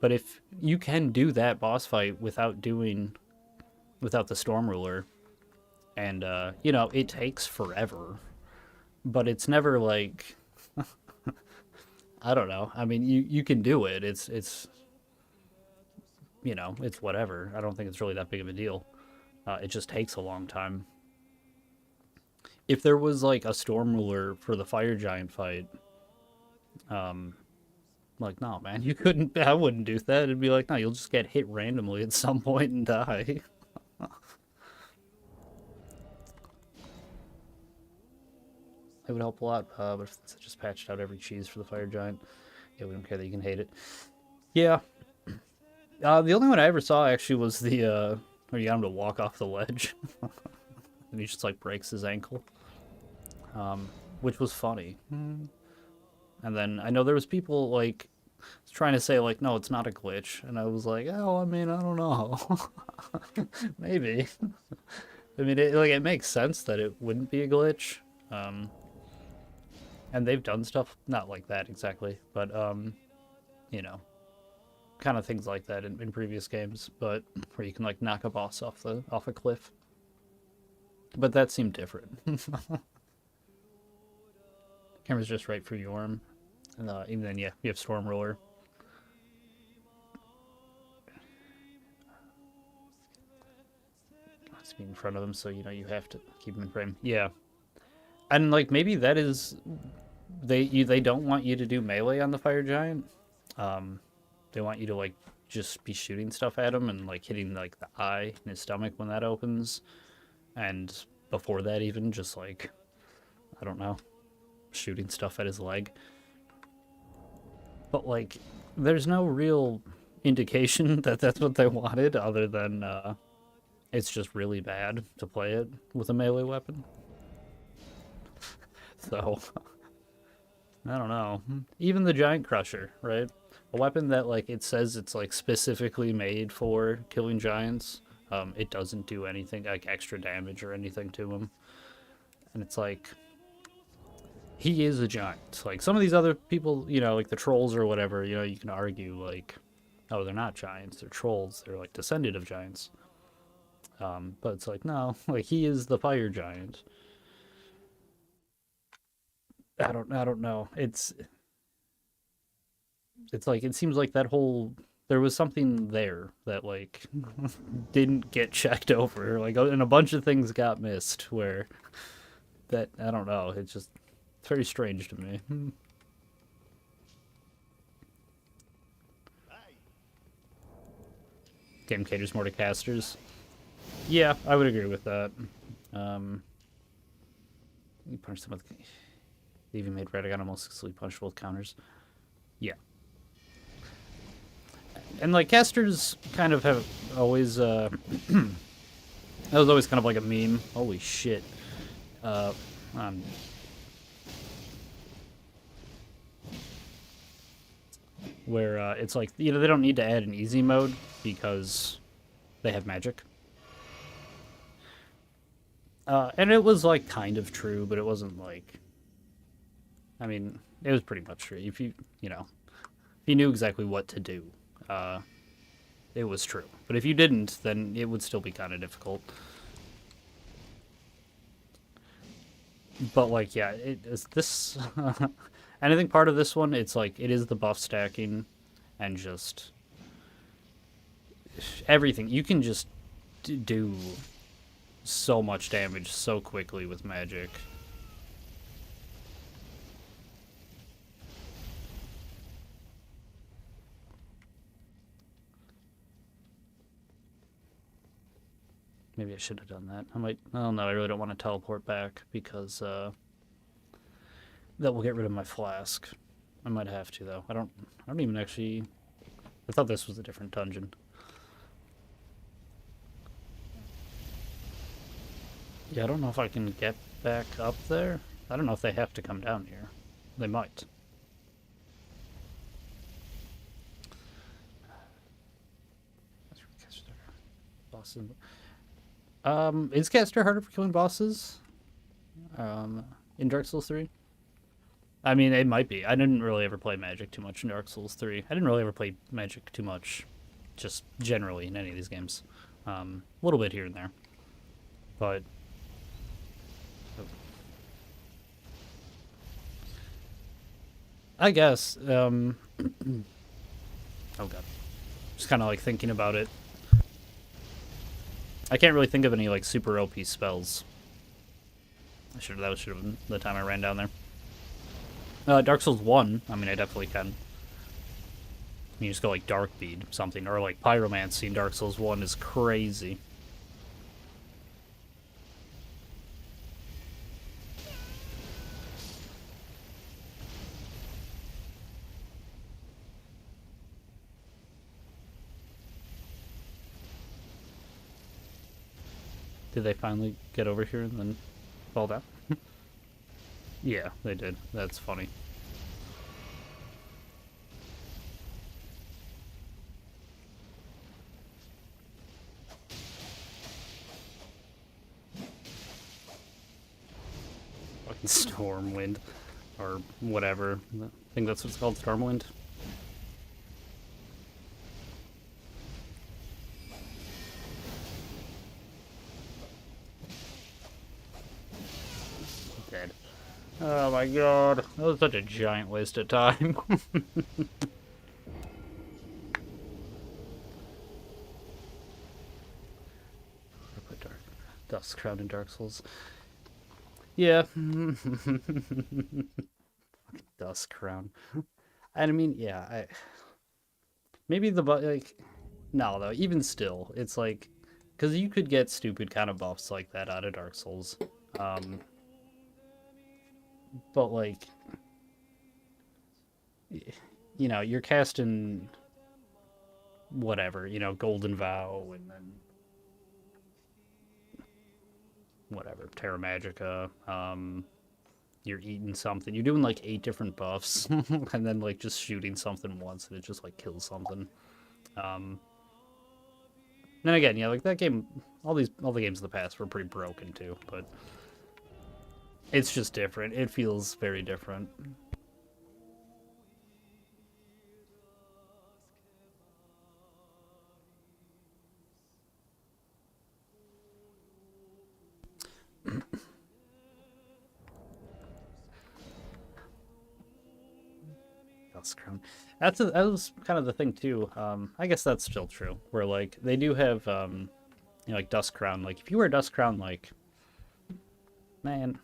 but if you can do that boss fight without the Storm Ruler, and it takes forever, but it's never like I don't know. I mean, you can do it. It's whatever. I don't think it's really that big of a deal. It just takes a long time. If there was like a Storm Ruler for the Fire Giant fight, um, like no man, you couldn't. I wouldn't do that. It'd be like no, you'll just get hit randomly at some point and die. It would help a lot, but if it's just patched out every cheese for the Fire Giant, yeah, we don't care that you can hate it. Yeah, the only one I ever saw actually was the where you got him to walk off the ledge, and he just like breaks his ankle, which was funny. And then I know there was people like trying to say like, no, it's not a glitch, and I was like, oh, I mean, I don't know, maybe. I mean, it makes sense that it wouldn't be a glitch, um, and they've done stuff not like that exactly, but you know, kind of things like that in previous games, but where you can like knock a boss off a cliff. But that seemed different. Camera's just right for Yorm. And even then, yeah, you have Storm Ruler. It's in front of them, so you have to keep him in frame. Yeah, and like maybe that is they don't want you to do melee on the Fire Giant. Um, they want you to like just be shooting stuff at him and like hitting like the eye in his stomach when that opens, and before that even just like I don't know, shooting stuff at his leg. But like, there's no real indication that that's what they wanted, other than it's just really bad to play it with a melee weapon. So I don't know. Even the Giant Crusher, right? A weapon that like it says it's like specifically made for killing giants. It doesn't do anything like extra damage or anything to him, and it's like he is a giant. Like some of these other people, like the trolls or whatever, you can argue like, oh, they're not giants, they're trolls, they're like descended of giants. But it's like no, like he is the fire giant. I don't know. It's like it seems like that whole there was something there that like didn't get checked over, like, and a bunch of things got missed. Where that I don't know, it's very strange to me. Game caters more to casters. Yeah, I would agree with that. You punch them with. They even made Radagon almost exclusively punchable with counters. Yeah. And like casters kind of have always that was always kind of like a meme. Holy shit. Um, where it's like, you know, they don't need to add an easy mode because they have magic. And it was like kind of true, but it wasn't like, I mean, it was pretty much true. If you know, if you knew exactly what to do, it was true. But if you didn't, then it would still be kind of difficult. But like, yeah, it is this. And I think part of this one, it's like it is the buff stacking, and just everything. You can just do so much damage so quickly with magic. Maybe I should have done that. I might. Oh no, I really don't want to teleport back because that will get rid of my flask. I might have to though. I don't even actually. I thought this was a different dungeon. Yeah, I don't know if I can get back up there. I don't know if they have to come down here. They might. Bosses. Is caster harder for killing bosses? In Dark Souls 3? I mean, it might be. I didn't really ever play Magic too much in Dark Souls 3. I didn't really ever play Magic too much, just generally in any of these games. A little bit here and there. But... I guess, oh god. Just kind of like thinking about it. I can't really think of any like super OP spells. That should have been the time I ran down there. Dark Souls 1, I mean, I definitely can. You just go like Dark Bead, something, or like Pyromancy in Dark Souls 1 is crazy. Did they finally get over here and then fall down? Yeah, they did. That's funny. Fucking Stormwind. Or whatever. I think that's what it's called, Stormwind. Dead. Oh my god. That was such a giant waste of time. Dust Crown in Dark Souls. Yeah. Dust Crown. And I mean, yeah, maybe like, no, though, even still, it's like, because you could get stupid kind of buffs like that out of Dark Souls. But like, you know, you're casting whatever, you know, Golden Vow, and then whatever, Terra Magica, you're eating something. You're doing like 8 different buffs, and then like just shooting something once, and it just like kills something. Then again, yeah, like that game, all the games in the past were pretty broken too, but it's just different. It feels very different. Dust Crown. That was kind of the thing too. I guess that's still true. Where like they do have you know, like Dust Crown. Like if you wear Dust Crown, like man,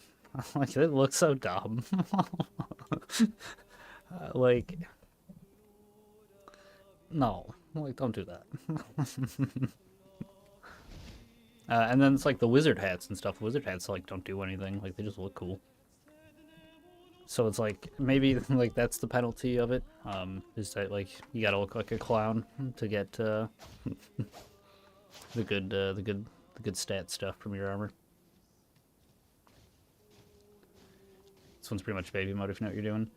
like it looks so dumb. Like no, like don't do that. And then it's like the wizard hats and stuff. Wizard hats like don't do anything. Like they just look cool. So it's like maybe like that's the penalty of it. Is that like you gotta look like a clown to get the good stat stuff from your armor. This one's pretty much baby mode if you know what you're doing.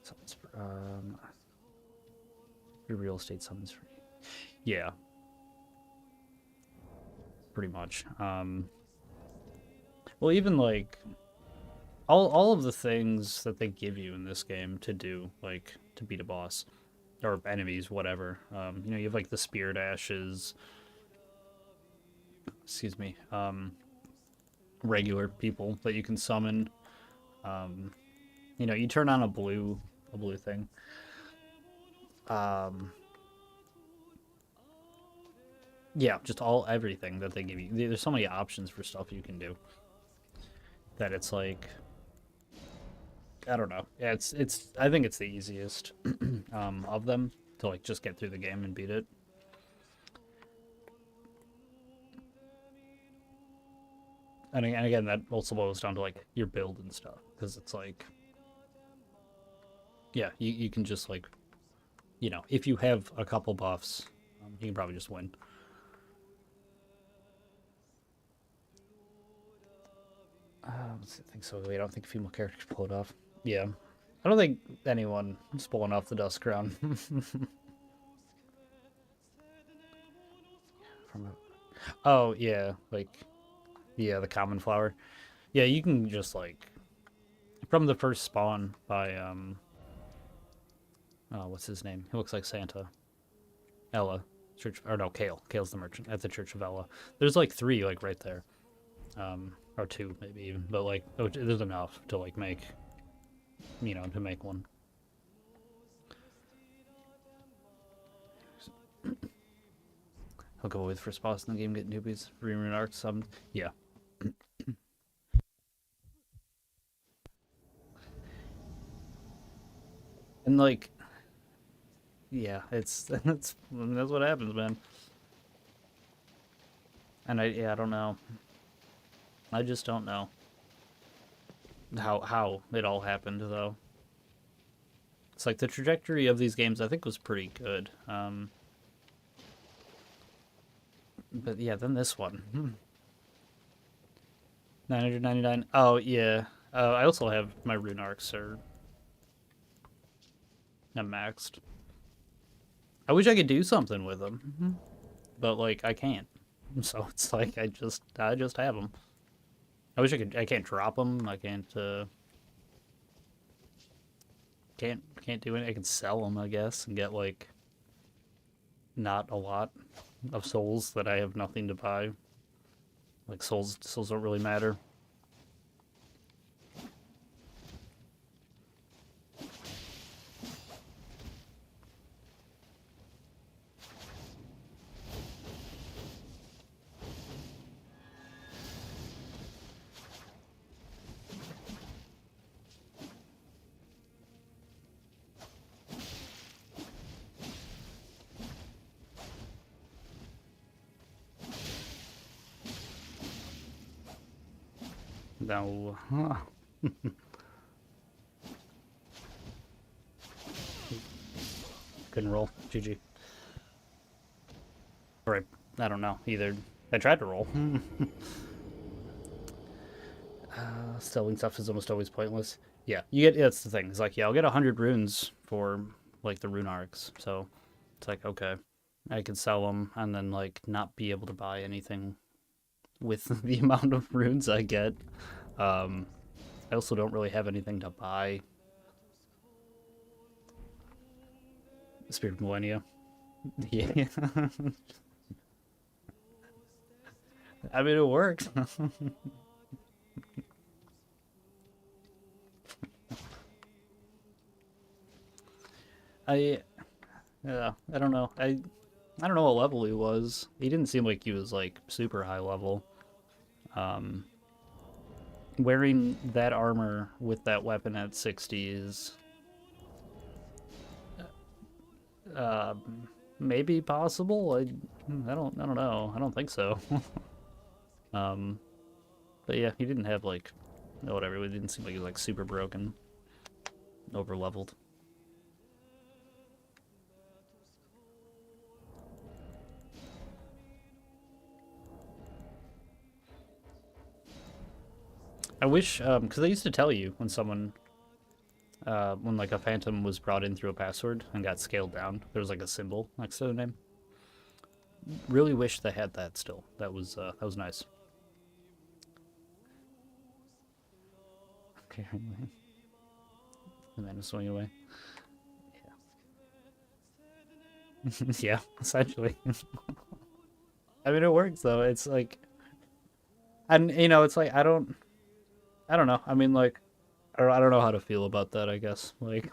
So it's, your real estate summons free. Yeah. Pretty much. Well, even like all of the things that they give you in this game to do, like to beat a boss or enemies, whatever. You know, you have like the Spirit Ashes. Excuse me. Regular people that you can summon. You know, you turn on a blue thing. Yeah, just everything that they give you. There's so many options for stuff you can do that it's like I don't know. Yeah, it's I think it's the easiest of them to like just get through the game and beat it. And again, that also boils down to like your build and stuff because it's like yeah, you can just like you know if you have a couple buffs, you can probably just win. I think so. I don't think female characters pull it off. Yeah. I don't think anyone is pulling off the Dust Crown. Oh, yeah. Like, yeah, the common flower. Yeah, you can just, like, from the first spawn by, oh, what's his name? He looks like Santa. Ella. Church, or no, Kale. Kale's the merchant at the Church of Ella. There's, like, 3, like, right there. Or 2, maybe even. But, like, there's enough to, like, make, you know, to make one. I'll go with first boss in the game, get newbies, rerun arcs, yeah. And like, yeah, that's what happens, man. And I don't know. I just don't know how it all happened though. It's like the trajectory of these games I think was pretty good. But yeah, then this one. 999. Oh yeah. I also have my rune arcs are not maxed. I wish I could do something with them, but like I can't. So it's like I just have them. I wish I could. I can't drop them. I can't. Can't do anything. I can sell them, I guess, and get like not a lot of souls that I have nothing to buy. Like souls don't really matter. No. Couldn't roll. GG. Or I don't know. Either I tried to roll. Selling stuff is almost always pointless. Yeah, you get. That's the thing. It's like, yeah, I'll get 100 runes for like the rune arcs. So it's like, okay, I could sell them and then like not be able to buy anything with the amount of runes I get. I also don't really have anything to buy. Spirit of Millennia. Yeah. I mean, it works. I yeah, I don't know. I don't know what level he was. He didn't seem like he was like super high level. Um, Wearing that armor with that weapon at 60 is uh, maybe possible. I don't know. I don't think so. um, but yeah, he didn't have like whatever. It didn't seem like he was like super broken, over leveled. I wish, because they used to tell you when someone, when like a phantom was brought in through a password and got scaled down, there was like a symbol next to the name. Really wish they had that still. That was nice. Okay, the man is swinging away. Yeah, yeah, essentially. I mean, it works though. It's like, and it's like I don't know. I mean, like, I don't know how to feel about that. I guess like,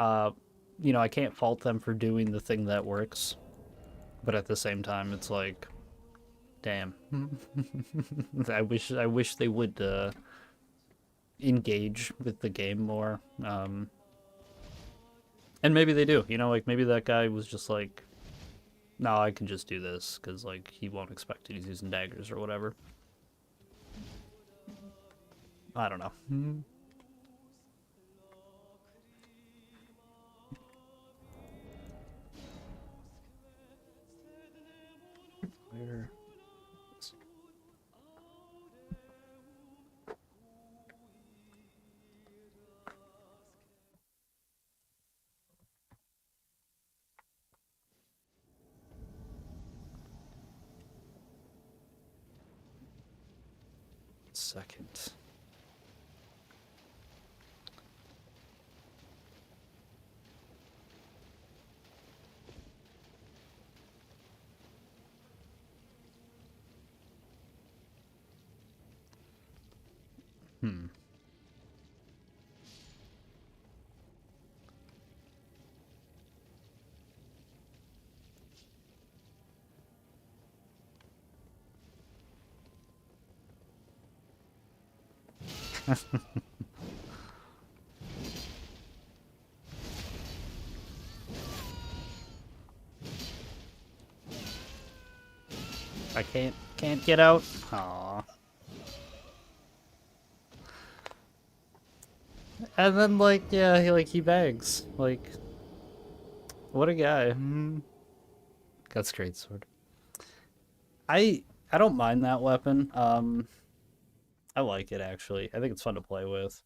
uh, I can't fault them for doing the thing that works, but at the same time, it's like, damn. I wish they would engage with the game more. And maybe they do. Like maybe that guy was just like, no, I can just do this because like he won't expect it. He's using daggers or whatever. I don't know. Where? Second. Hmm. I can't get out. Aww. And then like yeah, he begs. Like what a guy. That's great sword. I don't mind that weapon. I like it actually. I think it's fun to play with.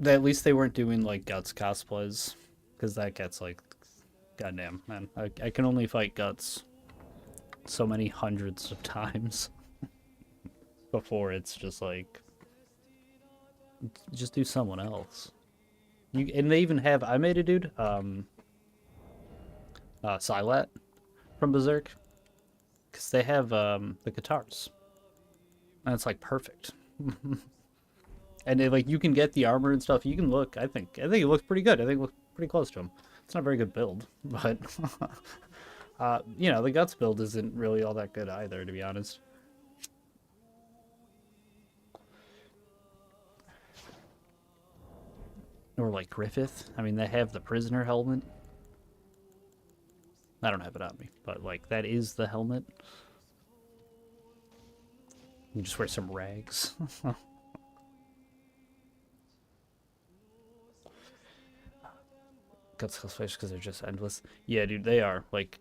At least they weren't doing like Guts cosplays, because that gets like, goddamn man. I can only fight Guts so many hundreds of times before it's just like, just do someone else. And they even have, I made a dude, Silat from Berserk, because they have the guitars, and it's like perfect. And like you can get the armor and stuff. You can look. I think it looks pretty good. I think it looks pretty close to him. It's not a very good build, but the guts build isn't really all that good either, to be honest. Or like Griffith. I mean, they have the prisoner helmet. I don't have it on me, but like that is the helmet. You just wear some rags. Guts cosplays because they're just endless. Yeah, dude, they are. Like,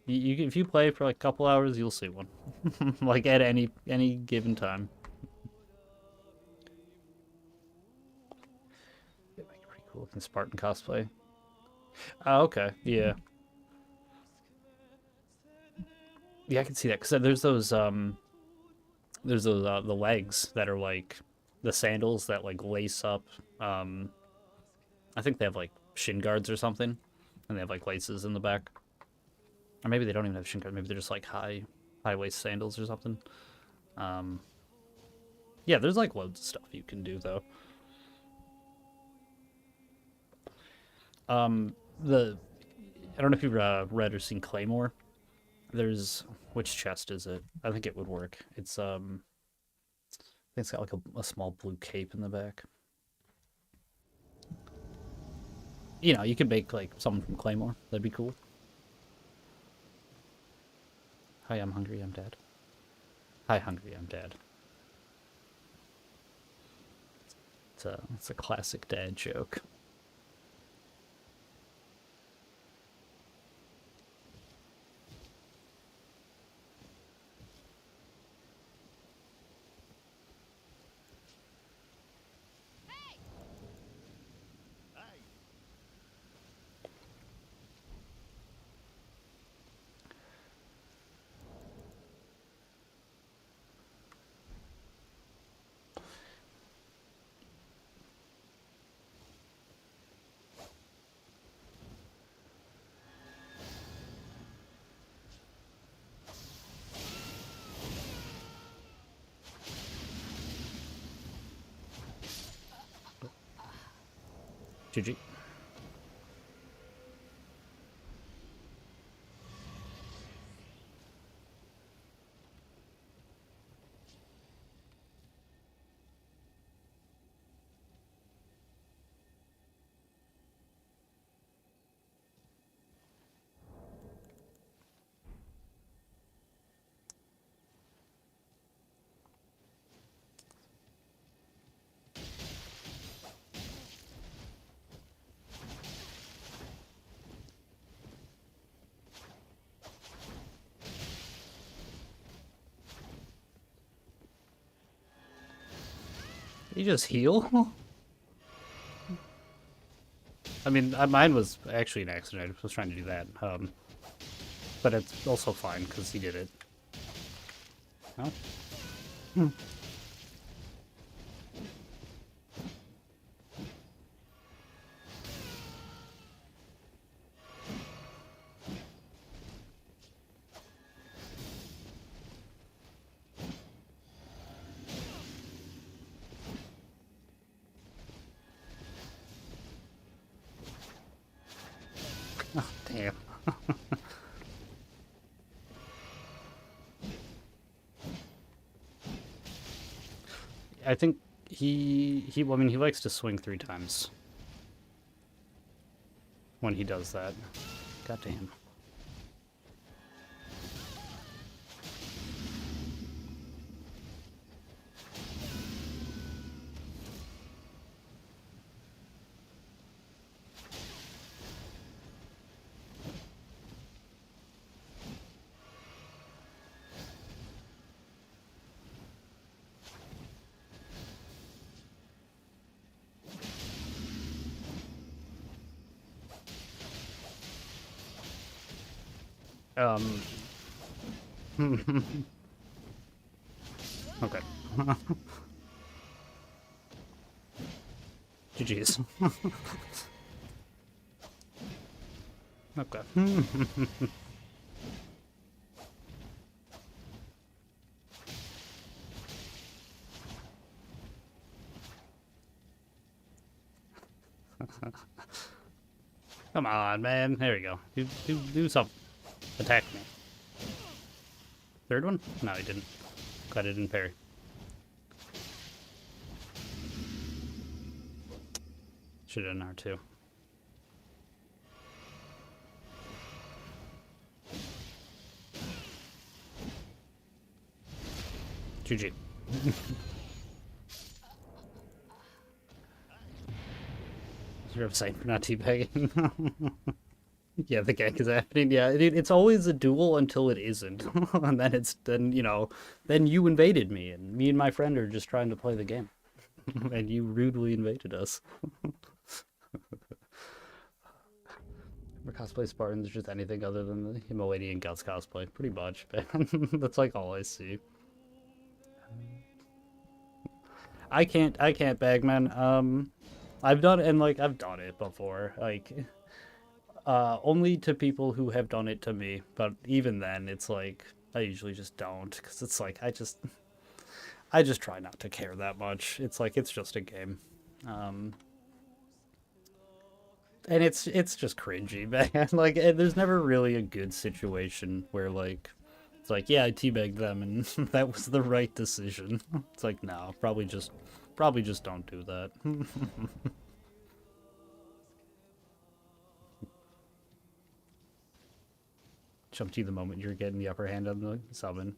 if you play for like a couple hours, you'll see one. Like at any given time. It might be pretty cool looking Spartan cosplay. Oh, okay, yeah, yeah, I can see that because there's those the legs that are like the sandals that like lace up. Um, I think they have like shin guards or something, and they have like laces in the back. Or maybe they don't even have shin guards. Maybe they're just like high waist sandals or something. Um, Yeah, there's like loads of stuff you can do though. The I don't know if you've read or seen Claymore. There's which chest is it? I think it would work. I think it's got like a small blue cape in the back. You know, you could make like something from Claymore. That'd be cool. Hi, I'm hungry. I'm dead. Hi, hungry. I'm dead. It's a classic dad joke. GG. You just heal? I mean, mine was actually an accident. I was trying to do that. But it's also fine because he did it. Oh. Oh, damn. I think I mean, he likes to swing 3 times when he does that. God damn. Um. Okay. GG's. Okay. Come on, man. There we go. Do something. Attack me. Third one? No, he didn't. Glad I didn't parry. Should have done R2. GG. You're upset for not teabagging. Yeah, the gank is happening. Yeah, it's always a duel until it isn't. And then then you invaded me, and me and my friend are just trying to play the game. And you rudely invaded us. For cosplay Spartans, just anything other than the Himalayan Guts cosplay. Pretty much, man. That's like all I see. I can't bag, man. I've done it before. Only to people who have done it to me. But even then, it's like I usually just don't, because it's like I just try not to care that much. It's like, it's just a game. Um, and it's just cringy, man. Like, there's never really a good situation where, like, it's like, yeah, I teabagged them and that was the right decision. It's like, no, probably just don't do that. Jump to you the moment you're getting the upper hand on the summon.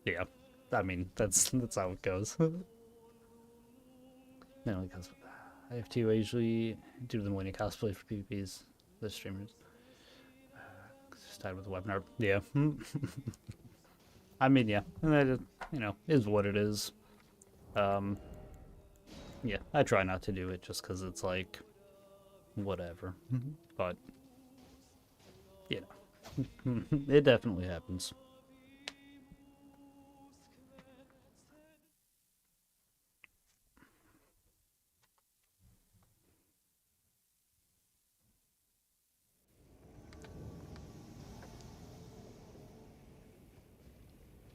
Yeah, I mean, that's how it goes. No, because I have to usually do them when you cosplay for PvPs, the streamers. Started with the webinar. Yeah. I mean, yeah. And that, is what it is. Um, yeah, I try not to do it just because it's like, whatever. But, you know, it definitely happens.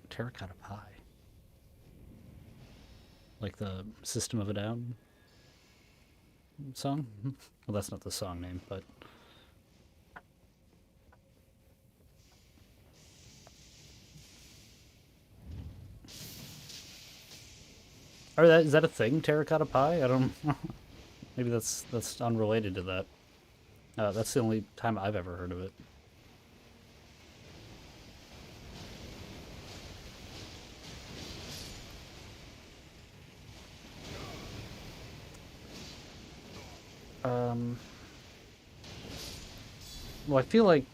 Terracotta Pie. Like the System of a Down song? Well, that's not the song name, but... Or is that a thing, Terracotta Pie? I don't... Maybe that's unrelated to that. That's the only time I've ever heard of it. Well, I feel like,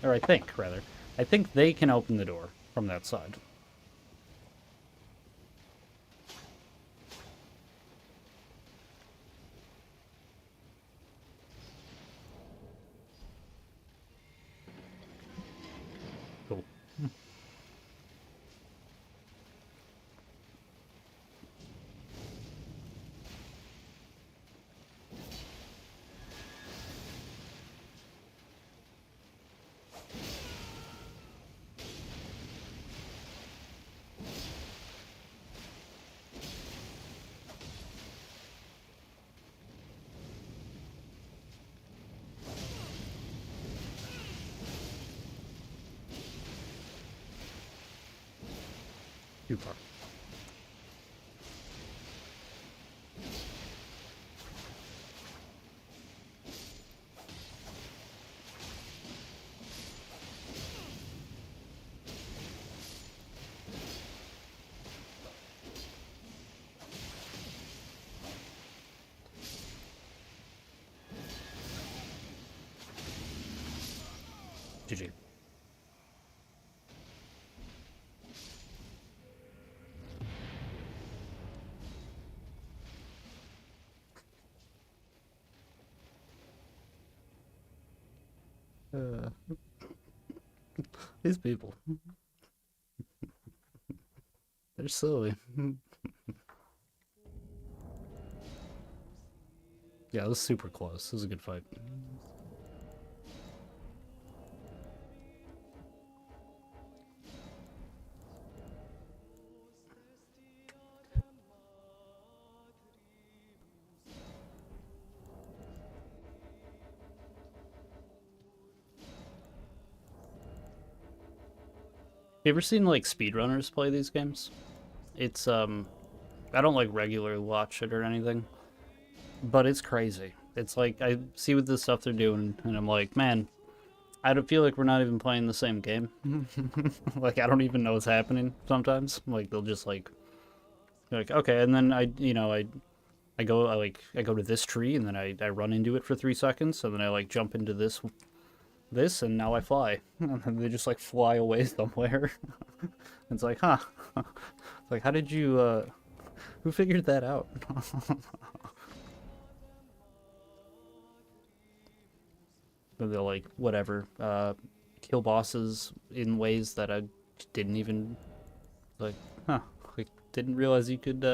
or I think, rather, I think they can open the door from that side. Cool. Too far. GG. Uh, these people. They're silly. Yeah, it was super close. This was a good fight. You ever seen like speedrunners play these games? It's I don't like regularly watch it or anything, but it's crazy. It's like I see what the stuff they're doing, and I'm like, man, I don't feel like we're not even playing the same game. Like I don't even know what's happening sometimes. Like they'll just like okay, and then I go to this tree and then I run into it for 3 seconds, and then I like jump into this and now I fly. And then they just like fly away somewhere. It's like, huh. It's like, how did you who figured that out? But they'll like whatever kill bosses in ways that I didn't even like, huh, like didn't realize you could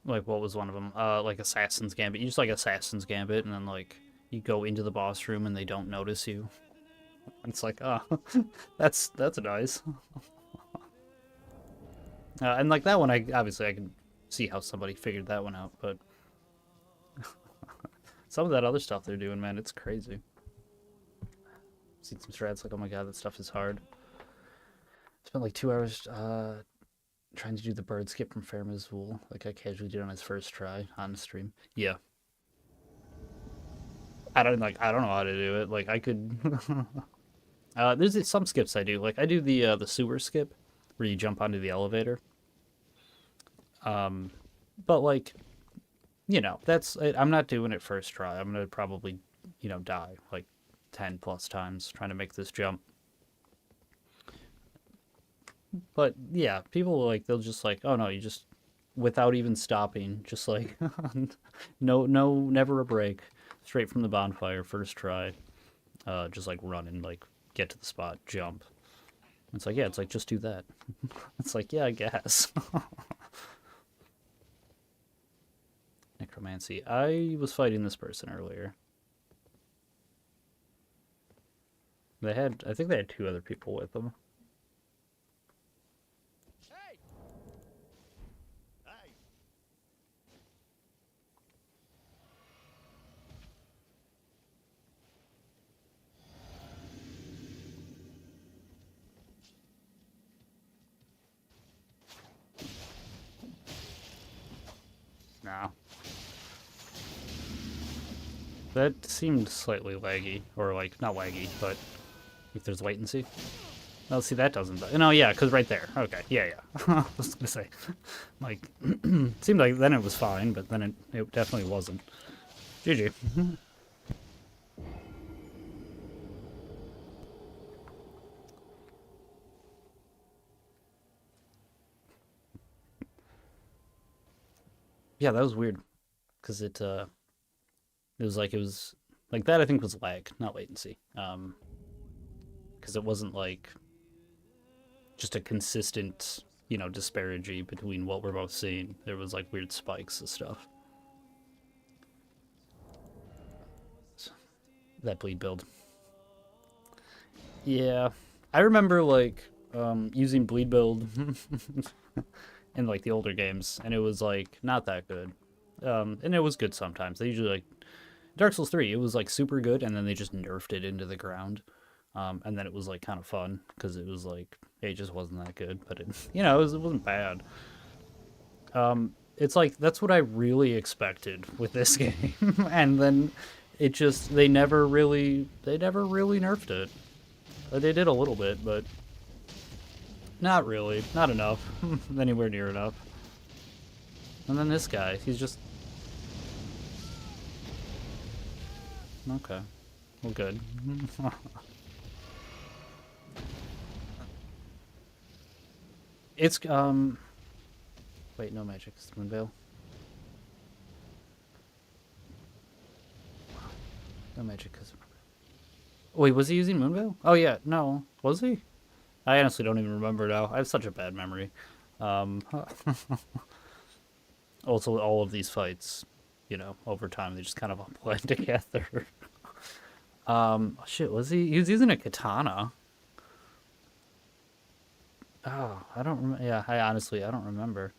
like what was one of them? Like Assassin's Gambit. You just like Assassin's Gambit, and then like you go into the boss room and they don't notice you. It's like, ah, oh, that's nice. And like that one, I obviously I can see how somebody figured that one out, but some of that other stuff they're doing, man, it's crazy. Seen some strats like, oh my god, that stuff is hard. Spent like 2 hours trying to do the bird skip from Fairmazul, like I casually did on his first try on the stream. Yeah, I don't know how to do it. Like I could. There's some skips I do. Like I do the sewer skip, where you jump onto the elevator. But like, that's I'm not doing it first try. I'm gonna probably, die like 10 plus times trying to make this jump. But yeah, people like they'll just like, oh no, you just without even stopping, just like no, never a break, straight from the bonfire, first try, just like run and like get to the spot, jump. It's like, yeah, it's like just do that. It's like, yeah, I guess. Necromancy. I was fighting this person earlier. I think they had 2 other people with them. No. That seemed slightly laggy, or like not laggy, but if there's latency. Oh, see, that doesn't. No, yeah, because right there. Okay, yeah. I was gonna say, like, seemed like then it was fine, but then it definitely wasn't. GG. Yeah, that was weird, because it was like that. I think was lag, not latency. Because it wasn't like just a consistent, disparity between what we're both seeing. There was like weird spikes and stuff. That bleed build. Yeah, I remember like using bleed build in like the older games, and it was like not that good. And it was good sometimes. They usually like Dark Souls 3. It was like super good, and then they just nerfed it into the ground. And then it was like kind of fun because it was like it just wasn't that good, but it it wasn't bad. It's like that's what I really expected with this game, and then they never really nerfed it. They did a little bit, but not really, not enough, anywhere near enough. And then this guy, he's just okay. Well, good. It's wait, no magic. It's Moonveil. No magic because. Wait, was he using Moonveil? Oh yeah, no, was he? I honestly don't even remember now. I have such a bad memory. Also, all of these fights, over time they just kind of all blend together. Shit, was he? He was using a katana. Oh, I don't remember. Yeah, I don't remember.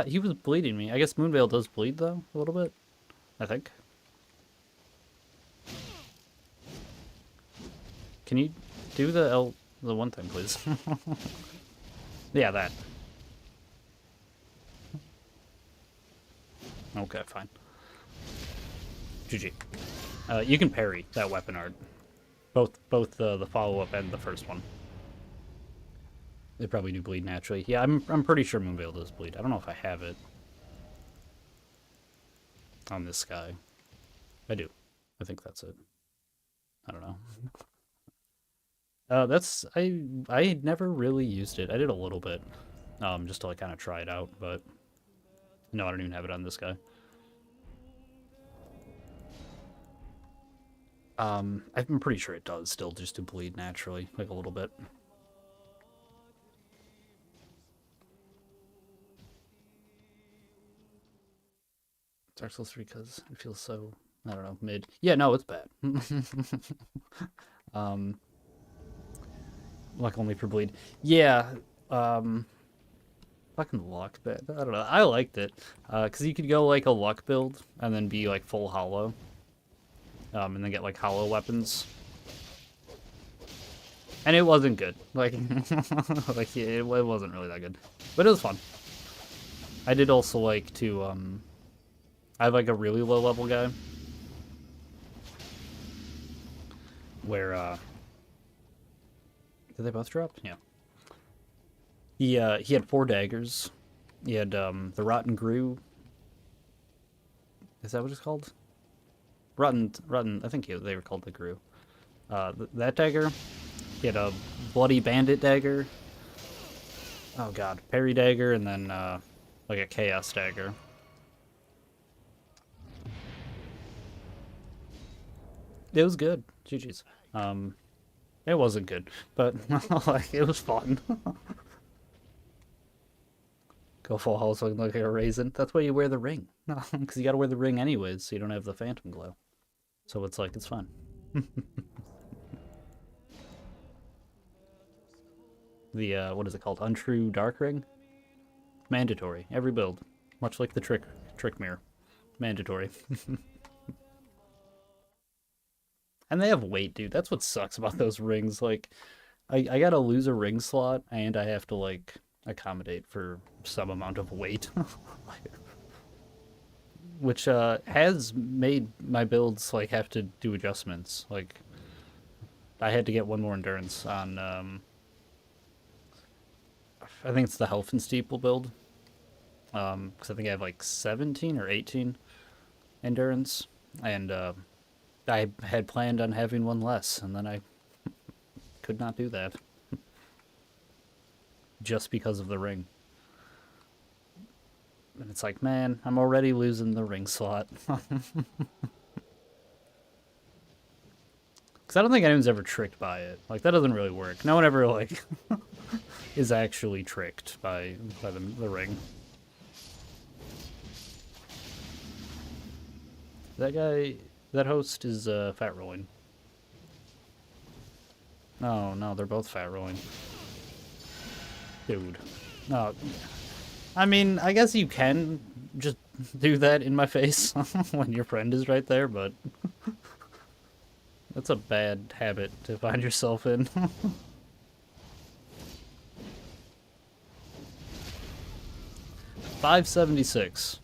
He was bleeding me. I guess Moonveil does bleed though a little bit. I think. Can you do the one thing, please? Yeah, that. Okay, fine. GG. You can parry that weapon art. Both the follow-up and the first one. They probably do bleed naturally. Yeah, I'm pretty sure Moonveil does bleed. I don't know if I have it on this guy. I do. I think that's it. I don't know. I never really used it. I did a little bit, just to like kind of try it out, but no, I don't even have it on this guy. I'm pretty sure it does still just to bleed naturally, like a little bit. Dark Souls 3 because it feels so, I don't know, mid. Yeah, no, it's bad. Like only for bleed. Yeah, Fucking luck. That I don't know. I liked it because you could go like a luck build and then be like full hollow, and then get like hollow weapons. And it wasn't good. Like, like it wasn't really that good, but it was fun. I did also like to I have like a really low level guy where did they both drop? Yeah. He had 4 daggers. He had the rotten grew. Is that what it's called? Rotten. I think they were called the grew. That dagger. He had a bloody bandit dagger. Oh god, parry dagger, and then like a chaos dagger. It was good. GG's. It wasn't good, but like it was fun. Go full house looking like a raisin. That's why you wear the ring. Because you gotta wear the ring anyways, so you don't have the phantom glow. So it's like, it's fun. The, what is it called? Untrue Dark Ring? Mandatory. Every build. Much like the trick mirror. Mandatory. And they have weight, dude. That's what sucks about those rings. Like, I gotta lose a ring slot, and I have to, like, accommodate for some amount of weight. Which has made my builds like have to do adjustments. Like I had to get one more endurance on I think it's the Health and Steeple build. Because I think I have like 17 or 18 endurance, and I had planned on having one less, and then I could not do that just because of the ring. And it's like, man, I'm already losing the ring slot. Because I don't think anyone's ever tricked by it. Like, that doesn't really work. No one ever, like, is actually tricked by the ring. That guy, that host is fat rolling. Oh, no, they're both fat rolling. Dude. No. I mean, I guess you can just do that in my face when your friend is right there, but that's a bad habit to find yourself in. 576.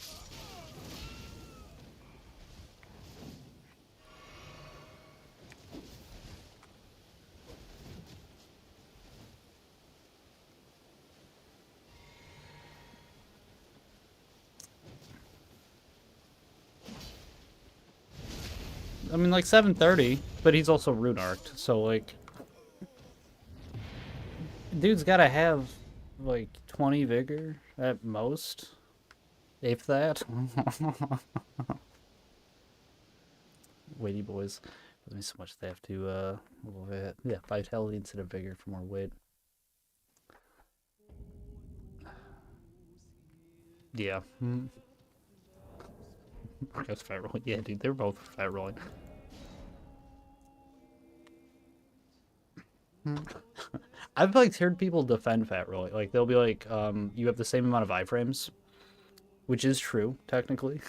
I mean, like 730, but he's also rune arced, so like, dude's gotta have like 20 vigor at most, if that. Weighty boys, let me so much they have to yeah, vitality instead of vigor for more weight. Yeah. That's fat rolling. Yeah, dude, they're both fat rolling. I've like heard people defend fat rolling. Like they'll be like, you have the same amount of iframes, which is true technically.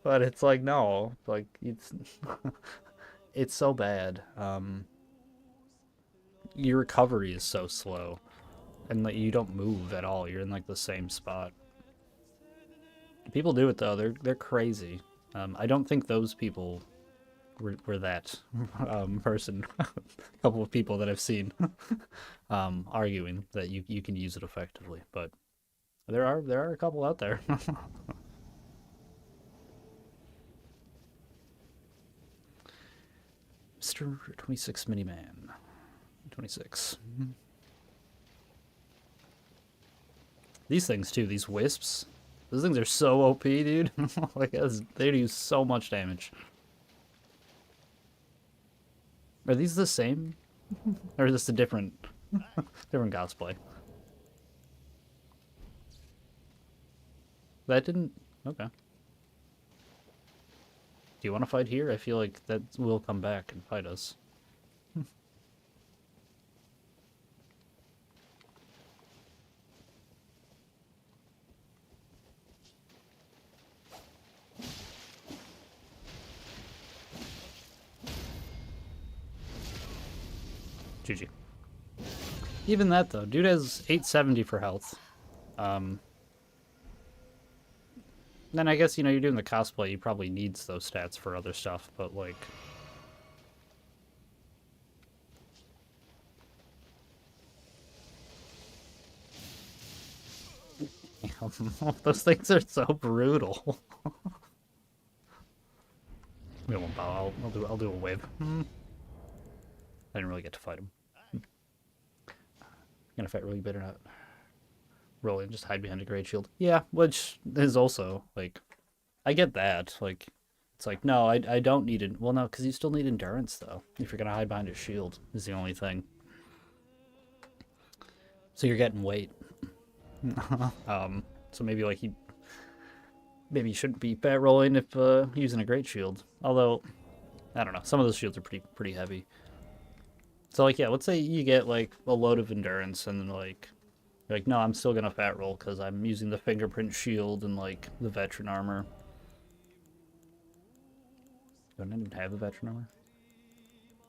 But it's like no, like it's it's so bad. Your recovery is so slow, and like you don't move at all. You're in like the same spot. People do it though. They're crazy. I don't think those people were that person. A couple of people that I've seen arguing that you can use it effectively, but there are a couple out there. Mr. 26 Miniman. 26. These things too, these wisps. Those things are so OP, dude. Like they do so much damage. Are these the same? Or is this a different cosplay? That didn't... Okay. Do you want to fight here? I feel like that will come back and fight us. GG. Even that though, dude has 870 for health. Then I guess, you know, you're doing the cosplay, you probably needs those stats for other stuff, but like... Those things are so brutal. We won't bow. I'll do a wave. I didn't really get to fight him. Gonna fight really good or not? Roll and just hide behind a great shield. Yeah, which is also like, I get that. Like, it's like no, I don't need it. Well, no, because you still need endurance though. If you're gonna hide behind a shield, is the only thing. So you're getting weight. So maybe like maybe you shouldn't be bat rolling if using a great shield. Although, I don't know, some of those shields are pretty heavy. So like yeah, let's say you get like a load of endurance and then like you're like no, I'm still gonna fat roll because I'm using the fingerprint shield and like the veteran armor. Don't I even have the veteran armor?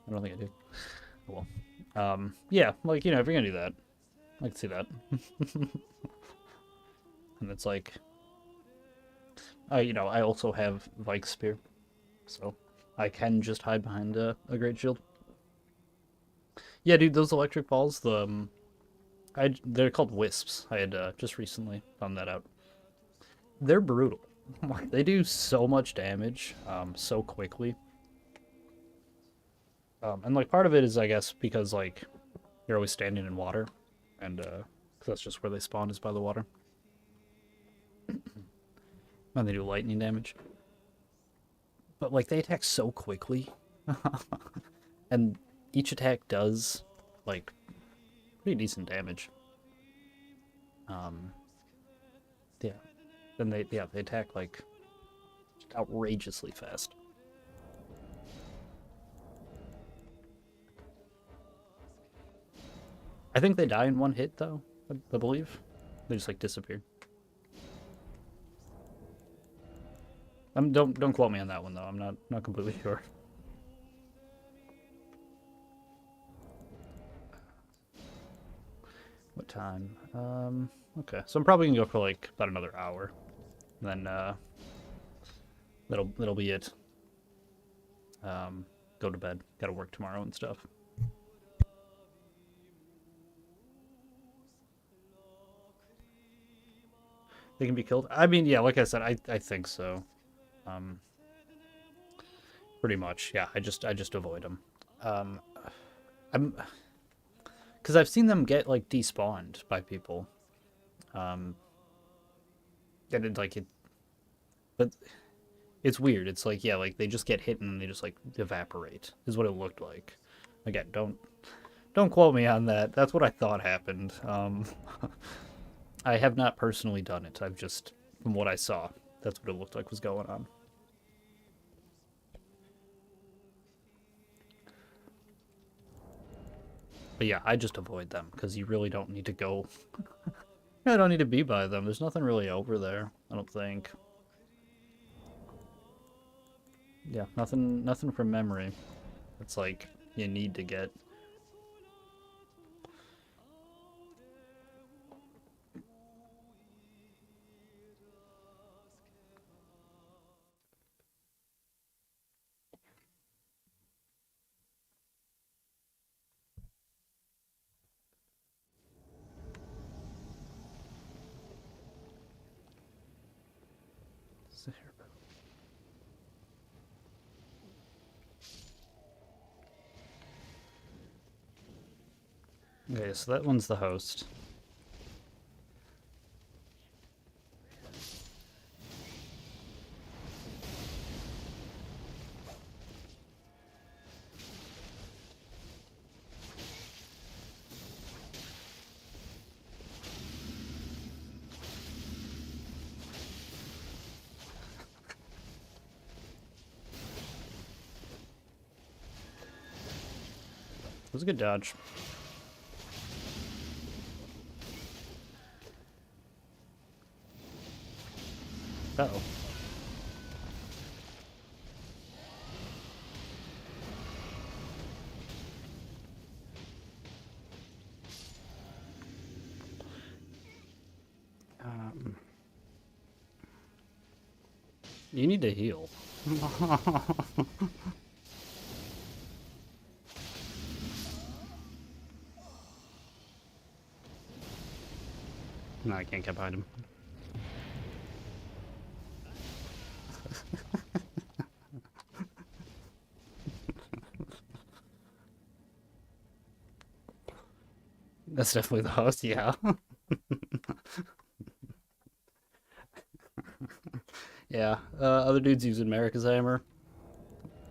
I don't think I do. Oh, well, yeah, like you know, if you're gonna do that, I can see that. And it's like, you know, I also have Vike's Spear, so I can just hide behind a great shield. Yeah, dude, those electric balls, they're called wisps. I had just recently found that out. They're brutal. They do so much damage, so quickly. And like part of it is, I guess, because like you're always standing in water, and cause that's just where they spawn is by the water. And they do lightning damage. But like they attack so quickly. And each attack does like pretty decent damage. Yeah. Then they attack like outrageously fast. I think they die in one hit though, I believe. They just like disappear. Don't quote me on that one though. I'm not completely sure. What time? Okay. So I'm probably gonna go for like about another hour. And then that'll be it. Go to bed. Gotta work tomorrow and stuff. They can be killed. I mean, yeah, like I said, I think so. Pretty much, yeah. I just avoid them. Because I've seen them get like despawned by people. And it's like but it's weird. It's like yeah, like they just get hit and then they just like evaporate. Is what it looked like. Again, don't quote me on that. That's what I thought happened. I have not personally done it. I've just, from what I saw, that's what it looked like was going on. But yeah, I just avoid them because you really don't need to go. I don't need to be by them. There's nothing really over there, I don't think. Yeah, nothing from memory. It's like you need to get. Okay, so that one's the host. It was a good dodge. Uh-oh. You need to heal. No, I can't get behind him. That's definitely the host, yeah. Yeah, other dudes using America's Hammer.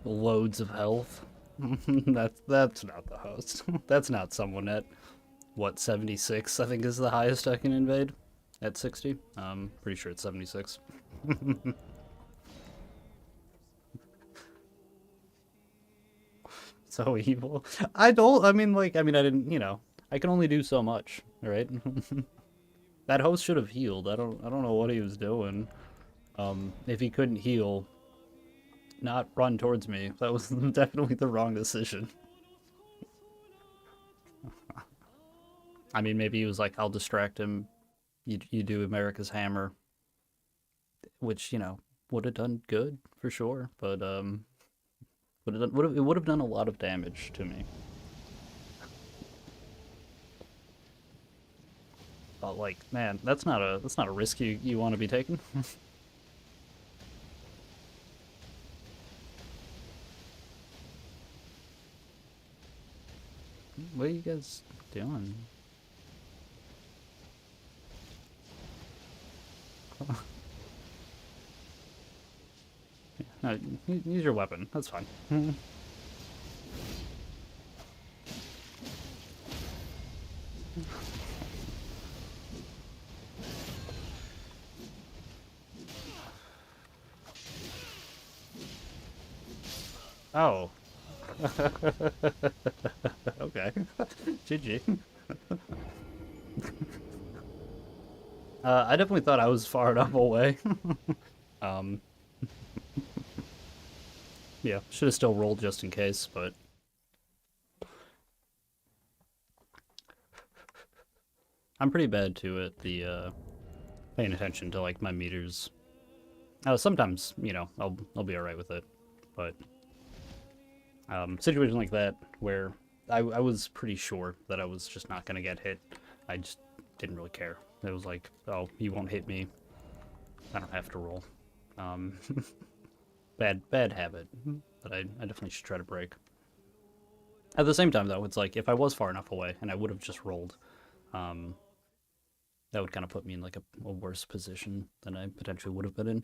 Loads of health. That's not the host. That's not someone at, what, 76, I think is the highest I can invade. At 60? I'm pretty sure it's 76. So evil. I didn't, I can only do so much, right? That host should have healed. I don't know what he was doing. If he couldn't heal, not run towards me. That was definitely the wrong decision. I mean, maybe he was like, I'll distract him. You do America's Hammer, which, would have done good for sure, but it would have done a lot of damage to me. But like, man, that's not a risk you want to be taking. What are you guys doing? No, use your weapon. That's fine. Oh. Okay. GG. I definitely thought I was far enough away. um, yeah, should have still rolled just in case, but I'm pretty bad too at the paying attention to like my meters. Sometimes I'll be all right with it, but situation like that where I was pretty sure that I was just not gonna get hit. I just didn't really care. It was like, oh, you won't hit me. I don't have to roll. Um, bad habit that I definitely should try to break. At the same time, though, it's like if I was far enough away and I would have just rolled, um, that would kind of put me in like a worse position than I potentially would have been in.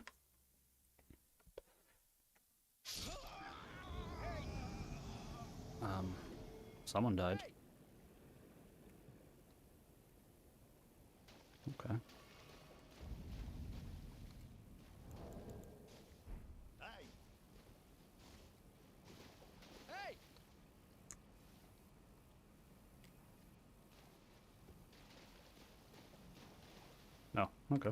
Someone died. Okay. Oh, okay.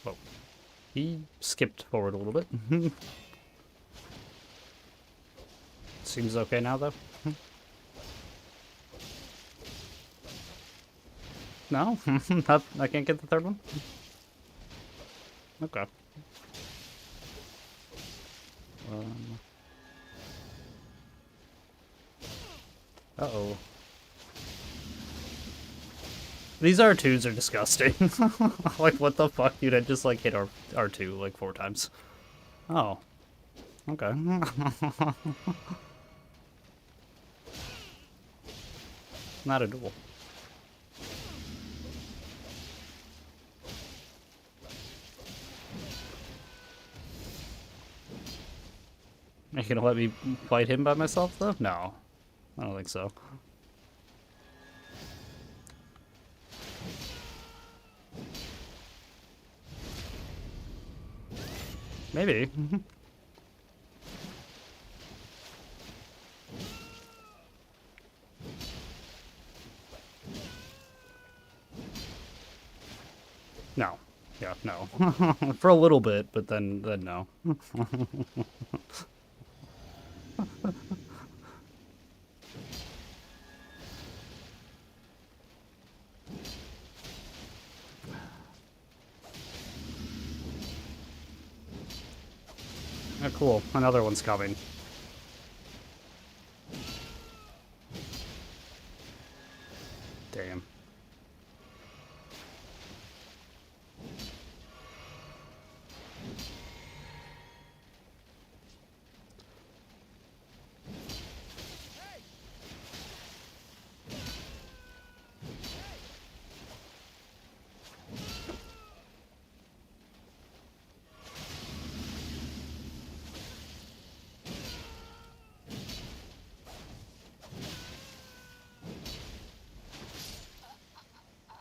Oh, he skipped forward a little bit. Seems okay now, though. No? I can't get the third one? Okay. Um, uh-oh. These R2s are disgusting. Like, what the fuck, dude? I just, like, hit R2, like, 4 times. Oh. Okay. Not a duel. Are you gonna let me fight him by myself, though? No. I don't think so. Maybe. No. Yeah, no. For a little bit, but then no. Oh, cool. Another one's coming. Damn.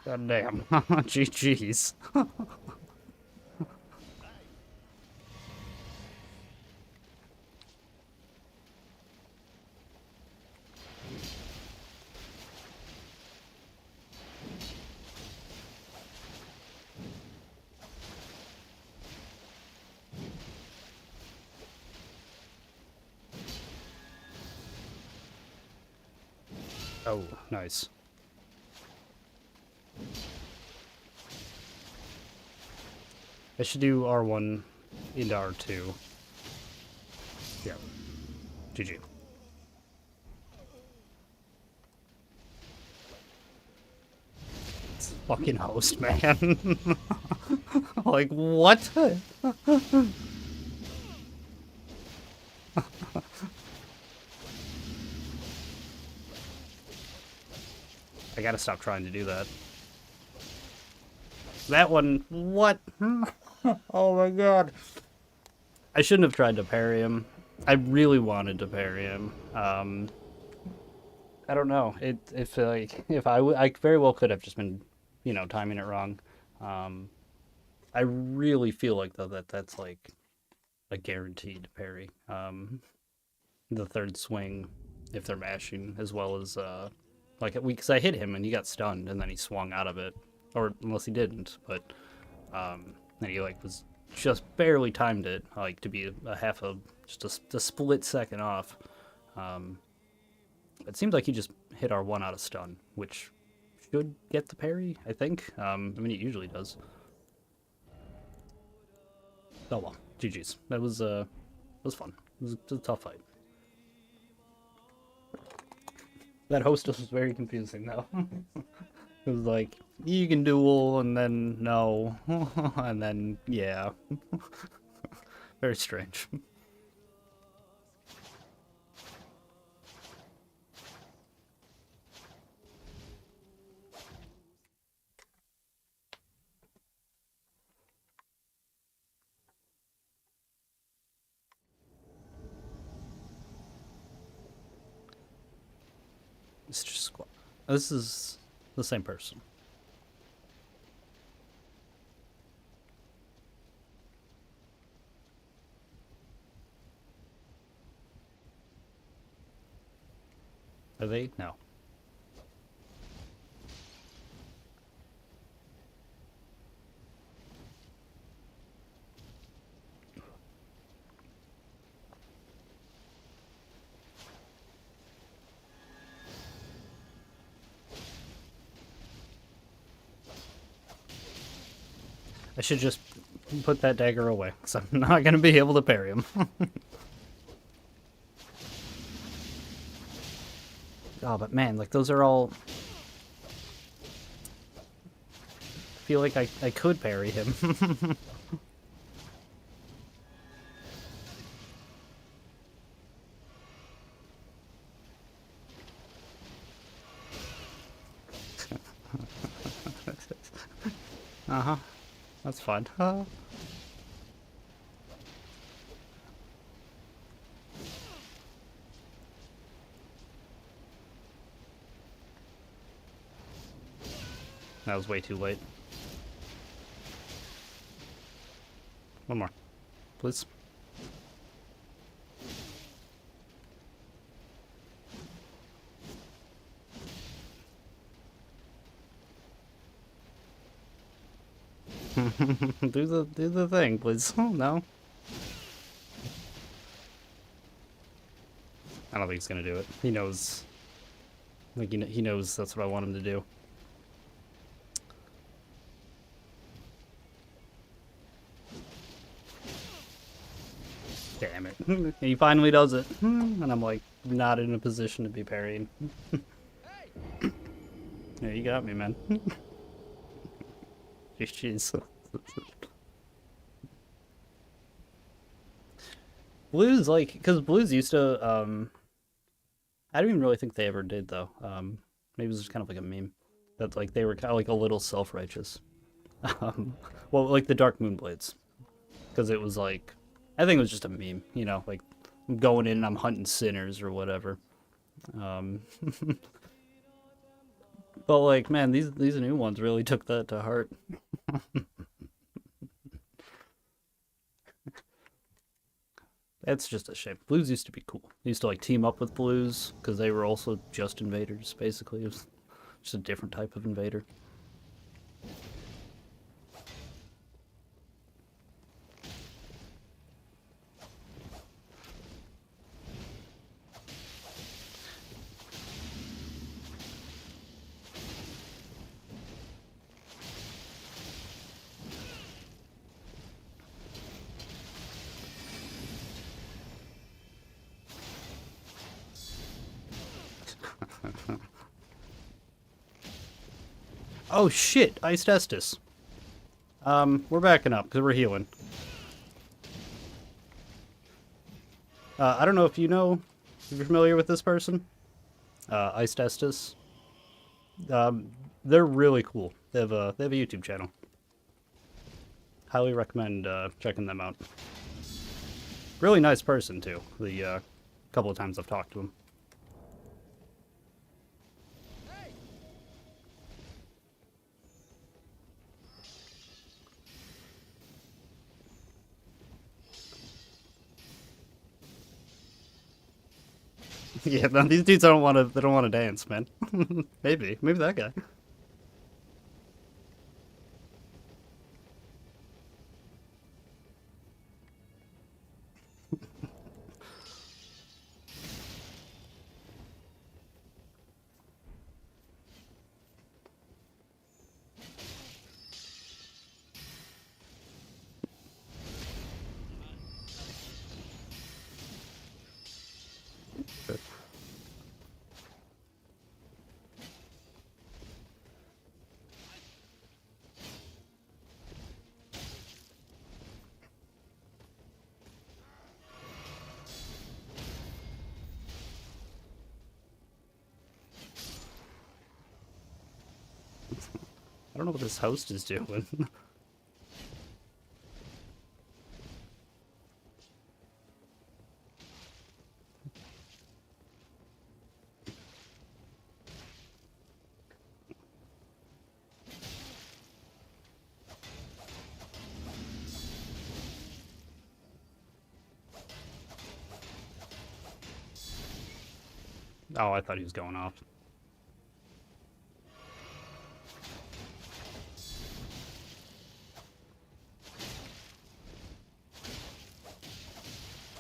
God damn. GG's. Oh, nice. I should do R1 into R2. Yeah. GG. It's fucking host, man. Like, what? I gotta stop trying to do that. That one, what? Oh my god. I shouldn't have tried to parry him. I really wanted to parry him. I don't know. If I very well could have just been, timing it wrong. I really feel like though that's like a guaranteed parry. The third swing, if they're mashing, as well as like because I hit him and he got stunned and then he swung out of it, or unless he didn't, but then he like was just barely timed it like to be just a split second off. It seems like he just hit R1 out of stun, which should get the parry, I think. I mean, it usually does. Oh well, GG's. That was fun. It was a tough fight. That hostess was very confusing though. It was like, you can duel, and then no, and then yeah. Very strange. Mr. Squad. This is the same person. Are they? No. I should just put that dagger away, because I'm not going to be able to parry him. Oh, but man, like, those are all... I feel like I could parry him. Uh-huh. That's fine. That was way too late. One more, please. do the thing, please. Oh, no. I don't think he's gonna do it. He knows. Like he knows that's what I want him to do. Damn it. He finally does it. And I'm like, not in a position to be parrying. Yeah, you got me, man. Jeez. Blues, like, because Blues used to, I don't even really think they ever did, though. Maybe it was just kind of like a meme. That, like, they were kind of like a little self-righteous. Well, like the Dark Moonblades. Because it was like, I think it was just a meme, you know, like, I'm going in and I'm hunting sinners or whatever. Um, but like, man, these new ones really took that to heart. It's just a shame. Blues used to be cool. They used to like team up with Blues because they were also just invaders. Basically, it was just a different type of invader. Oh shit! Iced Estus. We're backing up because we're healing. I don't know if you know, if you're familiar with this person. Iced Estus. They're really cool. They have a YouTube channel. Highly recommend checking them out. Really nice person too. The couple of times I've talked to him. Yeah, man, these dudes don't want to. They don't want to dance, man. Maybe that guy. I don't know what this host is doing. Oh, I thought he was going off.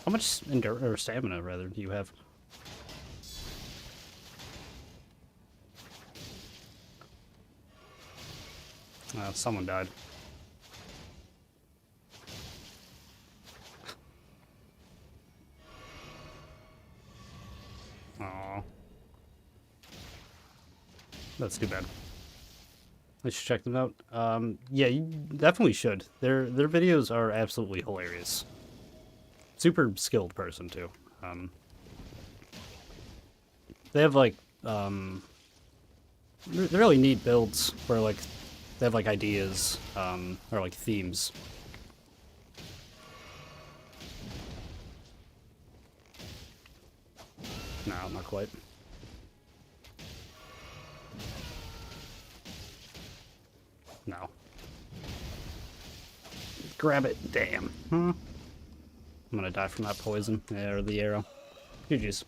How much or stamina, rather, do you have? Someone died. Oh, that's too bad. I should check them out. Yeah, you definitely should. Their videos are absolutely hilarious. Super skilled person too. They have like they're really neat builds where like they have like ideas or like themes. No, not quite. No. Grab it. Damn. Huh? I'm gonna die from that poison. Yeah, or the arrow. GG's.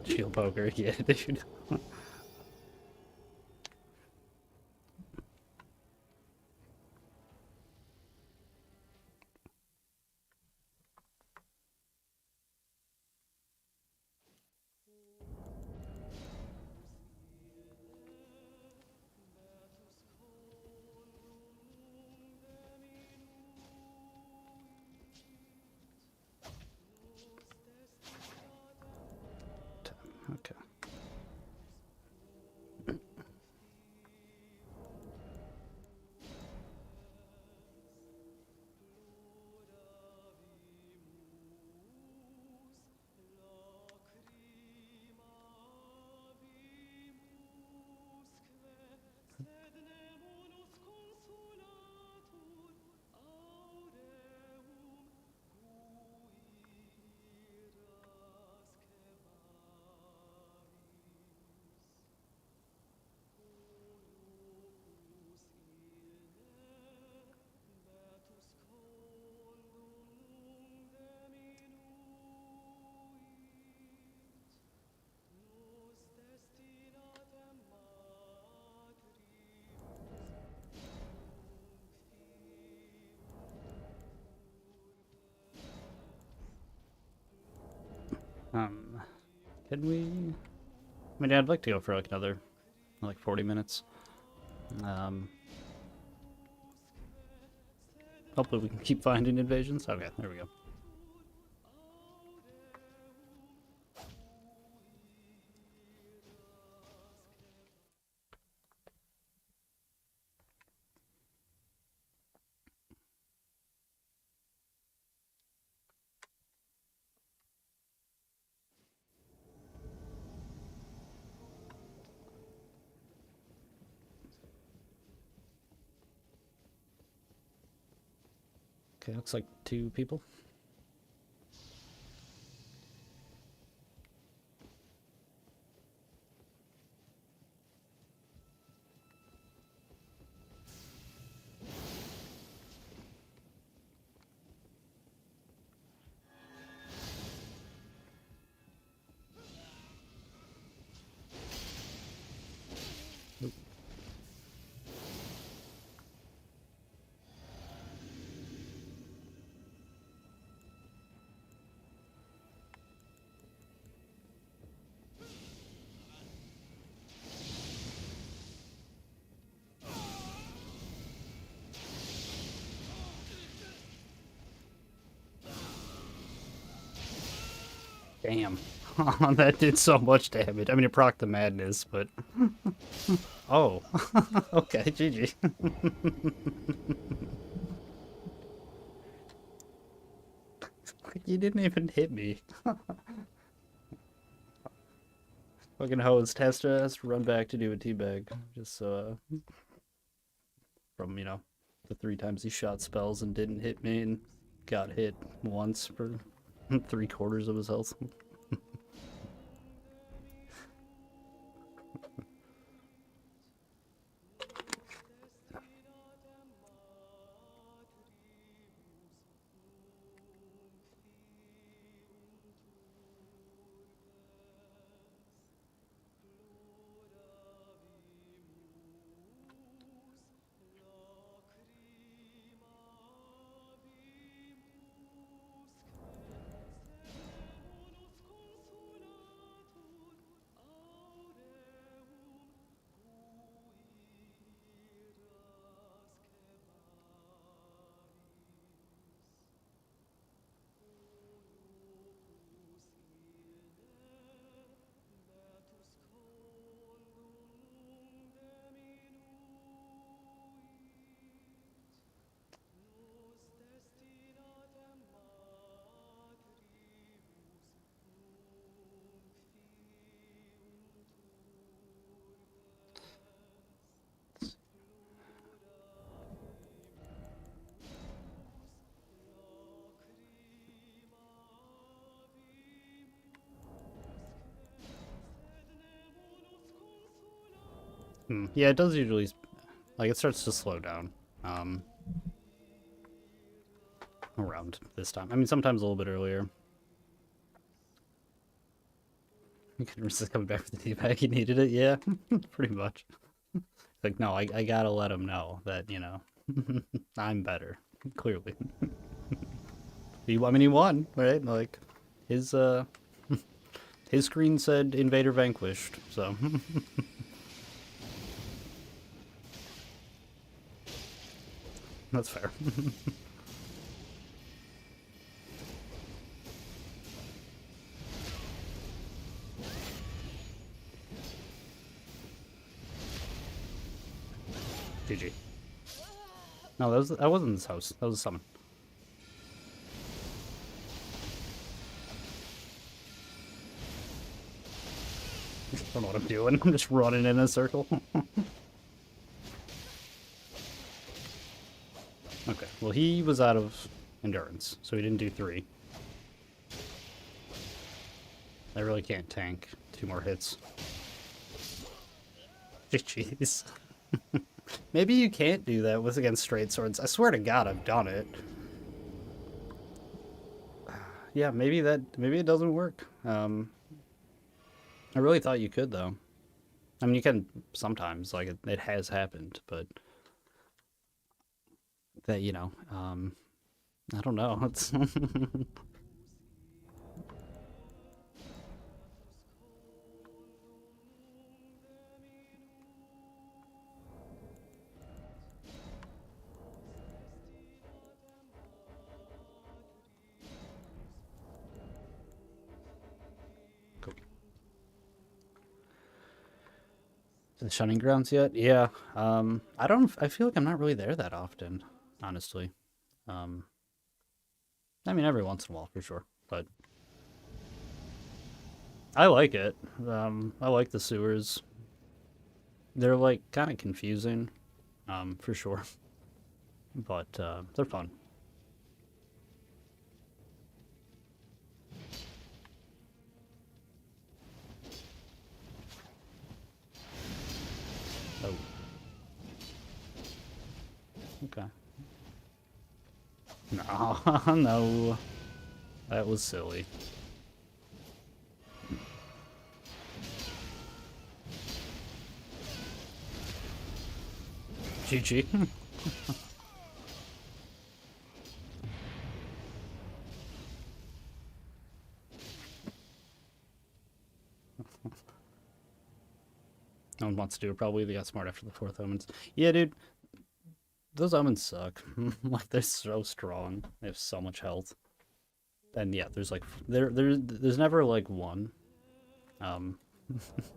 Shield poker. Yeah, dude. Um, can we? I mean, I'd like to go for like another, like 40 minutes. Um, hopefully we can keep finding invasions. Okay, there we go. Okay, looks like 2 people. Damn. That did so much damage. I mean, it procced the madness, but... Oh. Okay, GG. You didn't even hit me. Fucking host has to run back to do a teabag. Just so, from, the 3 times he shot spells and didn't hit me and got hit once for 3/4 of his health. Yeah, it does usually, like, it starts to slow down around this time. I mean, sometimes a little bit earlier. You can resist coming back with the teabag. He needed it, yeah, pretty much. Like, no, I gotta let him know that, I'm better, clearly. I mean, he won, right? Like, his, his screen said Invader vanquished, so. That's fair. GG. No, that wasn't this house. That was a summon. Don't know what I'm doing. I'm just running in a circle. Okay, well, he was out of endurance, so he didn't do 3. I really can't tank 2 more hits. Jeez. Maybe you can't do that with against straight swords. I swear to God, I've done it. Yeah, maybe it doesn't work. I really thought you could, though. I mean, you can sometimes, like, it has happened, but that, I don't know. It's To the shunning grounds yet? Yeah. I don't. I feel like I'm not really there that often, honestly. Um, I mean, every once in a while for sure, but I like it. I like the sewers. They're like kind of confusing, for sure, but they're fun. Oh, okay. No, no, that was silly. GG. No one wants to do it. Probably they got smart after the fourth omens. Yeah, dude, those omens suck. Like they're so strong. They have so much health. And yeah, there's like there's never like one. Um,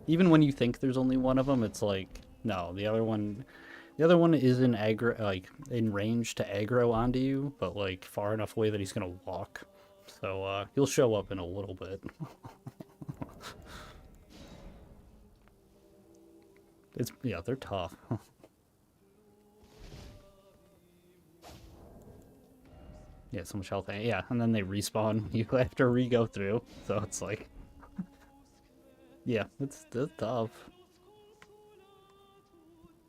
even when you think there's only one of them, it's like no, the other one is in aggro, like in range to aggro onto you, but like far enough away that he's gonna walk. So he'll show up in a little bit. It's yeah, they're tough. Yeah, so much health. Yeah, and then they respawn. You have to re-go through. So it's like, yeah, it's tough.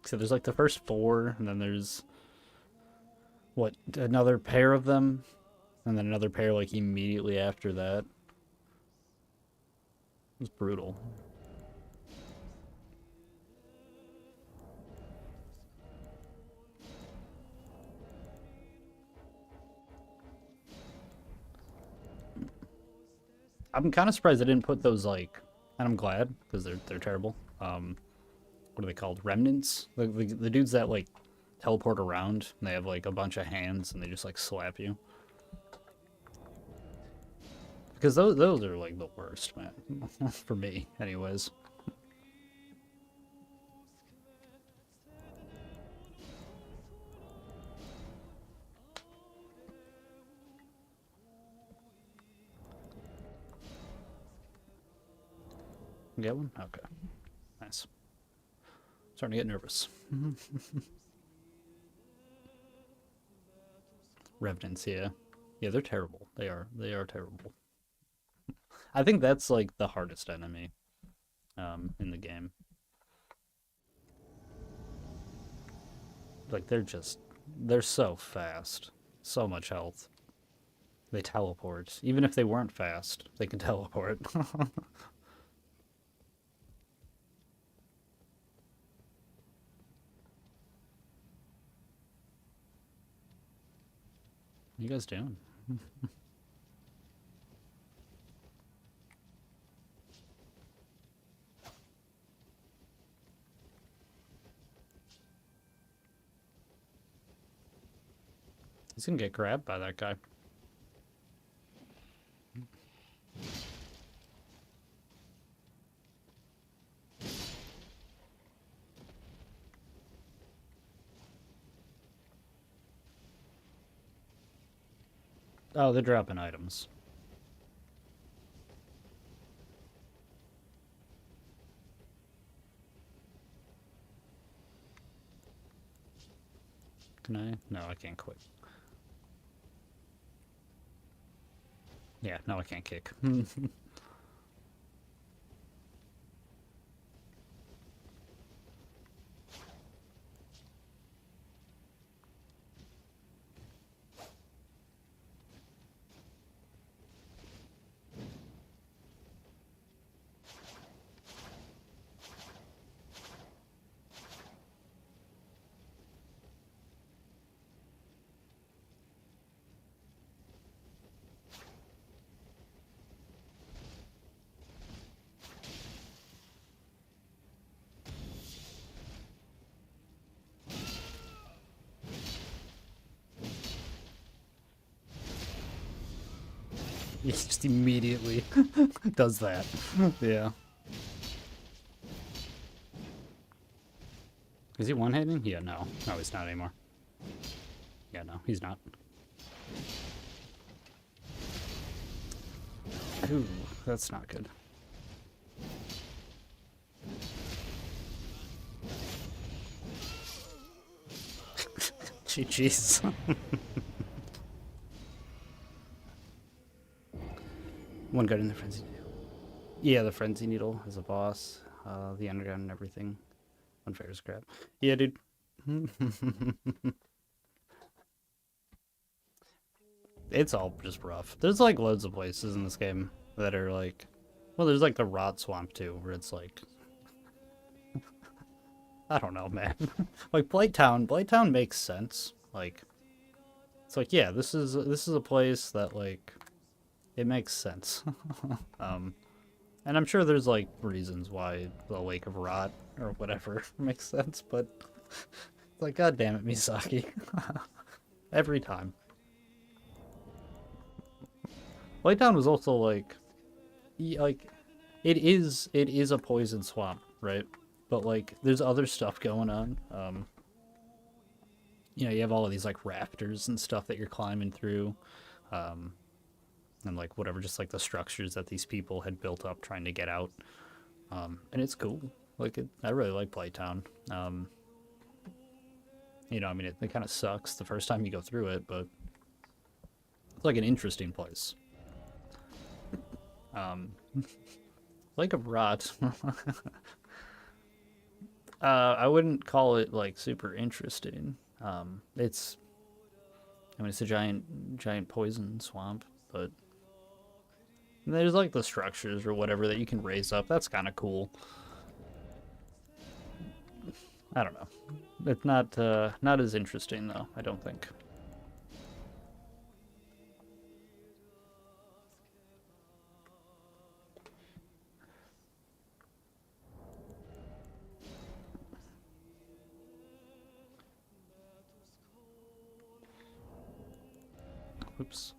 So there's like the first four, and then there's what another pair of them, and then another pair like immediately after that. It's brutal. I'm kind of surprised they didn't put those like, and I'm glad because they're terrible. What are they called? Remnants. The dudes that like teleport around. And they have like a bunch of hands and they just like slap you. Because those are like the worst, man. For me, anyways. Get one? Okay. Nice. Starting to get nervous. Revenants, yeah. Yeah, they're terrible. They are terrible. I think that's like the hardest enemy in the game. Like they're so fast. So much health. They teleport. Even if they weren't fast, they can teleport. What you guys doing? He's gonna get grabbed by that guy. Oh, they're dropping items. Can I? No, I can't quit. Yeah, no, I can't kick. He just immediately does that. Yeah. Is he one-hitting? Yeah, no. No, he's not anymore. Yeah, no, he's not. Ooh, that's not good. GG's. One guard in the frenzy needle. Yeah, the frenzy needle as a boss. The underground and everything. Unfair as crap. Yeah, dude. It's all just rough. There's like loads of places in this game that are like, well, there's like the rot swamp too, where it's like, I don't know, man. Like Blighttown makes sense. Like, it's like, yeah, this is a place that like, it makes sense. And I'm sure there's like reasons why the Lake of Rot or whatever makes sense, but it's like, God damn it, Misaki. Every time. Blighttown was also like, like, it is a poison swamp, right? But like, there's other stuff going on. You know, you have all of these like rafters and stuff that you're climbing through, and like whatever, just like the structures that these people had built up trying to get out. And it's cool. Like, I really like Blighttown. You know, I mean, it kind of sucks the first time you go through it, but it's like an interesting place. Lake of Rot. I wouldn't call it like super interesting. It's, I mean, it's a giant poison swamp, but there's like the structures or whatever that you can raise up. That's kind of cool. I don't know. It's not as interesting though, I don't think. Oops.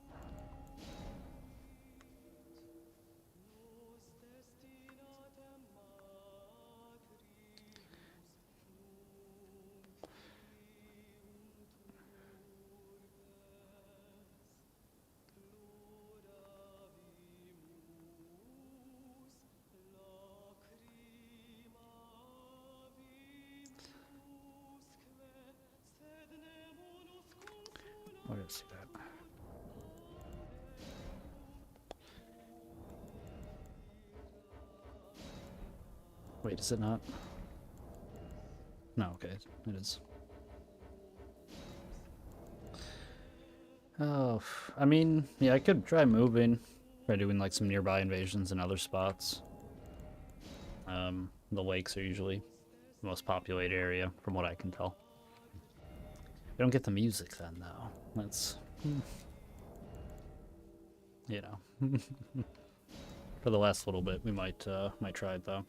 I didn't see that. Wait, is it not? No, okay, it is. Oh, I mean, yeah, I could try moving, try doing like some nearby invasions in other spots. The lakes are usually the most populated area, from what I can tell. We don't get the music then, though. That's, you know, for the last little bit, we might try it though.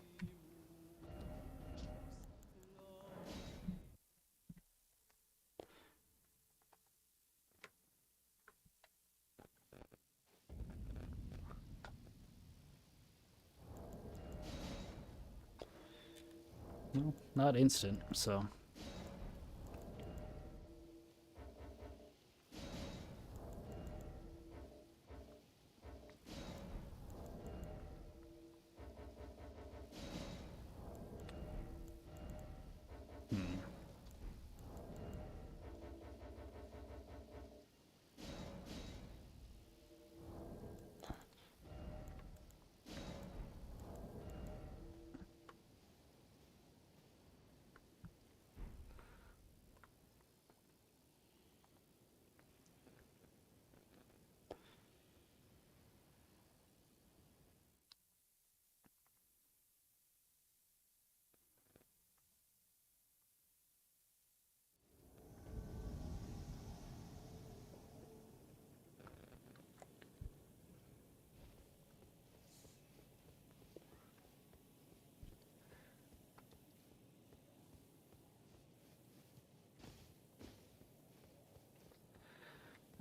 No, not instant, so. Hmm.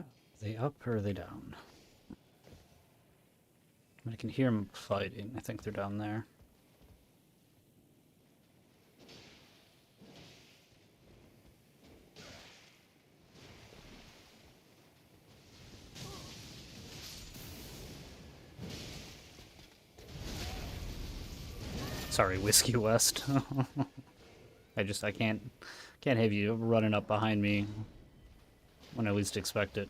Are they up or are they down? I can hear them fighting. I think they're down there. Sorry, Whiskey West. I can't have you running up behind me when I least expect it.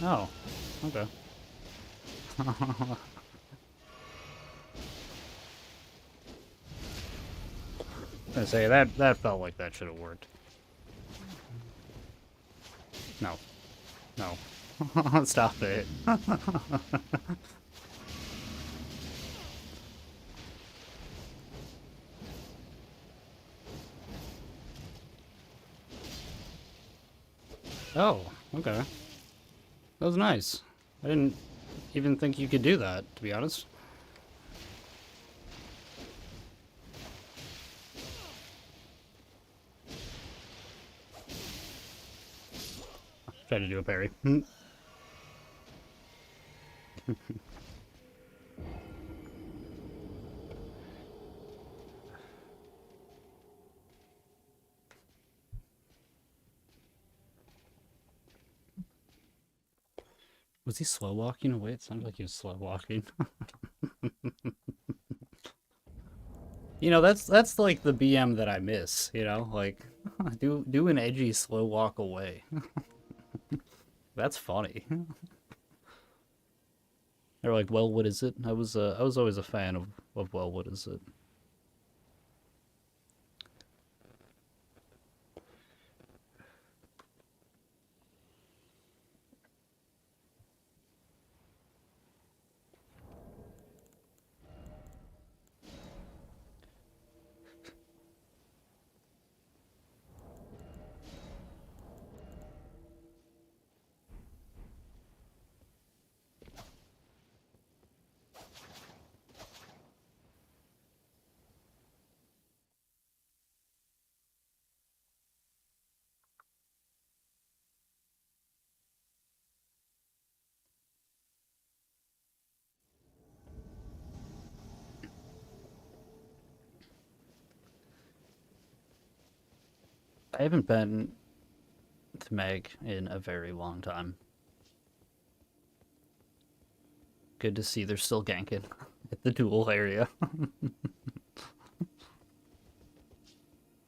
Oh, okay. I was gonna say that felt like that should have worked. No, no, stop it. Oh, okay. That was nice. I didn't even think you could do that, to be honest. Try to do a parry. Was he slow walking away? It sounded like he was slow walking. You know, that's like the BM that I miss, you know? Like do an edgy slow walk away. That's funny. They're like, "Well, what is it?" I was always a fan of "Well, what is it?" I haven't been to Meg in a very long time. Good to see they're still ganking at the duel area.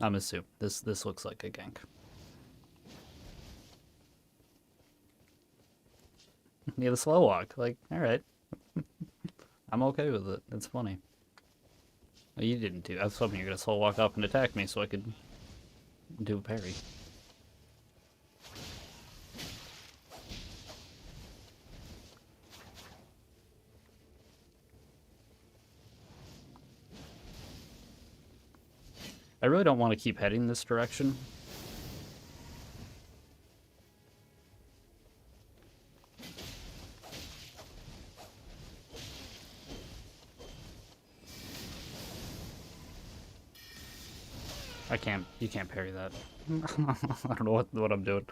I'm assuming this looks like a gank. Yeah, the slow walk. Like, all right, I'm okay with it. It's funny. Oh, you didn't do. I was hoping you were gonna slow walk up and attack me so I could do a parry. I really don't want to keep heading this direction. I can't. You can't parry that. I don't know what I'm doing.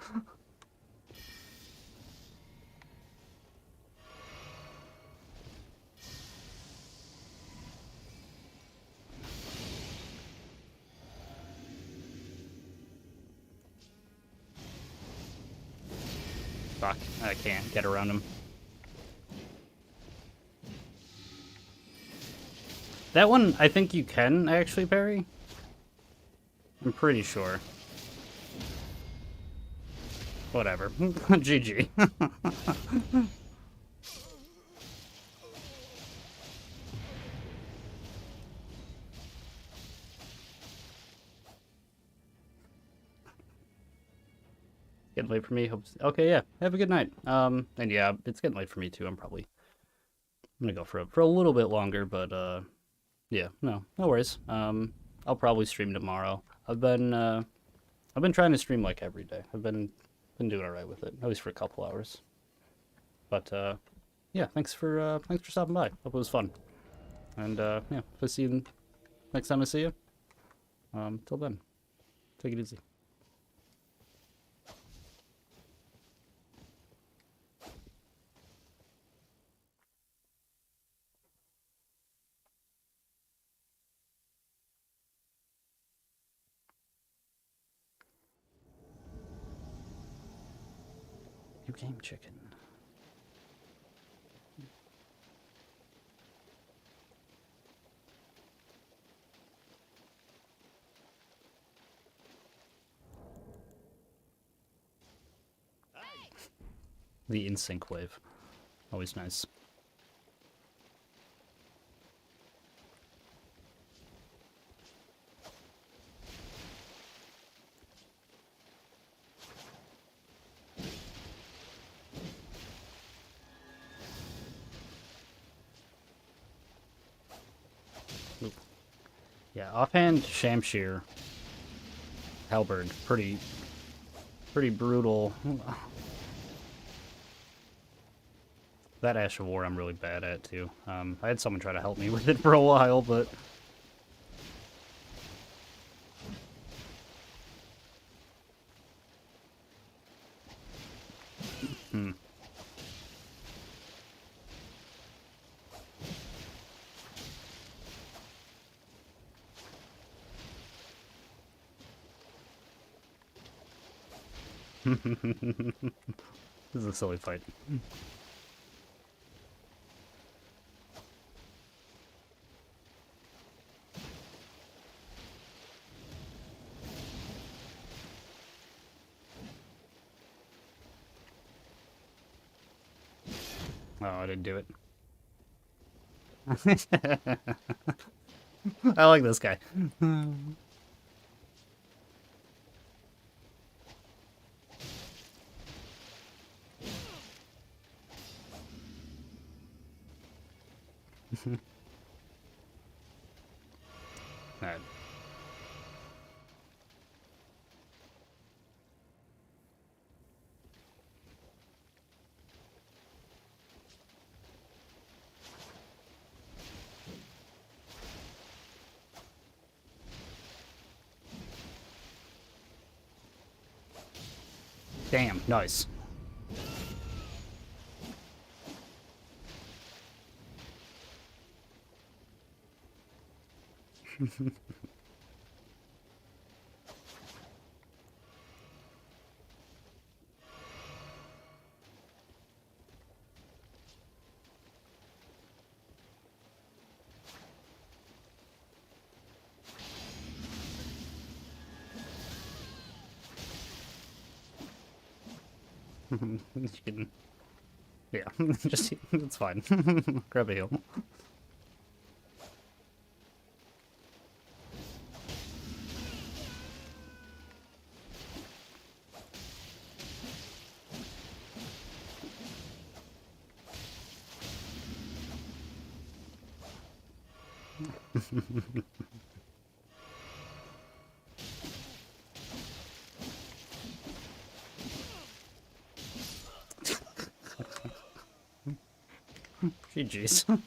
Fuck. I can't get around him. That one, I think you can actually parry. I'm pretty sure. Whatever. GG. Getting late for me. Okay, yeah. Have a good night. And yeah, it's getting late for me too. I'm gonna go for a little bit longer, but yeah, no worries. I'll probably stream tomorrow. I've been trying to stream like every day. I've been doing alright with it, at least for a couple hours. But yeah, thanks for stopping by. Hope it was fun. And yeah, if I see you next time I see you. Till then, take it easy. You game chicken. The in-sync wave. Always nice. Oop. Yeah, offhand Shamshir, Halberd, pretty brutal. That Ash of War I'm really bad at too. I had someone try to help me with it for a while, but this is a silly fight. Oh, I didn't do it. I like this guy. Alright. Damn, nice. You can, yeah, just it's fine. Grab a heal. GG's. Oh,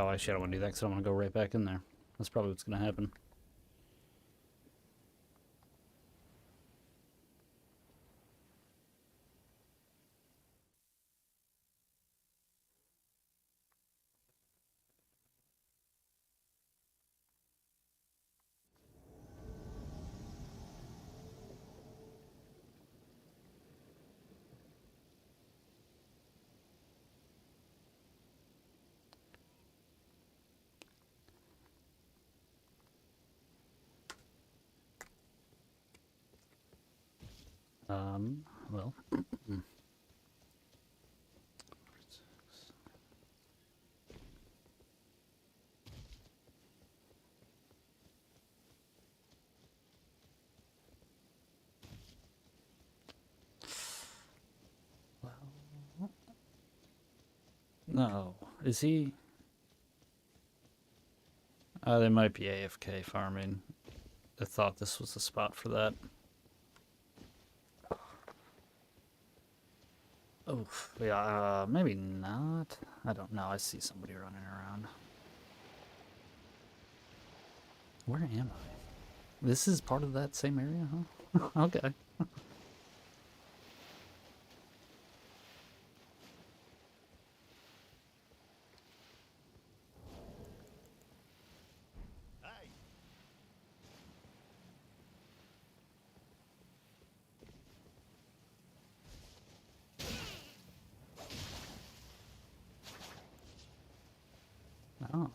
actually, I don't want to do that because I want to go right back in there. That's probably what's going to happen. Well. No. Is he? They might be AFK farming. I thought this was the spot for that. Oh, yeah, maybe not. I don't know. I see somebody running around. Where am I? This is part of that same area, huh? Okay. Oh.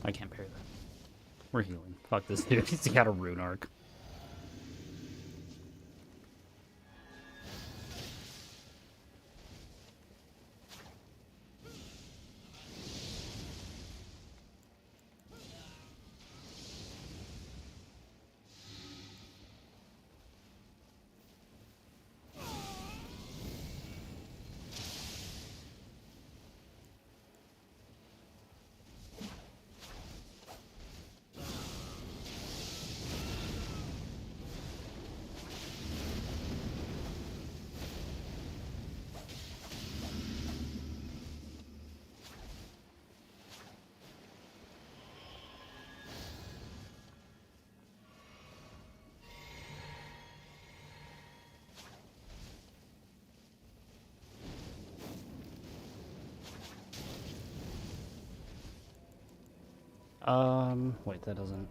I can't parry that. We're healing. Fuck this dude. He's got a rune arc. Wait, that doesn't.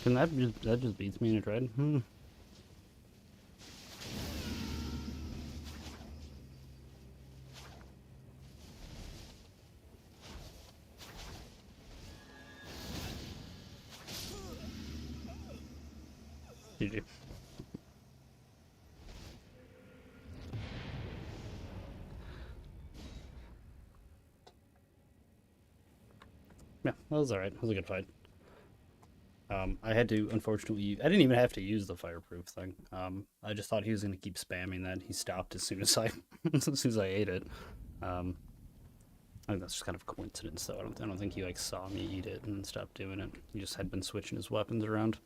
Can that just beats me in a dread? GG. Yeah, that was alright. It was a good fight. I had to, unfortunately, I didn't even have to use the fireproof thing. I just thought he was going to keep spamming that. He stopped as soon as as soon as I ate it. I think that's just kind of a coincidence, though. I don't think he like saw me eat it and stopped doing it. He just had been switching his weapons around.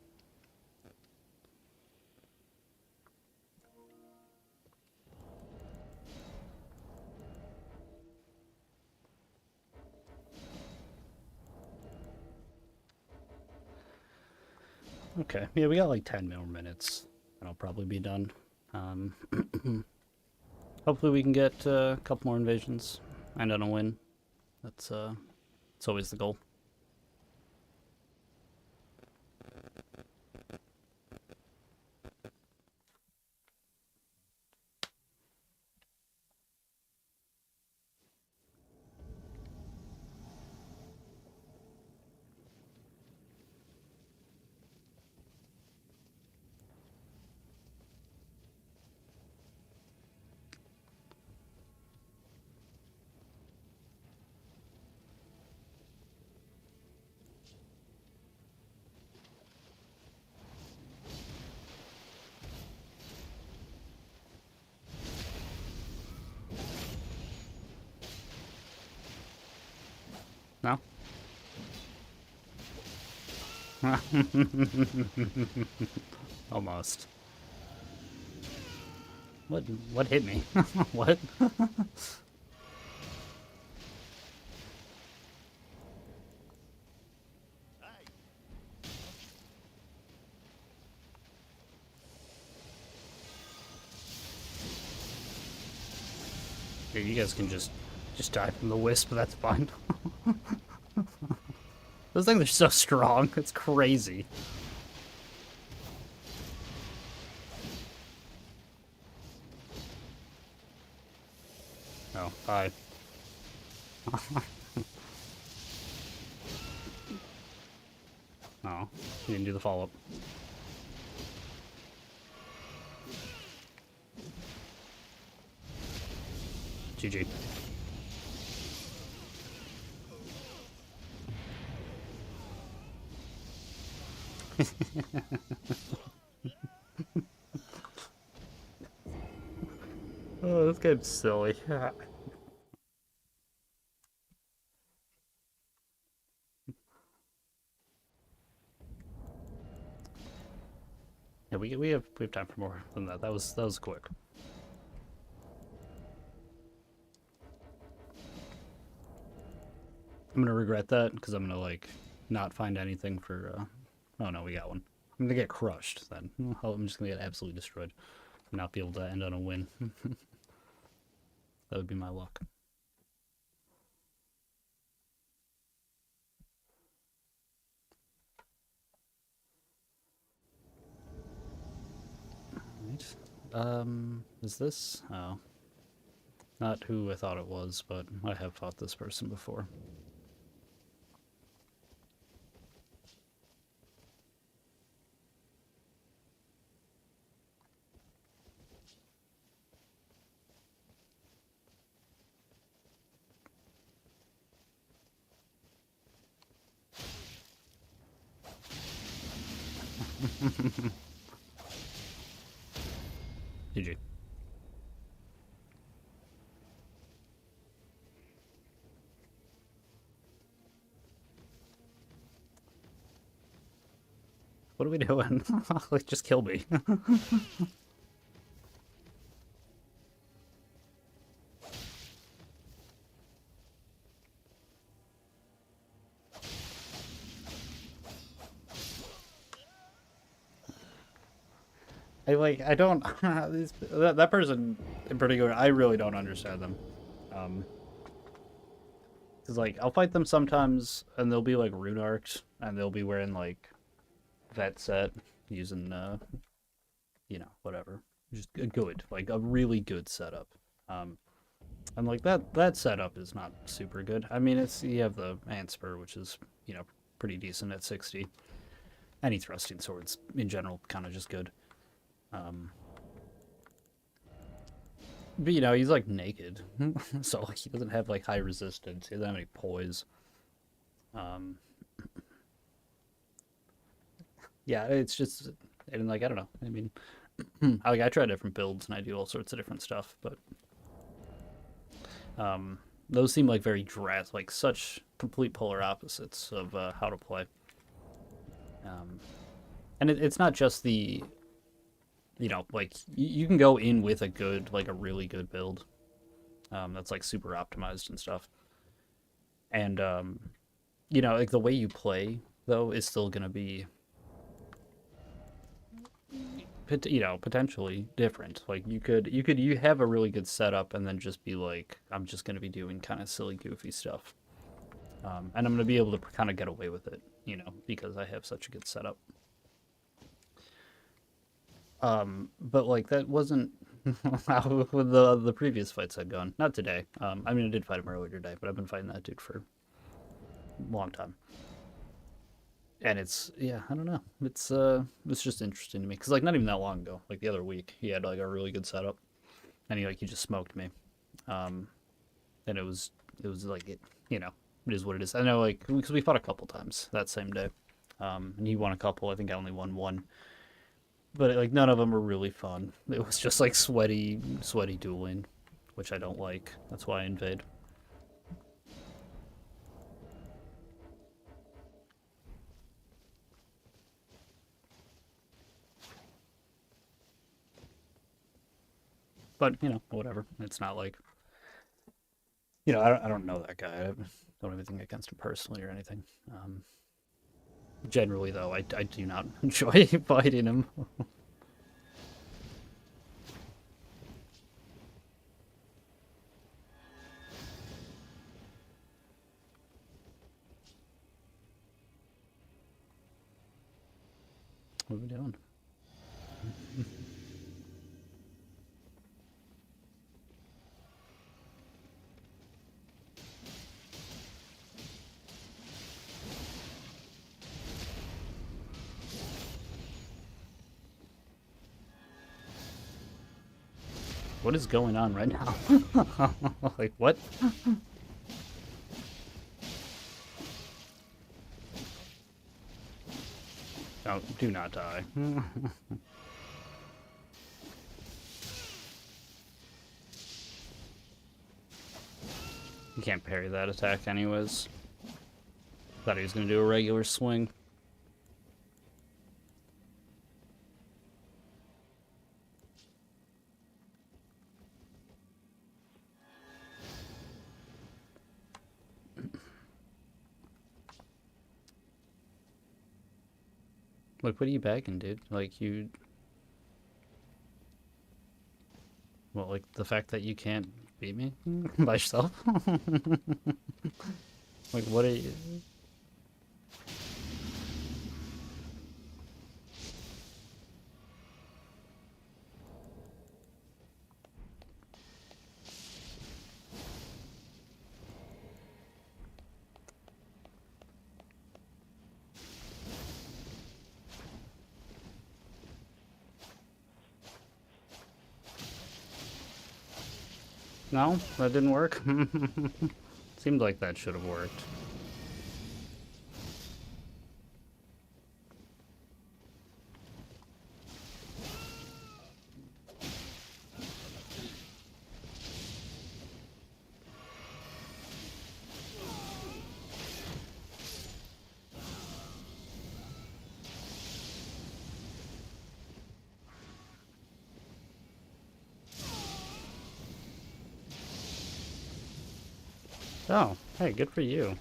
Okay, yeah, we got like 10 more minutes, and I'll probably be done. Hopefully we can get a couple more invasions and on a win. That's it's always the goal. No? Almost. What hit me? What? Here, you guys can just die from the wisp, that's fine. Those things are so strong, it's crazy. Oh, hi. Oh, you didn't do the follow-up. GG. Oh, this game's silly. Yeah, we have time for more than that. That was quick. I'm gonna regret that because I'm gonna like not find anything for. Oh no, we got one. I'm gonna get crushed then. I'm just gonna get absolutely destroyed. not be able to end on a win. That would be my luck. Right. Is this? Oh. Not who I thought it was, but I have fought this person before. GG. What are we doing? Like, just kill me. I don't. That person in particular, I really don't understand them. Cause like I'll fight them sometimes, and they'll be like rune arcs, and they'll be wearing like vet set, using whatever, just good, like a really good setup. Um, and like that setup is not super good. I mean, it's you have the Antspur, which is pretty decent at 60. Any thrusting swords in general, kind of just good. Um, but he's like naked, so like he doesn't have like high resistance. He doesn't have any poise. Um, yeah, it's just and like I don't know. I mean, I try different builds and I do all sorts of different stuff, but those seem like very drastic, like such complete polar opposites of how to play. Um, and it's not just the like you can go in with a really good build that's like super optimized and stuff, and like the way you play though is still gonna be potentially different. Like you have a really good setup and then just be like, I'm just gonna be doing kind of silly goofy stuff, and I'm gonna be able to kind of get away with it, because I have such a good setup. But like that wasn't how the previous fights had gone. Not today. I mean I did fight him earlier today, but I've been fighting that dude for a long time. And it's yeah, I don't know. It's just interesting to me because like not even that long ago, like the other week, he had like a really good setup, and he just smoked me. Um, and it was like it is what it is. I know like because we fought a couple times that same day, and he won a couple. I think I only won one, but like none of them were really fun. It was just like sweaty dueling, which I don't like. That's why I invade. But whatever. It's not like I don't know that guy. I don't have anything against him personally or anything. Generally, though, I do not enjoy fighting him. What are we doing? What is going on right now? Like, what? No, do not die. You can't parry that attack anyways. Thought he was going to do a regular swing. Like, what are you bagging, dude? Like, you... Well, like the fact that you can't beat me by yourself? Like, what are you? No, that didn't work. Seemed like that should have worked. Oh, hey, good for you.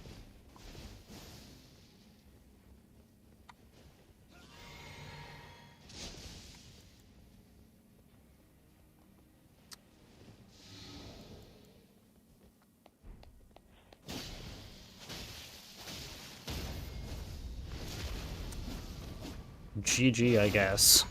GG, I guess.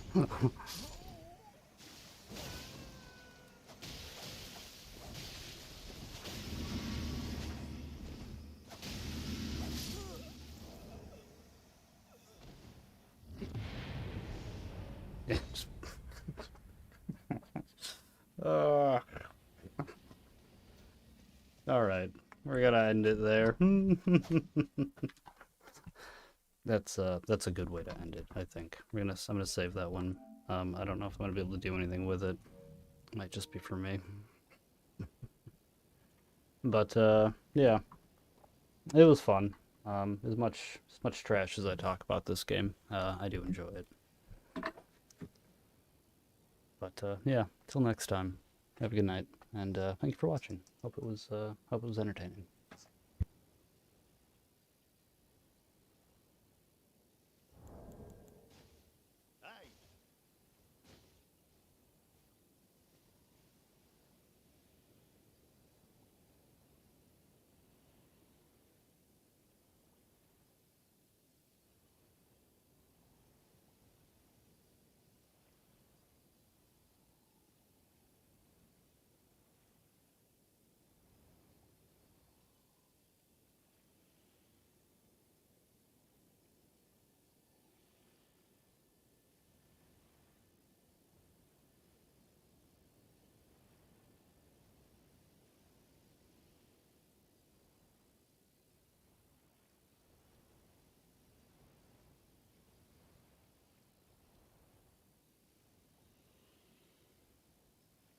uh, all right, we're gonna end it there. That's a good way to end it. I think I'm gonna save that one. I don't know if I'm gonna be able to do anything with it. Might just be for me. But yeah, it was fun. As much trash as I talk about this game, I do enjoy it. But yeah, till next time. Have a good night, and thank you for watching. Hope it was entertaining.